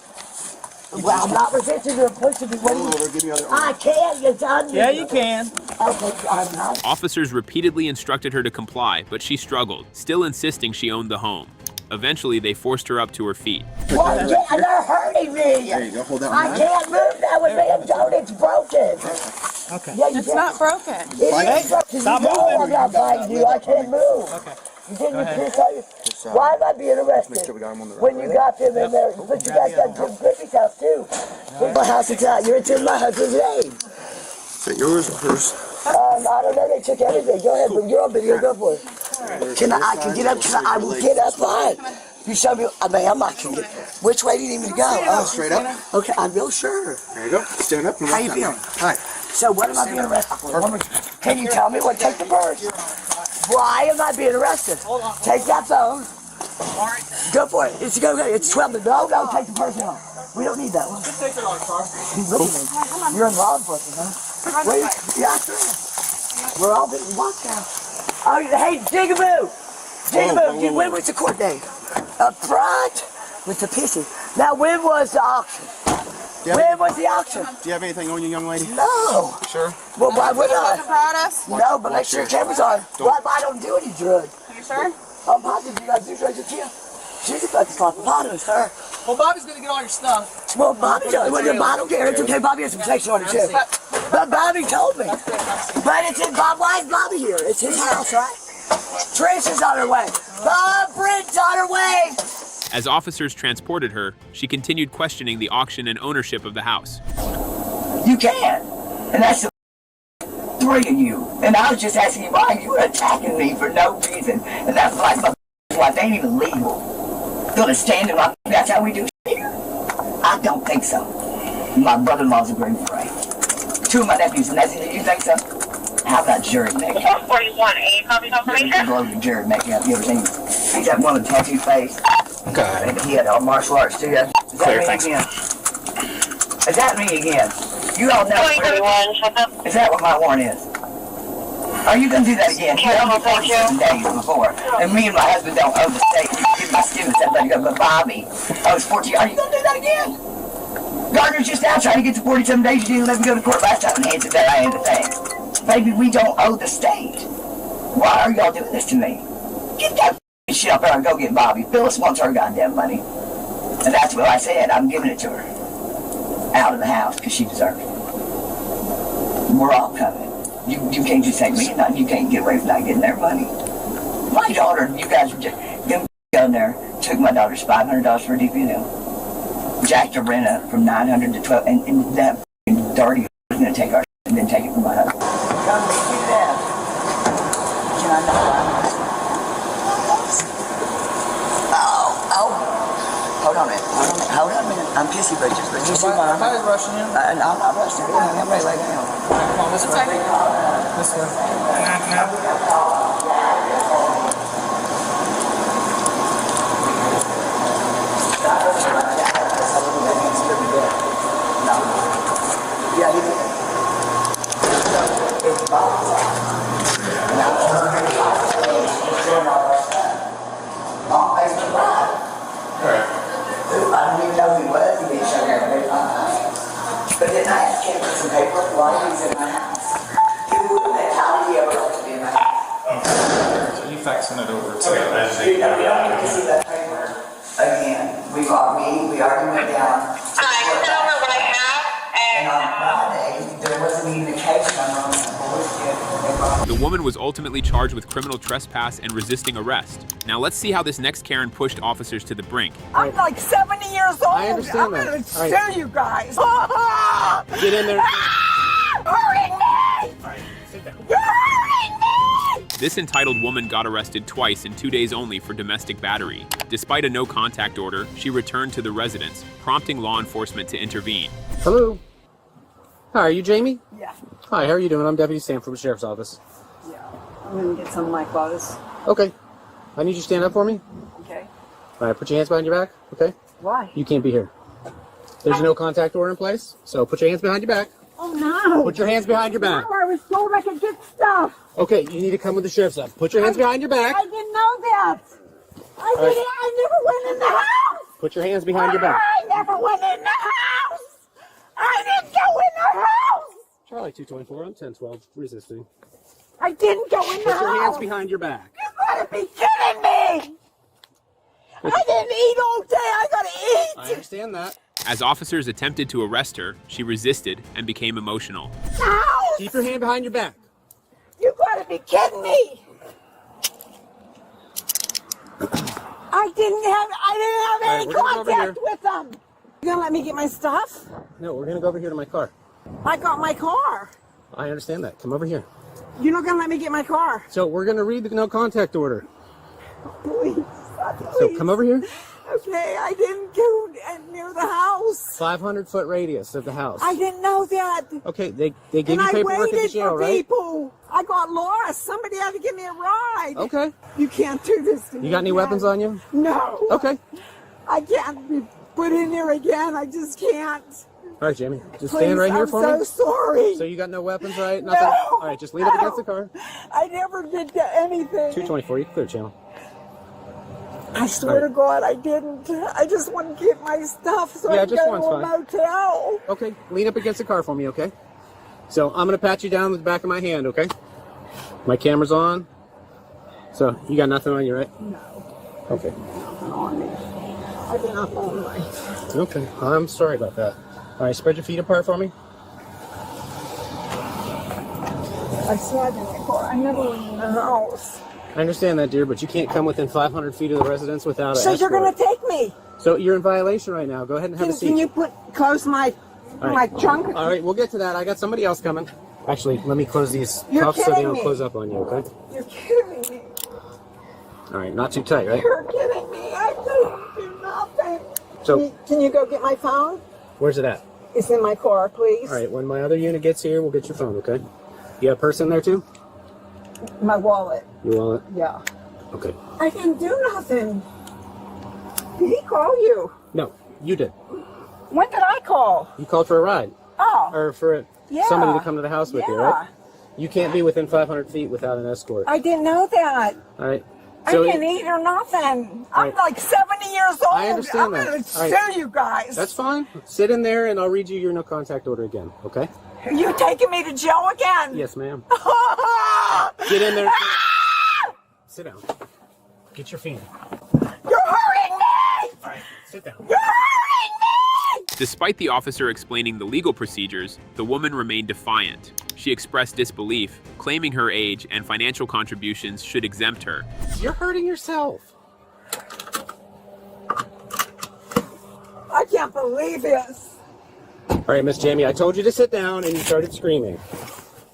Speaker 4: Well, I'm not resisting or pushing me. What do you... I can't. You're done.
Speaker 5: Yeah, you can.
Speaker 4: Okay, I'm not.
Speaker 1: Officers repeatedly instructed her to comply, but she struggled, still insisting she owned the home. Eventually, they forced her up to her feet.
Speaker 4: Well, yeah, they're hurting me.
Speaker 14: There you go. Hold that
Speaker 4: I
Speaker 14: one.
Speaker 4: can't move that with me. Don't. It's broken.
Speaker 5: Okay.
Speaker 4: Yeah,
Speaker 18: It's not broken.
Speaker 4: It is broken.
Speaker 5: Stop
Speaker 4: You know
Speaker 5: moving.
Speaker 4: I'm not fighting you. I can't move.
Speaker 5: Okay.
Speaker 4: You didn't
Speaker 5: Go ahead.
Speaker 4: piss on you. Why am I being arrested?
Speaker 14: Make sure we got him on the right
Speaker 4: When you got them in there, but you guys got Jim Griffey's house too. My house is out. You're in my husband's name.
Speaker 14: Is that yours or hers?
Speaker 4: I don't know. They took everything. Go ahead, but you're on video. Go for it. I can get up. I will get up. Fine. You show me. I mean, I'm not going to get. Which way do you need me to go?
Speaker 14: Straight up.
Speaker 4: Okay, I'm real sure.
Speaker 14: There you go. Stand up. And
Speaker 4: How
Speaker 14: walk
Speaker 4: you
Speaker 14: that
Speaker 4: feeling?
Speaker 14: way. Hi.
Speaker 4: So what am I being arrested for? Can you tell me what? Take the bird. Why am I being arrested? Take that phone. Go for it. It's go. It's 12 minutes. No, take the person off. We don't need that one.
Speaker 5: Just take it on, car.
Speaker 4: Look at me. You're in law enforcement, huh? Wait, yeah, sure. We're all being watched now. Oh, hey, Jigaboo! Jigaboo, when was the court date? Up front with the pissy. Now, when was the auction? When was the auction?
Speaker 14: Do you have anything on you, young lady?
Speaker 4: No.
Speaker 14: Sure.
Speaker 4: Well, why would I?
Speaker 18: Apparatus?
Speaker 4: No, but make sure your camera's on. Well, I don't do any drugs.
Speaker 18: You sure?
Speaker 4: I'm positive you guys do drugs with you. She's about to slap the bottom of her.
Speaker 5: Well, Bobby's gonna get all your stuff.
Speaker 4: Well, Bobby told me. Well, I don't care. It's okay. Bobby has some protection on it, too. But Bobby told me. But it's in Bob. Why is Bobby here? It's his house, right? Trish is on her way. Bob Britt's on her way.
Speaker 1: As officers transported her, she continued questioning the auction and ownership of the house.
Speaker 4: You can. And that's the
Speaker 8: 3 of you. And I was just asking you why you were attacking me for no reason. And that's like my wife ain't even legal. Gonna stand in my, that's how we do here? I don't think so. My brother-in-law's a green beret. 2 of my nephews, and that's it. You think so? How about jury makeup? 41, any copy confirmation? Go to jury makeup. You ever seen? He's that one with tattoo face.
Speaker 21: Okay.
Speaker 8: And he had martial arts too. Is that
Speaker 21: Clear,
Speaker 8: me
Speaker 21: thanks.
Speaker 8: again? Is that me again? You all know. 21, is that what my warrant is? Are you going to do that again? You held me 47 days before. And me and my husband don't owe the state. You give my students that money, but Bobby owes 14. Are you going to do that again? Gardner's just out trying to get to 47 days. You didn't let me go to court last time and answer that. I had to think. Baby, we don't owe the state. Why are y'all doing this to me? Get that shit up there and go get Bobby. Phyllis wants her goddamn money. And that's what I said. I'm giving it to her. Out of the house, because she deserves it. We're all coming. You can't just take me and you can't get away from not getting their money. My daughter, you guys were just down there, took my daughter's $500 for a DPNL. Jacked her rent up from $900 to $1,200, and that dirty was going to take our and then take it from my husband. Come meet me there. Can I know? Hold on a minute. Hold on a minute. I'm pissy, but just let me see my...
Speaker 5: Nobody's rushing you.
Speaker 8: I'm not rushing you. I'm ready to lay down.
Speaker 5: Come on, this way. This way.
Speaker 8: Yeah, you did. It's Bob's house. And I'm on Facebook Live. I don't even know who he was. He didn't show me everybody my house. But then I asked him for some paperwork while he was in my house. How did he ever let to be in my house?
Speaker 12: So you faxing it over to...
Speaker 8: You know, we don't need to see that paper again. We already went down. I sent over what I have. And on Friday, there wasn't even a case number on the board.
Speaker 1: The woman was ultimately charged with criminal trespass and resisting arrest. Now let's see how this next Karen pushed officers to the brink.
Speaker 2: I'm like 70 years old.
Speaker 6: I understand
Speaker 2: I'm
Speaker 6: that.
Speaker 2: gonna
Speaker 6: All right.
Speaker 2: sue you guys.
Speaker 6: Get in there.
Speaker 2: Hurting me! You're hurting me!
Speaker 1: This entitled woman got arrested twice in 2 days only for domestic battery. Despite a no-contact order, she returned to the residence, prompting law enforcement to intervene.
Speaker 11: Hello. Hi, are you Jamie?
Speaker 2: Yeah.
Speaker 11: Hi, how are you doing? I'm Deputy Sam from the Sheriff's Office.
Speaker 2: Yeah. I'm gonna get some of my clothes.
Speaker 11: Okay. I need you to stand up for me.
Speaker 2: Okay.
Speaker 11: All right, put your hands behind your back, okay?
Speaker 2: Why?
Speaker 11: You can't be here. There's a no-contact order in place, so put your hands behind your back.
Speaker 2: Oh no!
Speaker 11: Put your hands behind your back.
Speaker 2: No, I was told I could get stuff.
Speaker 11: Okay, you need to come with the Sheriff's Office. Put your hands behind your back.
Speaker 2: I didn't know that. I never went in the house.
Speaker 11: Put your hands behind your back.
Speaker 2: I never went in the house. I didn't go in the house.
Speaker 11: Charlie 224, I'm 1012, resisting.
Speaker 2: I didn't go in the house.
Speaker 11: Put your hands behind your back.
Speaker 2: You gotta be kidding me. I didn't eat all day. I gotta eat.
Speaker 11: I understand that.
Speaker 1: As officers attempted to arrest her, she resisted and became emotional.
Speaker 2: House.
Speaker 11: Keep your hand behind your back.
Speaker 2: You gotta be kidding me. I didn't have any contact with them. You gonna let me get my stuff?
Speaker 11: No, we're gonna go over here to my car.
Speaker 2: I got my car.
Speaker 11: I understand that. Come over here.
Speaker 2: You're not gonna let me get my car.
Speaker 11: So we're gonna read the no contact order.
Speaker 2: Please.
Speaker 11: So come over here.
Speaker 2: Okay, I didn't go near the house.
Speaker 11: 500-foot radius of the house.
Speaker 2: I didn't know that.
Speaker 11: Okay, they gave you
Speaker 2: And
Speaker 11: paperwork at the jail,
Speaker 2: for
Speaker 11: right?
Speaker 2: people. I got lost. Somebody had to give me a ride.
Speaker 11: Okay.
Speaker 2: You can't do this to me.
Speaker 11: You got any weapons on you?
Speaker 2: No.
Speaker 11: Okay.
Speaker 2: I can't be put in there again. I just can't.
Speaker 11: All right, Jamie. Just
Speaker 2: Please,
Speaker 11: stand right here for me.
Speaker 2: I'm so sorry.
Speaker 11: So you got no weapons, right? Nothing?
Speaker 2: No.
Speaker 11: All right, just lean up against the car.
Speaker 2: I never did anything.
Speaker 11: 224, you can clear channel.
Speaker 2: I swear to God, I didn't. I just want to get my stuff so I can
Speaker 11: just
Speaker 2: go
Speaker 11: one's
Speaker 2: to a
Speaker 11: fine.
Speaker 2: motel.
Speaker 11: Okay, lean up against the car for me, okay? So I'm going to pat you down with the back of my hand, okay? My camera's on. So you got nothing on you, right?
Speaker 2: No.
Speaker 11: Okay.
Speaker 2: I've been up all night.
Speaker 11: Okay, I'm sorry about that. All right, spread your feet apart for me.
Speaker 2: I saw it in the car. I never went in the house.
Speaker 11: I understand that, dear, but you can't come within 500 feet of the residence without
Speaker 2: So
Speaker 11: an
Speaker 2: you're
Speaker 11: escort.
Speaker 2: going to take me?
Speaker 11: So you're in violation right now. Go ahead and have a seat.
Speaker 2: Can you close my
Speaker 11: All right.
Speaker 2: trunk?
Speaker 11: All right, we'll get to that. I got somebody else coming. Actually, let me close these
Speaker 2: You're
Speaker 11: cuffs so they
Speaker 2: kidding
Speaker 11: don't
Speaker 2: me.
Speaker 11: close up on you, okay?
Speaker 2: You're kidding me.
Speaker 11: All right, not too tight, right?
Speaker 2: You're kidding me. I didn't do nothing.
Speaker 11: So,
Speaker 2: Can you go get my phone?
Speaker 11: where's it at?
Speaker 2: It's in my car, please.
Speaker 11: All right, when my other unit gets here, we'll get your phone, okay? You have a purse in there too?
Speaker 2: My wallet.
Speaker 11: Your wallet?
Speaker 2: Yeah.
Speaker 11: Okay.
Speaker 2: I didn't do nothing. Did he call you?
Speaker 11: No, you did.
Speaker 2: When did I call?
Speaker 11: You called for a ride.
Speaker 2: Oh.
Speaker 11: Or for
Speaker 2: Yeah.
Speaker 11: somebody to come to the house with you, right? You can't be within 500 feet without an escort.
Speaker 2: I didn't know that.
Speaker 11: All right.
Speaker 2: I didn't eat or nothing. I'm
Speaker 11: right.
Speaker 2: like 70 years old.
Speaker 11: I understand
Speaker 2: I'm
Speaker 11: that.
Speaker 2: going to
Speaker 11: All right.
Speaker 2: sue you guys.
Speaker 11: That's fine. Sit in there and I'll read you your no contact order again, okay?
Speaker 2: Are you taking me to jail again?
Speaker 11: Yes, ma'am. Get in there. Sit down. Get your feet.
Speaker 2: You're hurting me!
Speaker 11: All right, sit down.
Speaker 2: You're hurting me!
Speaker 1: Despite the officer explaining the legal procedures, the woman remained defiant. She expressed disbelief, claiming her age and financial contributions should exempt her.
Speaker 11: You're hurting yourself.
Speaker 2: I can't believe this.
Speaker 11: All right, Miss Jamie, I told you to sit down and you started screaming.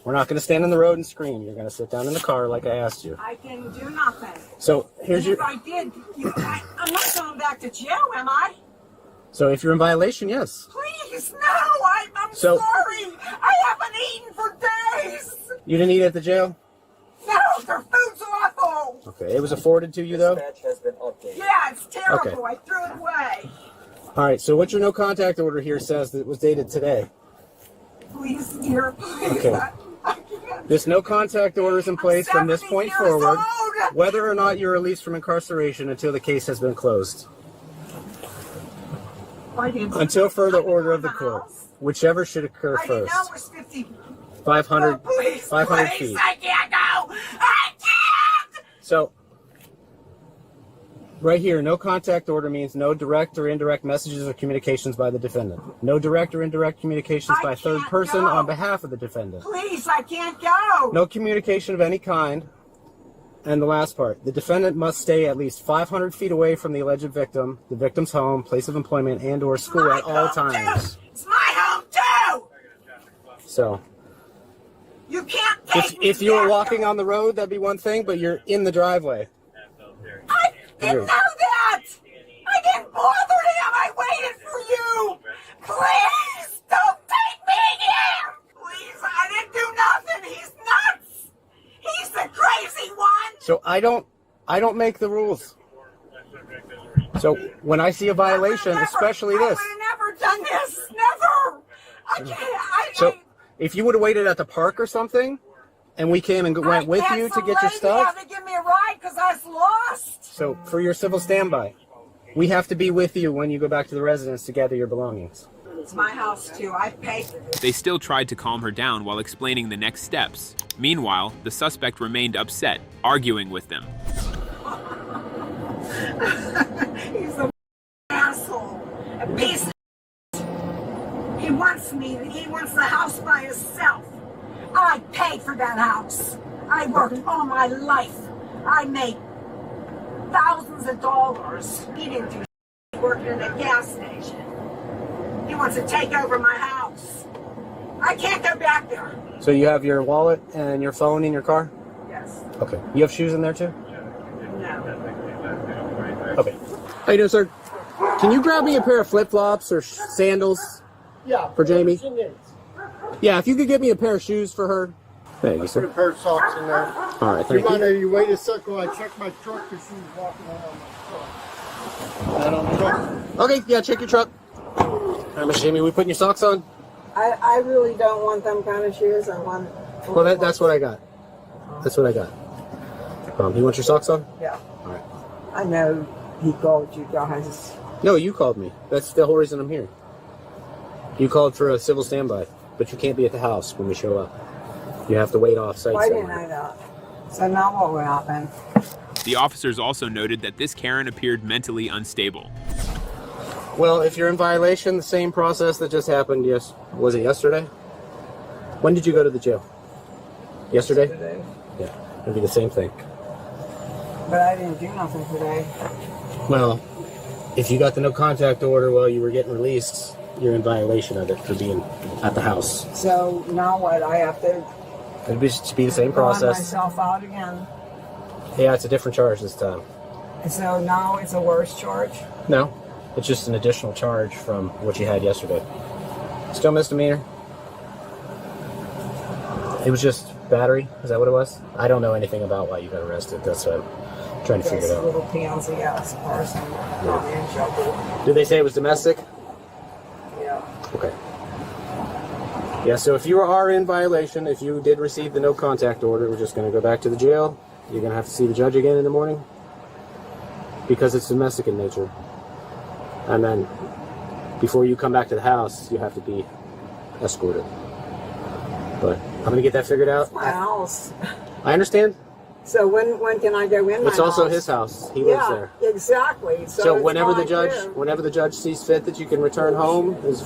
Speaker 11: We're not going to stand in the road and scream. You're going to sit down in the car like I asked you.
Speaker 2: I didn't do nothing.
Speaker 11: So here's
Speaker 2: And
Speaker 11: your...
Speaker 2: if I did, I'm not going back to jail, am I?
Speaker 11: So if you're in violation, yes.
Speaker 2: Please, no, I'm
Speaker 11: So-
Speaker 2: sorry. I haven't eaten for days.
Speaker 11: You didn't eat at the jail?
Speaker 2: No, their food's awful.
Speaker 11: Okay, it was afforded to you though?
Speaker 2: Yeah, it's terrible.
Speaker 11: Okay.
Speaker 2: I threw it away.
Speaker 11: All right, so what your no contact order here says that it was dated today.
Speaker 2: Please, dear, please.
Speaker 11: Okay. This no contact order is in place from this point forward, whether or not you're released from incarceration until the case has been closed. Until further order of the court, whichever should occur
Speaker 2: I didn't
Speaker 11: first.
Speaker 2: know it was 50.
Speaker 11: 500,
Speaker 2: Please,
Speaker 11: 500
Speaker 2: please,
Speaker 11: feet.
Speaker 2: I can't go. I can't.
Speaker 11: So, right here, no contact order means no direct or indirect messages or communications by the defendant. No direct or indirect communications by a third person on behalf of the defendant.
Speaker 2: Please, I can't go.
Speaker 11: No communication of any kind. And the last part, the defendant must stay at least 500 feet away from the alleged victim, the victim's home, place of employment, and or school at all times.
Speaker 2: It's my home too.
Speaker 11: So,
Speaker 2: You can't take me
Speaker 11: if you were
Speaker 2: down.
Speaker 11: walking on the road, that'd be one thing, but you're in the driveway.
Speaker 2: I didn't know that. I didn't bother him. I waited for you. Please, don't take me here. Please, I didn't do nothing. He's nuts. He's the crazy one.
Speaker 11: So I don't make the rules. So when I see a violation, especially this.
Speaker 2: I would have never done this. Never. I can't.
Speaker 11: So if you would have waited at the park or something, and we came and went with you to get your stuff.
Speaker 2: Had to give me a ride because I was lost.
Speaker 11: So for your civil standby, we have to be with you when you go back to the residence to gather your belongings.
Speaker 2: It's my house too. I paid for this.
Speaker 1: They still tried to calm her down while explaining the next steps. Meanwhile, the suspect remained upset, arguing with them.
Speaker 2: He's a asshole. A piece of He wants me. He wants the house by himself. I paid for that house. I worked all my life. I made thousands of dollars. He didn't do shit working in a gas station. He wants to take over my house. I can't go back there.
Speaker 11: So you have your wallet and your phone in your car?
Speaker 2: Yes.
Speaker 11: Okay. You have shoes in there too?
Speaker 2: No.
Speaker 11: Okay. How you doing, sir? Can you grab me a pair of flip-flops or sandals?
Speaker 14: Yeah.
Speaker 11: For Jamie? Yeah, if you could get me a pair of shoes for her. Thank you,
Speaker 14: Put a
Speaker 11: sir.
Speaker 14: pair of socks in there.
Speaker 11: All right,
Speaker 14: Do you
Speaker 11: thank
Speaker 14: mind
Speaker 11: you.
Speaker 14: if you wait a second while I check my truck because she's walking around my truck. That on the truck?
Speaker 11: Okay, yeah, check your truck. All right, Miss Jamie, we putting your socks on?
Speaker 2: I really don't want them kind of shoes. I want.
Speaker 11: Well, that's what I got. That's what I got. You want your socks on?
Speaker 2: Yeah.
Speaker 11: All right.
Speaker 2: I know he called you guys.
Speaker 11: No, you called me. That's the whole reason I'm here. You called for a civil standby, but you can't be at the house when we show up. You have to wait off-site.
Speaker 2: I didn't know that. So now what will happen?
Speaker 1: The officers also noted that this Karen appeared mentally unstable.
Speaker 11: Well, if you're in violation, the same process that just happened, yes. Was it yesterday? When did you go to the jail? Yesterday? Yeah, it'd be the same thing.
Speaker 2: But I didn't do nothing today.
Speaker 11: Well, if you got the no contact order while you were getting released, you're in violation of it for being at the house.
Speaker 16: So now what? I have to
Speaker 11: It'd be the same
Speaker 16: run
Speaker 11: process.
Speaker 16: myself out again.
Speaker 11: Yeah, it's a different charge this time.
Speaker 16: And so now it's a worse charge.
Speaker 11: No, it's just an additional charge from what you had yesterday. Still misdemeanor. It was just battery. Is that what it was? I don't know anything about why you got arrested. That's what I'm trying to figure it out.
Speaker 16: Little pansy ass person.
Speaker 11: Yeah. Did they say it was domestic?
Speaker 16: Yeah.
Speaker 11: Okay. Yeah, so if you are in violation, if you did receive the no contact order, we're just going to go back to the jail. You're going to have to see the judge again in the morning because it's domestic in nature. And then before you come back to the house, you have to be escorted. But I'm going to get that figured out.
Speaker 16: It's my house.
Speaker 11: I understand.
Speaker 16: So when can I go in my house?
Speaker 11: It's also his house. He lives there.
Speaker 16: Exactly.
Speaker 11: So
Speaker 16: it's
Speaker 11: whenever the
Speaker 16: mine,
Speaker 11: judge,
Speaker 16: too.
Speaker 11: whenever the judge sees fit that you can return home is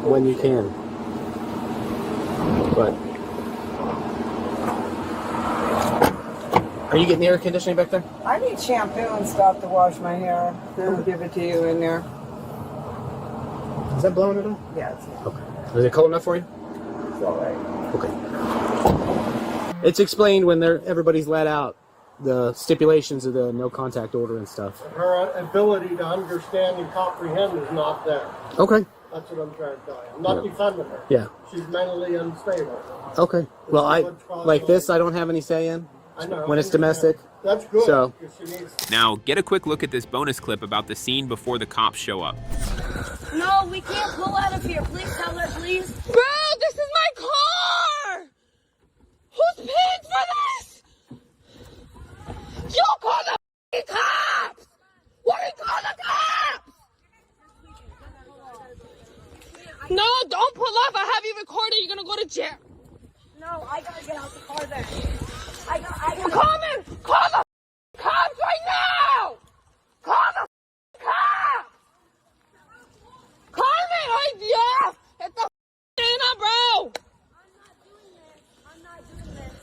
Speaker 11: when you can. But are you getting the air conditioning back there?
Speaker 16: I need shampoo and stuff to wash my hair. I'll give it to you in there.
Speaker 11: Is that blowing it on?
Speaker 16: Yes.
Speaker 11: Okay. Is it cold enough for you?
Speaker 16: It's all right.
Speaker 11: Okay. It's explained when everybody's let out, the stipulations of the no contact order and stuff.
Speaker 9: Her ability to understand and comprehend is not there.
Speaker 11: Okay.
Speaker 9: That's what I'm trying to tell you. I'm not defending her.
Speaker 11: Yeah.
Speaker 9: She's mentally unstable.
Speaker 11: Okay. Well, like this, I don't have any say in.
Speaker 9: I know.
Speaker 11: When it's domestic.
Speaker 9: That's good.
Speaker 11: So.
Speaker 1: Now, get a quick look at this bonus clip about the scene before the cops show up.
Speaker 13: No, we can't pull out of here. Please tell her, please. Bro, this is my car! Who's paying for this? You call the f***ing cops! What do you call the cops? No, don't pull up. I have you recorded. You're gonna go to jail.
Speaker 4: No, I gotta get out the car then.
Speaker 13: Call the cops right now! Call the cops! Call me right now! Get the in, bro!
Speaker 10: I'm not doing this.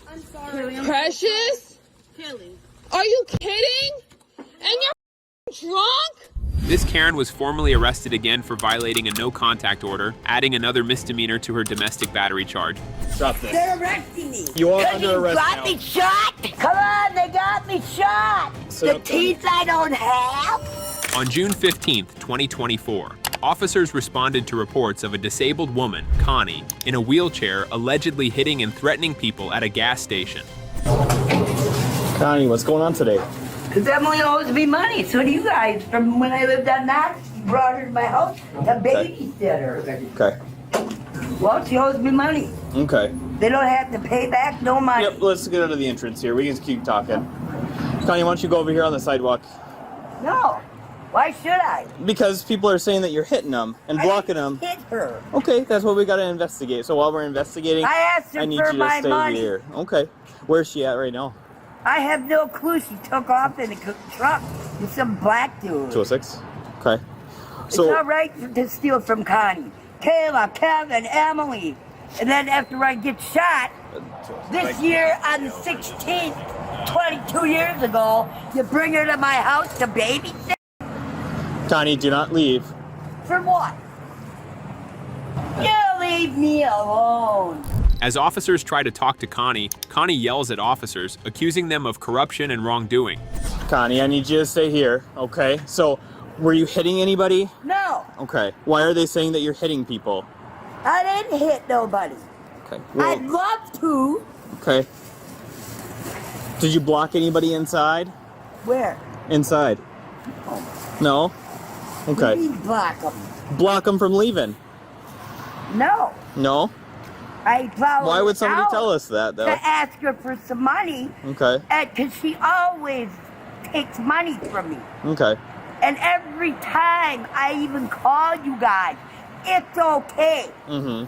Speaker 10: I'm sorry.
Speaker 13: Precious?
Speaker 10: Kelly.
Speaker 13: Are you kidding? And you're drunk?
Speaker 1: This Karen was formally arrested again for violating a no contact order, adding another misdemeanor to her domestic battery charge.
Speaker 11: Stop this.
Speaker 4: They're arresting me.
Speaker 11: You are under arrest
Speaker 4: got
Speaker 11: now.
Speaker 4: me shot? Come on, they got me shot. The teeth I don't have.
Speaker 1: On June 15th, 2024, officers responded to reports of a disabled woman, Connie, in a wheelchair allegedly hitting and threatening people at a gas station.
Speaker 11: Connie, what's going on today?
Speaker 4: Because Emily owes me money. So do you guys. From when I lived on Knox, she brought her to my house to babysit her.
Speaker 11: Okay.
Speaker 4: Well, she owes me money.
Speaker 11: Okay.
Speaker 4: They don't have to pay back no money.
Speaker 11: Yep, let's get out of the entrance here. We can keep talking. Connie, why don't you go over here on the sidewalk?
Speaker 4: No. Why should I?
Speaker 11: Because people are saying that you're hitting them and blocking them.
Speaker 4: Hit her.
Speaker 11: Okay, that's what we got to investigate. So while we're investigating,
Speaker 4: I asked her
Speaker 11: I need
Speaker 4: for
Speaker 11: you to
Speaker 4: my
Speaker 11: stay
Speaker 4: money.
Speaker 11: here. Okay. Where's she at right now?
Speaker 4: I have no clue. She took off in a truck with some black dude.
Speaker 11: 206. Okay.
Speaker 4: It's not right to steal from Connie. Kayla, Kevin, Emily. And then after I get shot, this year on the 16th, 22 years ago, you bring her to my house to babysit?
Speaker 11: Connie, do not leave.
Speaker 4: For what? You leave me alone.
Speaker 1: As officers try to talk to Connie, Connie yells at officers, accusing them of corruption and wrongdoing.
Speaker 11: Connie, I need you to stay here, okay? So, were you hitting anybody?
Speaker 4: No.
Speaker 11: Okay. Why are they saying that you're hitting people?
Speaker 4: I didn't hit nobody.
Speaker 11: Okay.
Speaker 4: I'd love to.
Speaker 11: Okay. Did you block anybody inside?
Speaker 4: Where?
Speaker 11: Inside. No? Okay.
Speaker 4: What do you mean block them?
Speaker 11: Block them from leaving?
Speaker 4: No.
Speaker 11: No?
Speaker 4: I followed
Speaker 11: Why would somebody
Speaker 4: out
Speaker 11: tell us that, though?
Speaker 4: to ask her for some money.
Speaker 11: Okay.
Speaker 4: Because she always takes money from me.
Speaker 11: Okay.
Speaker 4: And every time I even call you guys, it's okay.
Speaker 11: Mm-hmm.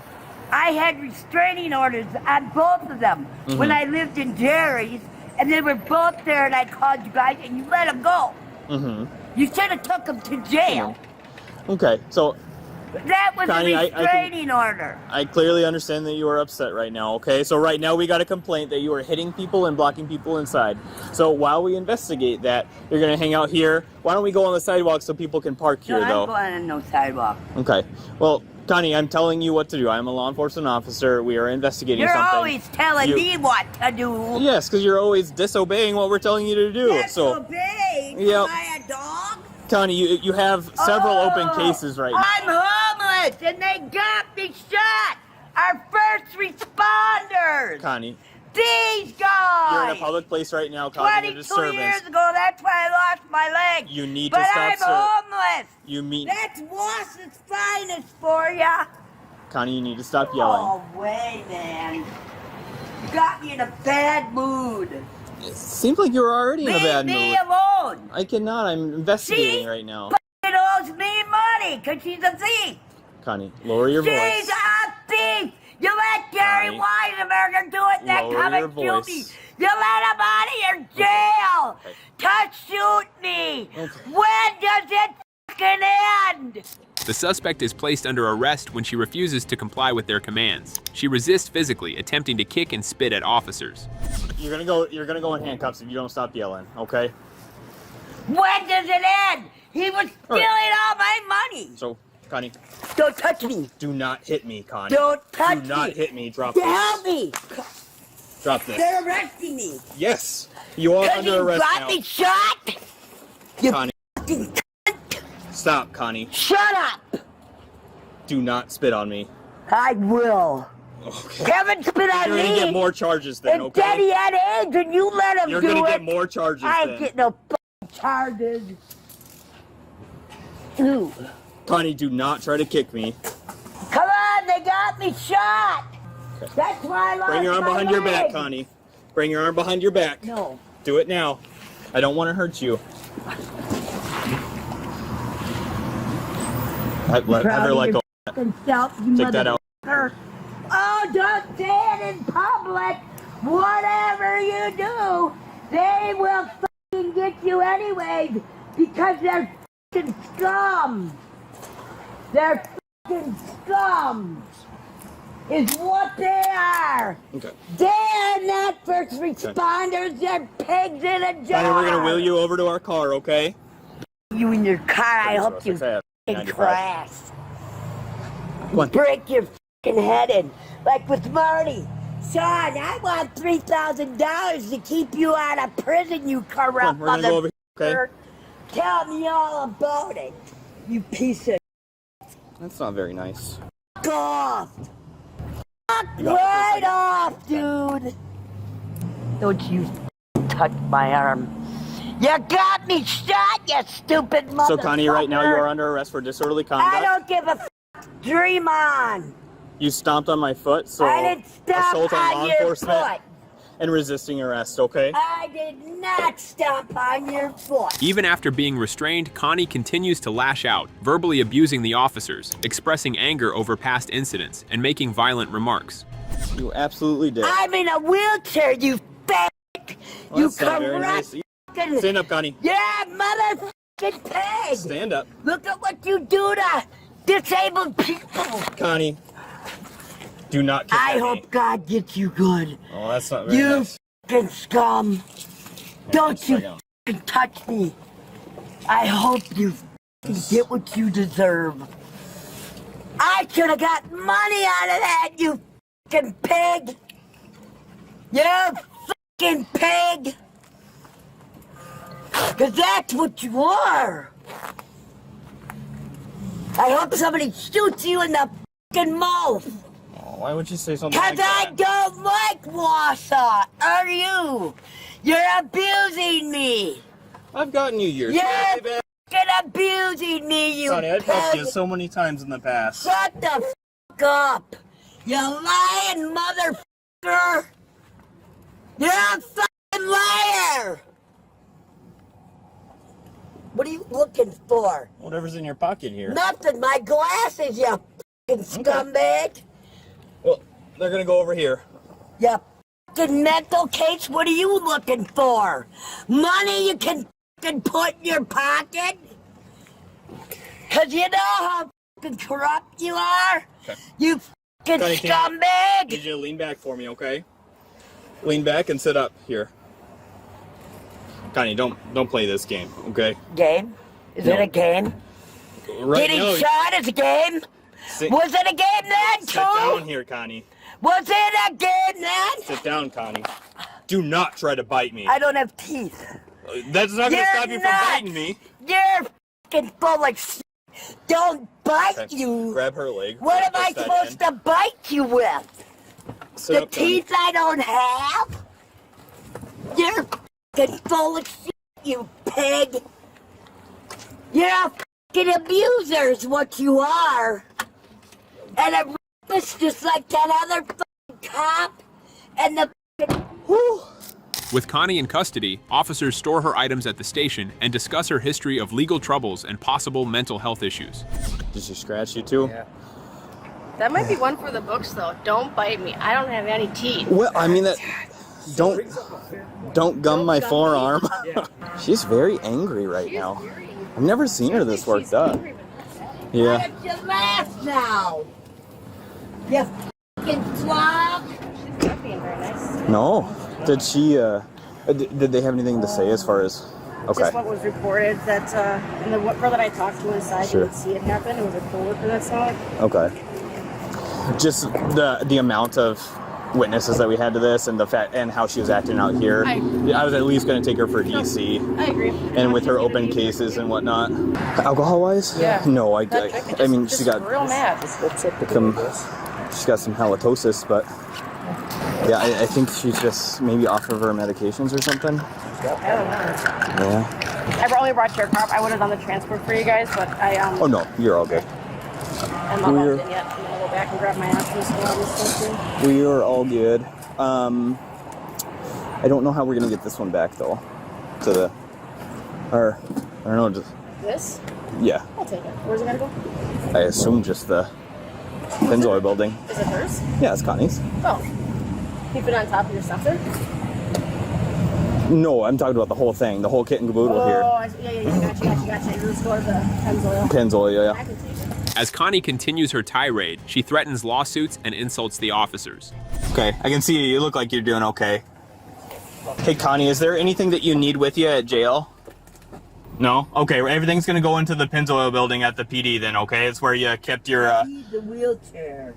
Speaker 4: I had restraining orders on both of them when I lived in Jerry's, and they were both there, and I called you guys, and you let them go.
Speaker 11: Mm-hmm.
Speaker 4: You should have took them to jail.
Speaker 11: Okay, so
Speaker 7: That was
Speaker 19: Connie,
Speaker 7: a restraining order.
Speaker 19: I clearly understand that you are upset right now, okay? So right now we got a complaint that you are hitting people and blocking people inside. So while we investigate that, you're going to hang out here. Why don't we go on the sidewalk so people can park here,
Speaker 7: No,
Speaker 19: though?
Speaker 7: I'm going on no sidewalk.
Speaker 19: Okay. Well, Connie, I'm telling you what to do. I'm a law enforcement officer. We are investigating
Speaker 7: You're
Speaker 19: something.
Speaker 7: always telling me what to do.
Speaker 19: Yes, because you're always disobeying what we're telling you to do.
Speaker 7: Disobey?
Speaker 19: Yep.
Speaker 7: Am I a dog?
Speaker 19: Connie, you have several open cases right now.
Speaker 7: I'm homeless and they got me shot. Our first responders.
Speaker 19: Connie,
Speaker 7: These guys.
Speaker 19: you're in a public place right now causing a
Speaker 7: 22
Speaker 19: disturbance.
Speaker 7: years ago, that's why I lost my leg.
Speaker 19: You need
Speaker 7: but
Speaker 19: to stop,
Speaker 7: I'm
Speaker 19: sir.
Speaker 7: homeless.
Speaker 19: You mean,
Speaker 7: That's Wass's finest for ya.
Speaker 19: Connie, you need to stop yelling.
Speaker 7: Oh, way, man. You got me in a bad mood.
Speaker 19: It seems like you're already in a bad mood.
Speaker 7: Leave me alone.
Speaker 19: I cannot. I'm investigating right now.
Speaker 7: It owes me money because she's a thief.
Speaker 19: Connie, lower your
Speaker 7: She's
Speaker 19: voice.
Speaker 7: a thief. You let Gary
Speaker 19: Connie,
Speaker 7: Weisenberger do it, then
Speaker 19: lower
Speaker 7: come
Speaker 19: your
Speaker 7: and shoot
Speaker 19: voice.
Speaker 7: me. You let him out of your jail to shoot me. When does it fucking end?
Speaker 1: The suspect is placed under arrest when she refuses to comply with their commands. She resists physically, attempting to kick and spit at officers.
Speaker 19: You're gonna go in handcuffs if you don't stop yelling, okay?
Speaker 7: When does it end? He was stealing all my money.
Speaker 19: So, Connie.
Speaker 7: Don't touch me.
Speaker 19: Do not hit me, Connie.
Speaker 7: Don't touch me.
Speaker 19: Do not hit me. Drop
Speaker 7: To
Speaker 19: this.
Speaker 7: help me.
Speaker 19: Drop this.
Speaker 7: They're arresting me.
Speaker 19: Yes. You are under arrest
Speaker 7: got
Speaker 19: now.
Speaker 7: me shot. You
Speaker 19: Connie.
Speaker 7: fucking
Speaker 19: Stop, Connie.
Speaker 7: shut up.
Speaker 19: Do not spit on me.
Speaker 7: I will.
Speaker 19: Okay.
Speaker 7: Kevin spit on
Speaker 19: You're
Speaker 7: me.
Speaker 19: gonna get more charges then,
Speaker 7: and
Speaker 19: okay?
Speaker 7: Daddy had AIDS and you let him
Speaker 19: You're
Speaker 7: do
Speaker 19: gonna
Speaker 7: it.
Speaker 19: get more charges
Speaker 7: I ain't
Speaker 19: then.
Speaker 7: getting no fucking charges. Ooh.
Speaker 19: Connie, do not try to kick me.
Speaker 7: Come on, they got me shot.
Speaker 19: Okay.
Speaker 7: That's why I lost
Speaker 19: Bring your arm
Speaker 7: my
Speaker 19: behind your back,
Speaker 7: leg.
Speaker 19: Connie. Bring your arm behind your back.
Speaker 7: No.
Speaker 19: Do it now. I don't want to hurt you. Have her let go.
Speaker 7: Self, you
Speaker 19: Take that out.
Speaker 7: motherfucker. Oh, don't say it in public. Whatever you do, they will fucking get you anyways because they're fucking scum. They're fucking scum. Is what they are.
Speaker 19: Okay.
Speaker 7: They're not first responders. They're pigs in a jar.
Speaker 19: Connie, we're gonna wheel you over to our car, okay?
Speaker 7: You in your car. I hope you fucking crash. Break your fucking head in. Like with Marty. Son, I want $3,000 to keep you out of prison, you corrupt
Speaker 19: We're gonna go over here, okay?
Speaker 7: Tell me all about it, you piece of
Speaker 19: That's not very nice.
Speaker 7: Fuck off. Fuck right off, dude. Don't you touch my arm. You got me shot, you stupid motherfucker.
Speaker 19: So, Connie, right now you are under arrest for disorderly conduct.
Speaker 7: I don't give a dream on.
Speaker 19: You stomped on my foot, so
Speaker 7: I didn't stomp
Speaker 19: assault on law
Speaker 7: on your
Speaker 19: enforcement
Speaker 7: foot.
Speaker 19: and resisting arrest, okay?
Speaker 7: I did not stomp on your foot.
Speaker 1: Even after being restrained, Connie continues to lash out, verbally abusing the officers, expressing anger over past incidents, and making violent remarks.
Speaker 19: You absolutely did.
Speaker 7: I'm in a wheelchair, you fag.
Speaker 19: Well,
Speaker 7: You
Speaker 19: that's not very nice.
Speaker 7: corrupt.
Speaker 19: Stand up, Connie.
Speaker 7: Yeah, motherfucking pig.
Speaker 19: Stand up.
Speaker 7: Look at what you do to disabled people.
Speaker 19: Connie, do not kick
Speaker 7: I
Speaker 19: at
Speaker 7: hope
Speaker 19: me.
Speaker 7: God gets you good.
Speaker 19: Oh, that's not very
Speaker 7: You
Speaker 19: nice.
Speaker 7: fucking scum. Don't you
Speaker 19: second.
Speaker 7: fucking touch me. I hope you fucking get what you deserve. I should have got money out of that, you fucking pig. You fucking pig. Because that's what you are. I hope somebody shoots you in the fucking mouth.
Speaker 19: Oh, why would you say something
Speaker 7: Because
Speaker 19: like
Speaker 7: I
Speaker 19: that?
Speaker 7: don't like Wausau. Are you? You're abusing me.
Speaker 19: I've gotten you your
Speaker 7: You're
Speaker 19: baby.
Speaker 7: fucking abusing me, you
Speaker 19: Sonny, I've helped
Speaker 7: pig.
Speaker 19: you so many times in the past.
Speaker 7: Shut the fuck up. You lying motherfucker. You're a fucking liar. What are you looking for?
Speaker 19: Whatever's in your pocket here.
Speaker 7: Nothing. My glasses, you fucking scumbag.
Speaker 19: Well, they're gonna go over here.
Speaker 7: You fucking mental case. What are you looking for? Money you can fucking put in your pocket? Cause you know how fucking corrupt you are?
Speaker 19: Okay.
Speaker 7: You fucking
Speaker 19: Connie,
Speaker 7: scumbag!
Speaker 19: I need you to lean back for me, okay? Lean back and sit up here. Connie, don't play this game, okay?
Speaker 7: Game? Is it a game?
Speaker 19: Right
Speaker 7: Getting
Speaker 19: now,
Speaker 7: shot is a game? Was it a game then, too?
Speaker 19: Sit down here, Connie.
Speaker 7: Was it a game then?
Speaker 19: Sit down, Connie. Do not try to bite me.
Speaker 7: I don't have teeth.
Speaker 19: That's not going to
Speaker 7: You're
Speaker 19: stop you from
Speaker 7: nuts.
Speaker 19: biting me.
Speaker 7: You're fucking full of shit. Don't bite
Speaker 19: Okay.
Speaker 7: you.
Speaker 19: Grab her leg.
Speaker 7: What am
Speaker 19: Press
Speaker 7: I
Speaker 19: that
Speaker 7: supposed
Speaker 19: in.
Speaker 7: to bite you with?
Speaker 19: Sit
Speaker 7: The
Speaker 19: up, Connie.
Speaker 7: teeth I don't have? You're fucking full of shit, you pig. You're a fucking abuser is what you are. And a rapist just like that other fucking cop. And the fucking... Whew.
Speaker 1: With Connie in custody, officers store her items at the station and discuss her history of legal troubles and possible mental health issues.
Speaker 19: Did she scratch you too?
Speaker 18: Yeah. That might be one for the books, though. Don't bite me. I don't have any teeth.
Speaker 19: Well, I mean that. Don't gum my forearm. She's very angry right now. I've never seen her this worked up. Yeah.
Speaker 7: Why don't you laugh now? You fucking slob.
Speaker 18: She's not being very nice.
Speaker 19: No. Did she? Did they have anything to say as far as? Okay.
Speaker 18: Just what was reported that, and the girl that I talked to inside
Speaker 19: Sure.
Speaker 18: didn't see it happen. It was a coworker that saw it.
Speaker 19: Okay. Just the amount of witnesses that we had to this, and the fact and how she was acting out here. I was at least going to take her for DC.
Speaker 18: I agree.
Speaker 19: And with her open cases and whatnot. Alcohol wise?
Speaker 18: Yeah.
Speaker 19: No, I
Speaker 18: Just-
Speaker 19: mean she got
Speaker 18: real mad.
Speaker 19: she's got some halitosis, but yeah, I think she's just maybe off of her medications or something.
Speaker 18: I don't know.
Speaker 19: Yeah.
Speaker 18: I only brought your car. I would have done the transport for you guys, but I
Speaker 19: Oh no, you're all good.
Speaker 18: I'm not logged in yet. I'm gonna go back and grab my options and all this stuff too.
Speaker 19: We are all good. I don't know how we're gonna get this one back though. To the, or I don't know. Just
Speaker 18: This?
Speaker 19: yeah.
Speaker 18: I'll take it. Where's it gonna go?
Speaker 19: I assume just the Pennzoil building.
Speaker 18: Is it hers?
Speaker 19: Yeah, it's Connie's.
Speaker 18: Oh. Keep it on top of your stuff there?
Speaker 19: No, I'm talking about the whole thing, the whole kit and caboodle here.
Speaker 18: Yeah. Gotcha. Let's go to the Pennzoil.
Speaker 19: Pennzoil, yeah.
Speaker 18: I can take it.
Speaker 1: As Connie continues her tirade, she threatens lawsuits and insults the officers.
Speaker 19: Okay, I can see you look like you're doing okay. Hey Connie, is there anything that you need with you at jail? No? Okay, everything's gonna go into the Pennzoil building at the PD then, okay? It's where you kept your,
Speaker 7: I need the wheelchair.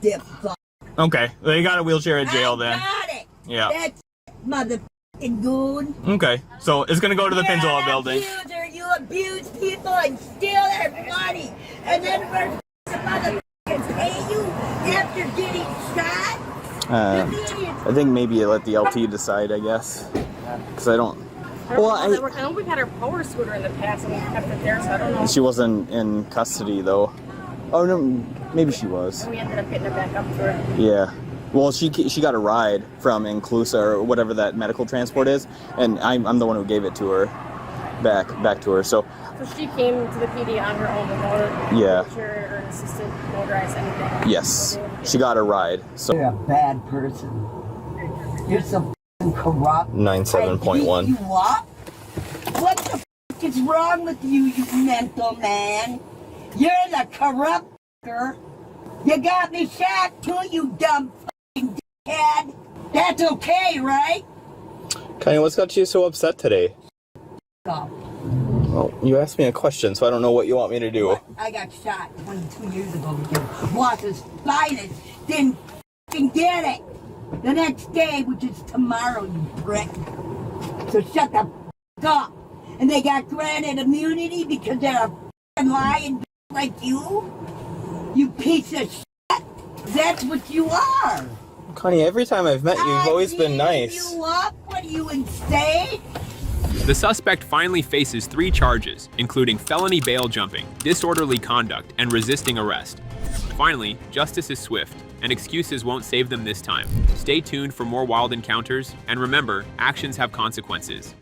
Speaker 7: Dip fuck.
Speaker 19: Okay, well, you got a wheelchair at jail then.
Speaker 7: Got it.
Speaker 19: Yeah.
Speaker 7: That's motherfucking goon.
Speaker 19: Okay, so it's gonna go to the Pennzoil building.
Speaker 7: Abuser, you abuse people and steal their money, and then we're motherfuckers pay you after getting shot.
Speaker 19: I think maybe you let the LT decide, I guess. Because I don't. Well,
Speaker 18: I know we've had our power scooter in the past and we kept it there, so I don't know.
Speaker 19: She wasn't in custody though. Oh no, maybe she was.
Speaker 18: We ended up getting her back up for it.
Speaker 19: Yeah. Well, she got a ride from Inclusa or whatever that medical transport is, and I'm the one who gave it to her, back to her. So
Speaker 18: she came to the PD on her own without
Speaker 19: yeah.
Speaker 18: a wheelchair or an assisted motorized anything.
Speaker 19: Yes, she got a ride. So
Speaker 7: You're a bad person. You're so f***ing corrupt.
Speaker 19: 97.1.
Speaker 7: You what? What the f*** is wrong with you, you mental man? You're the corrupt f***er. You got me shot too, you dumb f***ing dickhead. That's okay, right?
Speaker 19: Connie, what's got you so upset today?
Speaker 7: Go.
Speaker 19: Well, you asked me a question, so I don't know what you want me to do.
Speaker 7: I got shot 22 years ago because Walter's finest didn't f***ing get it. The next day, which is tomorrow, you prick. So shut the f*** up. And they got granted immunity because they're a f***ing lying like you? You piece of shit. That's what you are.
Speaker 19: Connie, every time I've met you, you've always been nice.
Speaker 7: You up? What are you, insane?
Speaker 1: The suspect finally faces 3 charges, including felony bail jumping, disorderly conduct, and resisting arrest. Finally, justice is swift, and excuses won't save them this time. Stay tuned for more wild encounters, and remember, actions have consequences.